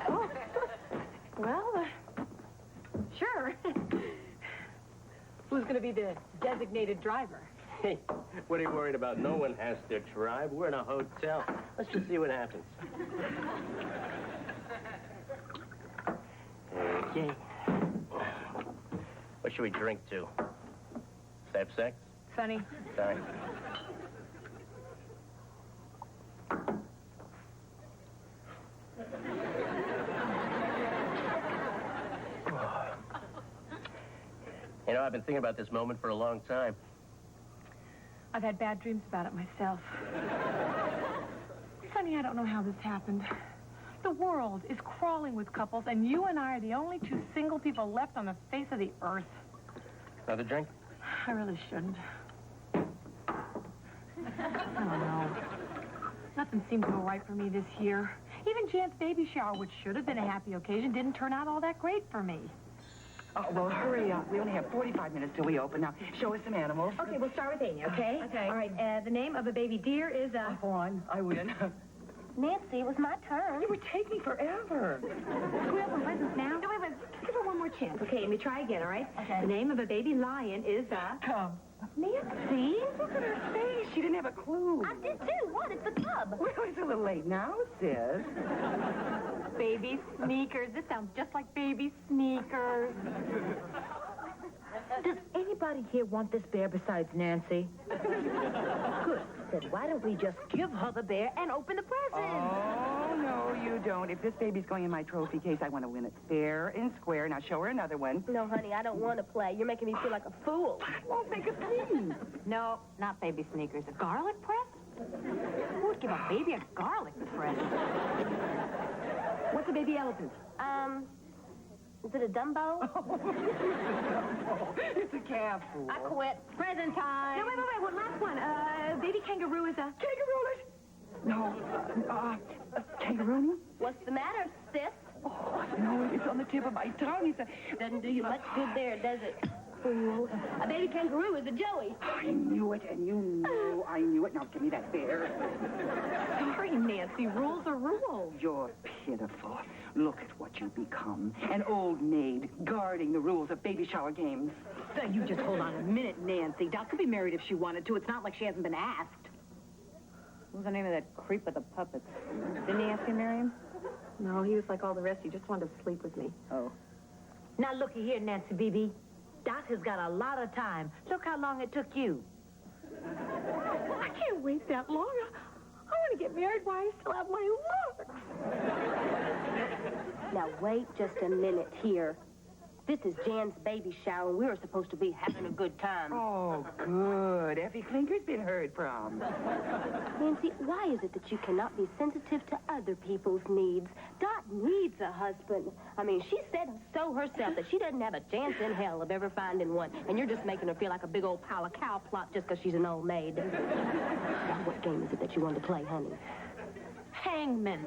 Oh. Well, sure. Who's going to be the designated driver? Hey, what are you worried about? No one has to drive. We're in a hotel. Let's just see what happens. Okay. What should we drink to? Have sex? Funny. Sorry. You know, I've been thinking about this moment for a long time. I've had bad dreams about it myself. Sonny, I don't know how this happened. The world is crawling with couples, and you and I are the only two single people left on the face of the earth. Another drink? I really shouldn't. I don't know. Nothing seemed to go right for me this year. Even Jan's baby shower, which should have been a happy occasion, didn't turn out all that great for me. Oh, well, hurry up. We only have 45 minutes till we open. Now, show us some animals. Okay, we'll start with Amy, okay? Okay. All right, the name of a baby deer is, Go on. I win. Nancy, it was my turn. You were taking forever. Can we open presents now? No, wait. Give her one more chance. Okay, Amy, try again, all right? Okay. The name of a baby lion is, Come. Nancy? Look at her face. She didn't have a clue. I did too. What? It's the cub. Well, it's a little late now, sis. Baby sneakers. This sounds just like baby sneakers. Does anybody here want this bear besides Nancy? Good. Then why don't we just give her the bear and open the present? Oh, no, you don't. If this baby's going in my trophy case, I want to win it fair and square. Now, show her another one. No, honey, I don't want to play. You're making me feel like a fool. That won't make a thing. No, not baby sneakers. A garlic press? Who would give a baby a garlic press? What's a baby elephant? Is it a Dumbo? It's a calf fool. I quit. Present time. No, wait. One last one. Baby kangaroo is a... Kangaroo? No. Kangaroo? What's the matter, sis? Oh, no, it's on the tip of my tongue. It's a... Doesn't do you much good there, does it? Fool. A baby kangaroo is a joey. I knew it, and you knew I knew it. Now, give me that bear. Sorry, Nancy. Rules are rules. You're pitiful. Look at what you've become. An old maid guarding the rules of baby shower games. You just hold on a minute, Nancy. Doc could be married if she wanted to. It's not like she hasn't been asked. What was the name of that creep with the puppets? Didn't he ask you to marry him? No, he was like all the rest. He just wanted to sleep with me. Oh. Now, looky here, Nancy BB. Doc has got a lot of time. Look how long it took you. I can't wait that long. I want to get married while I still have my looks. Now, wait just a minute here. This is Jan's baby shower, and we were supposed to be having a good time. Oh, good. Effie Clinker's been heard from. Nancy, why is it that you cannot be sensitive to other people's needs? Dot needs a husband. I mean, she said so herself that she doesn't have a chance in hell of ever finding one, and you're just making her feel like a big old pile of cow plot just because she's an old maid. Now, what game is it that you want to play, honey? Hangman.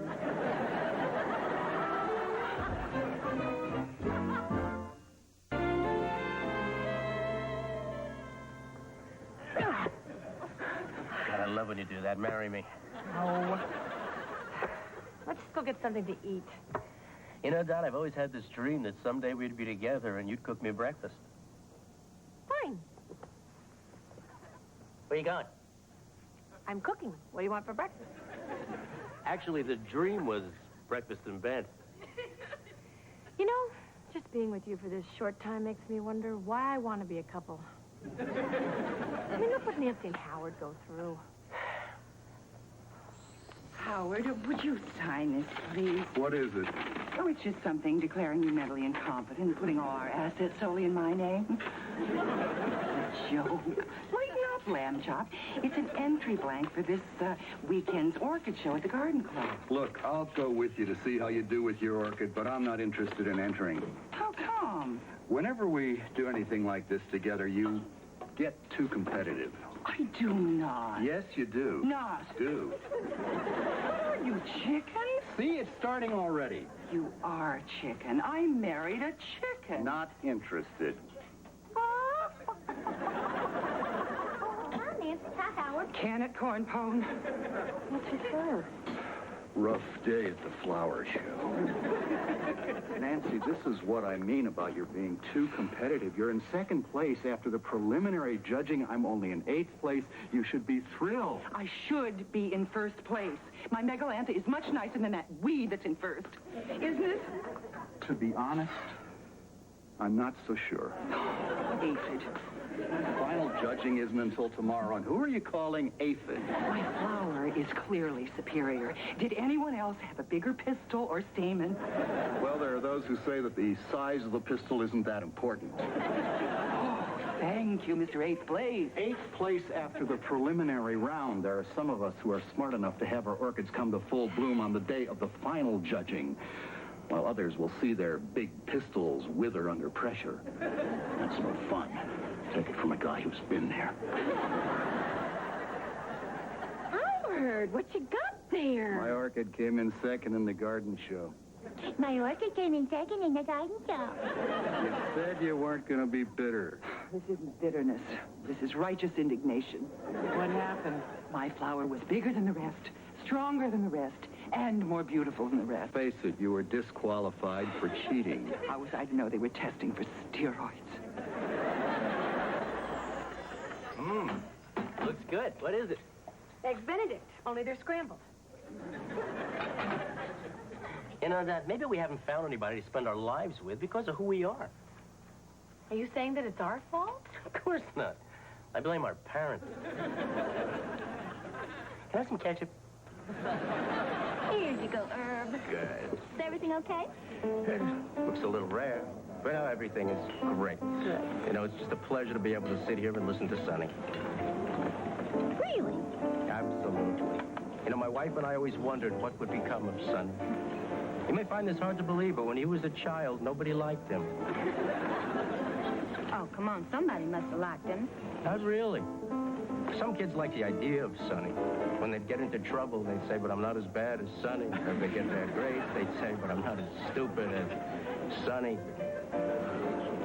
God, I love when you do that. Marry me. Oh. go get something to eat. You know, Don, I've always had this dream that someday we'd be together and you'd cook me breakfast. Fine. Where you going? I'm cooking. What do you want for breakfast? Actually, the dream was breakfast in bed. You know, just being with you for this short time makes me wonder why I want to be a couple. I mean, look what Nancy and Howard go through. Howard, would you sign this, please? What is it? Oh, it's just something declaring you mentally incompetent and putting all our assets solely in my name. It's a joke. Lighten up, Lamb Chop. It's an entry blank for this weekend's orchid show at the Garden Club. Look, I'll go with you to see how you do with your orchid, but I'm not interested in entering. How come? Whenever we do anything like this together, you get too competitive. I do not. Yes, you do. Not. Do. What are you, chicken? See, it's starting already. You are chicken. I married a chicken. Not interested. Hi, Nancy. Hi, Howard. Can it, corn pone? What's your fur? Rough day at the flower show. Nancy, this is what I mean about your being too competitive. You're in second place after the preliminary judging. I'm only in 8th place. You should be thrilled. I should be in first place. My Megalanta is much nicer than that weed that's in first. Isn't it? To be honest, I'm not so sure. Aphid. Final judging isn't until tomorrow, and who are you calling aphid? My flower is clearly superior. Did anyone else have a bigger pistil or stamen? Well, there are those who say that the size of the pistil isn't that important. Thank you, Mr. 8th Place. 8th place after the preliminary round. There are some of us who are smart enough to have our orchids come to full bloom on the day of the final judging, while others will see their big pistils wither under pressure. That's no fun. Take it from a guy who's been there. Howard, what you got there? My orchid came in second in the garden show. My orchid came in second in the garden show. You said you weren't going to be bitter. This isn't bitterness. This is righteous indignation. What happened? My flower was bigger than the rest, stronger than the rest, and more beautiful than the rest. Face it, you were disqualified for cheating. How was I to know they were testing for steroids? Looks good. What is it? Eggs Benedict, only they're scrambled. You know, that maybe we haven't found anybody to spend our lives with because of who we are. Are you saying that it's our fault? Of course not. I blame our parents. Can I have some ketchup? Here you go, Herb. Good. Is everything okay? Looks a little rare, but now everything is great. You know, it's just a pleasure to be able to sit here and listen to Sonny. Really? Absolutely. You know, my wife and I always wondered what would become of Sonny. You may find this hard to believe, but when he was a child, nobody liked him. Oh, come on. Somebody must have liked him. Not really. Some kids like the idea of Sonny. When they'd get into trouble, they'd say, but I'm not as bad as Sonny. If they get bad grades, they'd say, but I'm not as stupid as Sonny.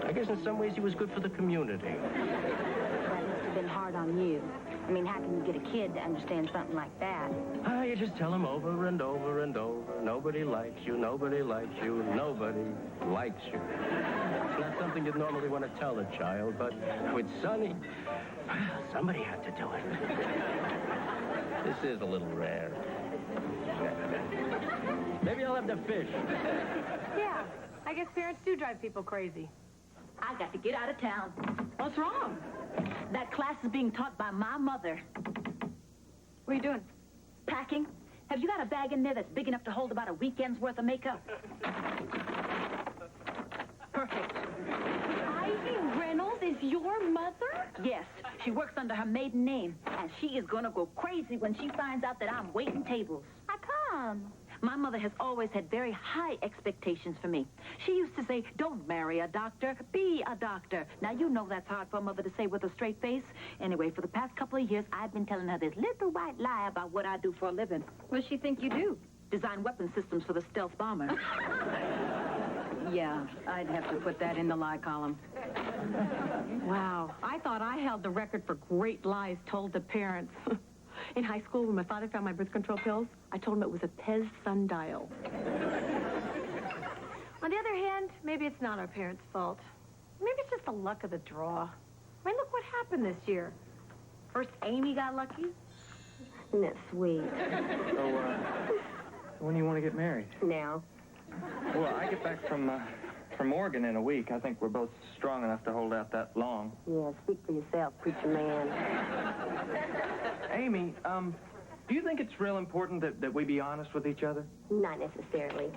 I guess in some ways he was good for the community. That must have been hard on you. I mean, how can you get a kid to understand something like that? You just tell him over and over and over. Nobody likes you, nobody likes you, nobody likes you. It's not something you'd normally want to tell a child, but with Sonny, somebody had to do it. This is a little rare. Maybe I'll have the fish. Yeah, I guess parents do drive people crazy. I got to get out of town. What's wrong? That class is being taught by my mother. What are you doing? Packing. Have you got a bag in there that's big enough to hold about a weekend's worth of makeup? Perfect. Ivy Reynolds is your mother? Yes. She works under her maiden name, and she is going to go crazy when she finds out that I'm waiting tables. How come? My mother has always had very high expectations for me. She used to say, don't marry a doctor, be a doctor. Now, you know that's hard for a mother to say with a straight face. Anyway, for the past couple of years, I've been telling her this little white lie about what I do for a living. What does she think you do? Design weapon systems for the stealth bomber. Yeah, I'd have to put that in the lie column. Wow, I thought I held the record for great lies told to parents. In high school, when my father found my birth control pills, I told him it was a Pez sundial. On the other hand, maybe it's not our parents' fault. Maybe it's just the luck of the draw. I mean, look what happened this year. First, Amy got lucky. Isn't that sweet? So, when do you want to get married? Now. Well, I get back from Oregon in a week. I think we're both strong enough to hold out that long. Yeah, speak for yourself, preacher man. Amy, do you think it's real important that we be honest with each other? Not necessarily.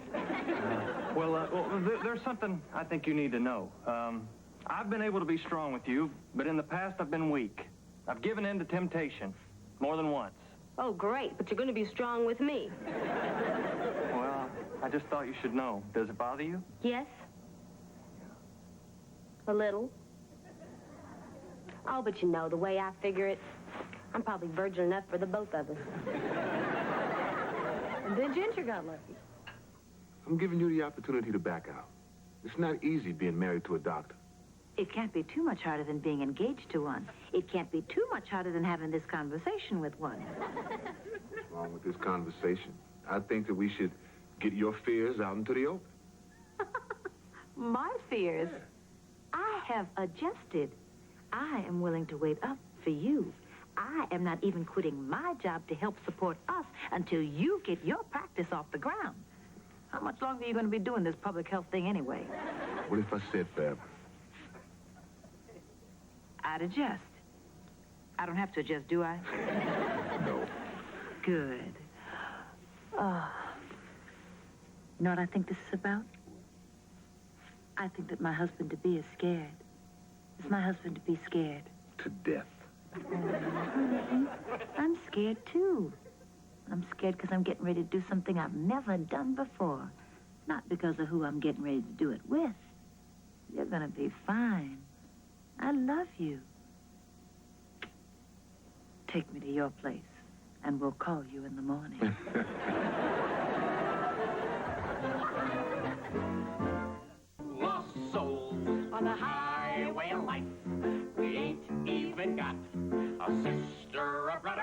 There's something I think you need to know. I've been able to be strong with you, but in the past I've been weak. I've given in to temptation more than once. Oh, great, but you're going to be strong with me. Well, I just thought you should know. Does it bother you? Yes? A little. Oh, but you know, the way I figure it, I'm probably virgin enough for the both of us. And then Ginger got lucky. I'm giving you the opportunity to back out. It's not easy being married to a doctor. It can't be too much harder than being engaged to one. It can't be too much harder than having this conversation with one. What's wrong with this conversation? I think that we should get your fears out into the open. My fears? I have adjusted. I am willing to wait up for you. I am not even quitting my job to help support us until you get your practice off the ground. How much longer are you going to be doing this public health thing anyway? What if I said forever? I'd adjust. I don't have to adjust, do I? No. Good. Oh. You know what I think this is about? I think that my husband-to-be is scared. Is my husband-to-be scared? To death. I'm scared, too. I'm scared because I'm getting ready to do something I've never done before. Not because of who I'm getting ready to do it with. You're going to be fine. I love you. Take me to your place, and we'll call you in the morning. Lost souls on the highway of life. We ain't even got a sister or brother.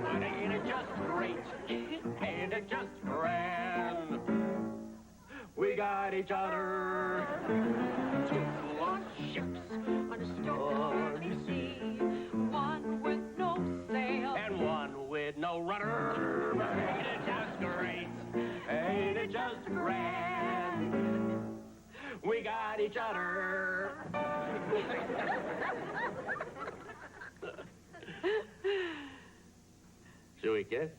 But ain't it just great? Ain't it just grand? We got each other. Two lost ships on a stormy sea. One with no sail and one with no rudder. But ain't it just great? Ain't it just grand? We got each other. Should we kiss?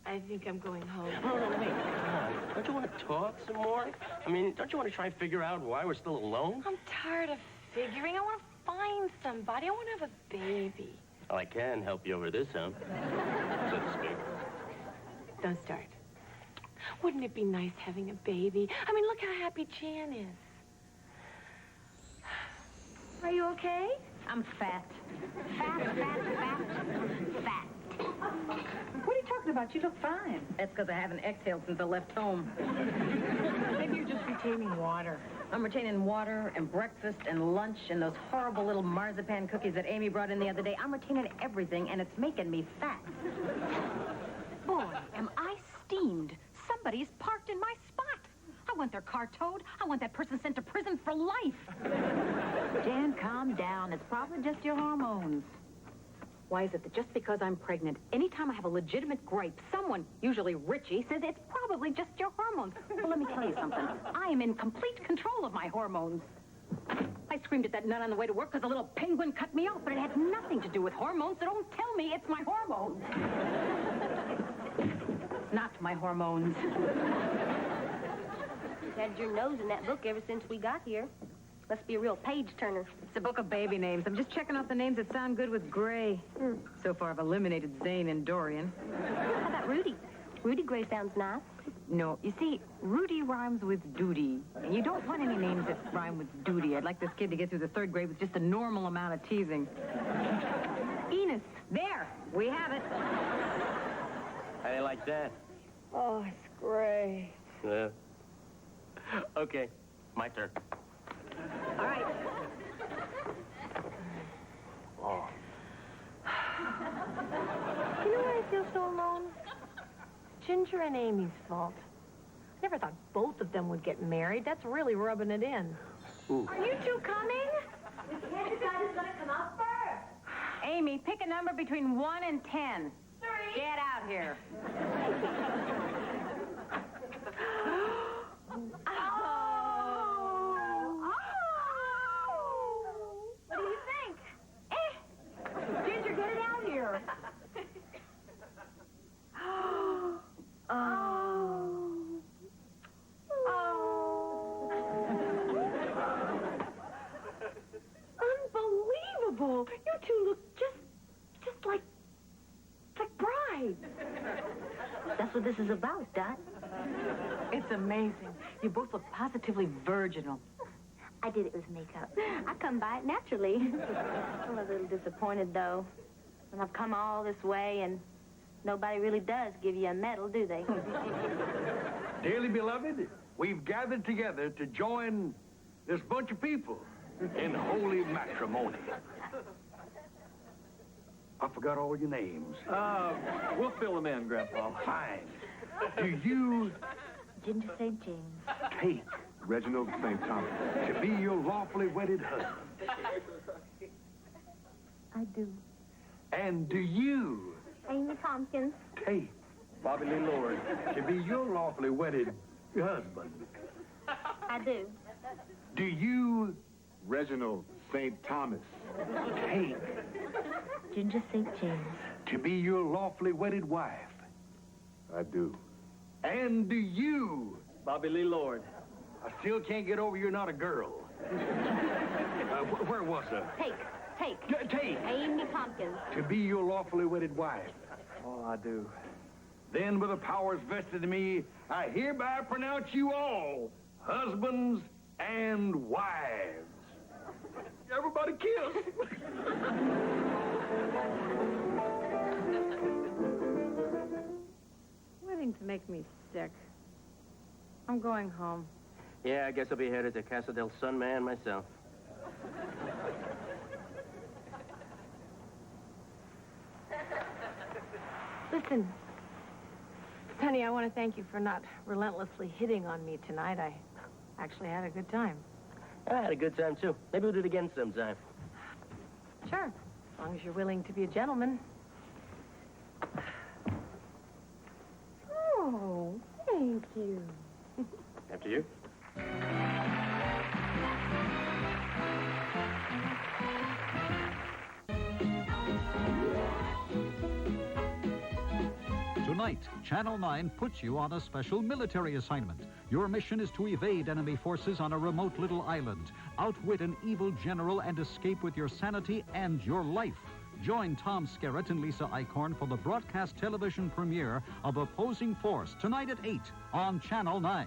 I think I'm going home. No, wait. Come on. Don't you want to talk some more? I mean, don't you want to try and figure out why we're still alone? I'm tired of figuring. I want to find somebody. I want to have a baby. Well, I can help you over this hump, so to speak. Don't start. Wouldn't it be nice having a baby? I mean, look how happy Jan is. Are you okay? I'm fat. Fat. What are you talking about? You look fine. That's because I haven't exhaled since I left home. Maybe you're just retaining water. I'm retaining water and breakfast and lunch and those horrible little marzipan cookies that Amy brought in the other day. I'm retaining everything, and it's making me fat. Boy, am I steamed. Somebody's parked in my spot. I want their car towed. I want that person sent to prison for life. Jan, calm down. It's probably just your hormones. Why is it that just because I'm pregnant, anytime I have a legitimate gripe, someone, usually Richie, says it's probably just your hormones? Well, let me tell you something. I am in complete control of my hormones. I screamed at that nun on the way to work because a little penguin cut me off, but it had nothing to do with hormones, so don't tell me it's my hormones. It's not my hormones. You've had your nose in that book ever since we got here. Must be a real page-turner. It's a book of baby names. I'm just checking off the names that sound good with Gray. So far, I've eliminated Zane and Dorian. How about Rudy? Rudy Gray sounds nice. No, you see, Rudy rhymes with duty. And you don't want any names that rhyme with duty. I'd like this kid to get through the third grade with just a normal amount of teasing. Enos. There. We have it. How do you like that? Oh, it's great. Yeah. Okay, my turn. All right. Oh. You know why I feel so alone? Ginger and Amy's fault. I never thought both of them would get married. That's really rubbing it in. Ooh. Are you two coming? We can't decide who's going to come out first. Amy, pick a number between 1 and 10. 3. Get out here. What do you think? Ginger, get it out here. Unbelievable! You two look just like brides. That's what this is about, Dot. It's amazing. You both look positively virginal. I did it with makeup. I come by it naturally. I'm a little disappointed, though. When I've come all this way and nobody really does give you a medal, do they? Dearly beloved, we've gathered together to join this bunch of people in holy matrimony. I forgot all your names. We'll fill them in, Grandpa. Fine. Do you Ginger St. James. take Reginald St. Thomas. to be your lawfully wedded husband? I do. And do you Amy Tompkins. take Bobby Lee Lord. to be your lawfully wedded husband? I do. Do you Reginald St. Thomas. take Ginger St. James. to be your lawfully wedded wife? I do. And do you? Bobby Lee Lord. I still can't get over you're not a girl. Where was I? Take. Take Amy Tompkins. to be your lawfully wedded wife. Oh, I do. Then, with the powers vested in me, I hereby pronounce you all husbands and wives. Everybody kiss. Weddings make me sick. I'm going home. Yeah, I guess I'll be headed to Casa del Sun Man myself. Listen, honey, I want to thank you for not relentlessly hitting on me tonight. I actually had a good time. I had a good time, too. Maybe we'll do it again sometime. Sure, as long as you're willing to be a gentleman. Oh, thank you. After you. Tonight, Channel 9 puts you on a special military assignment. Your mission is to evade enemy forces on a remote little island, outwit an evil general, and escape with your sanity and your life. Join Tom Skerritt and Lisa Eichhorn for the broadcast television premiere of Opposing Force tonight at 8 on Channel 9.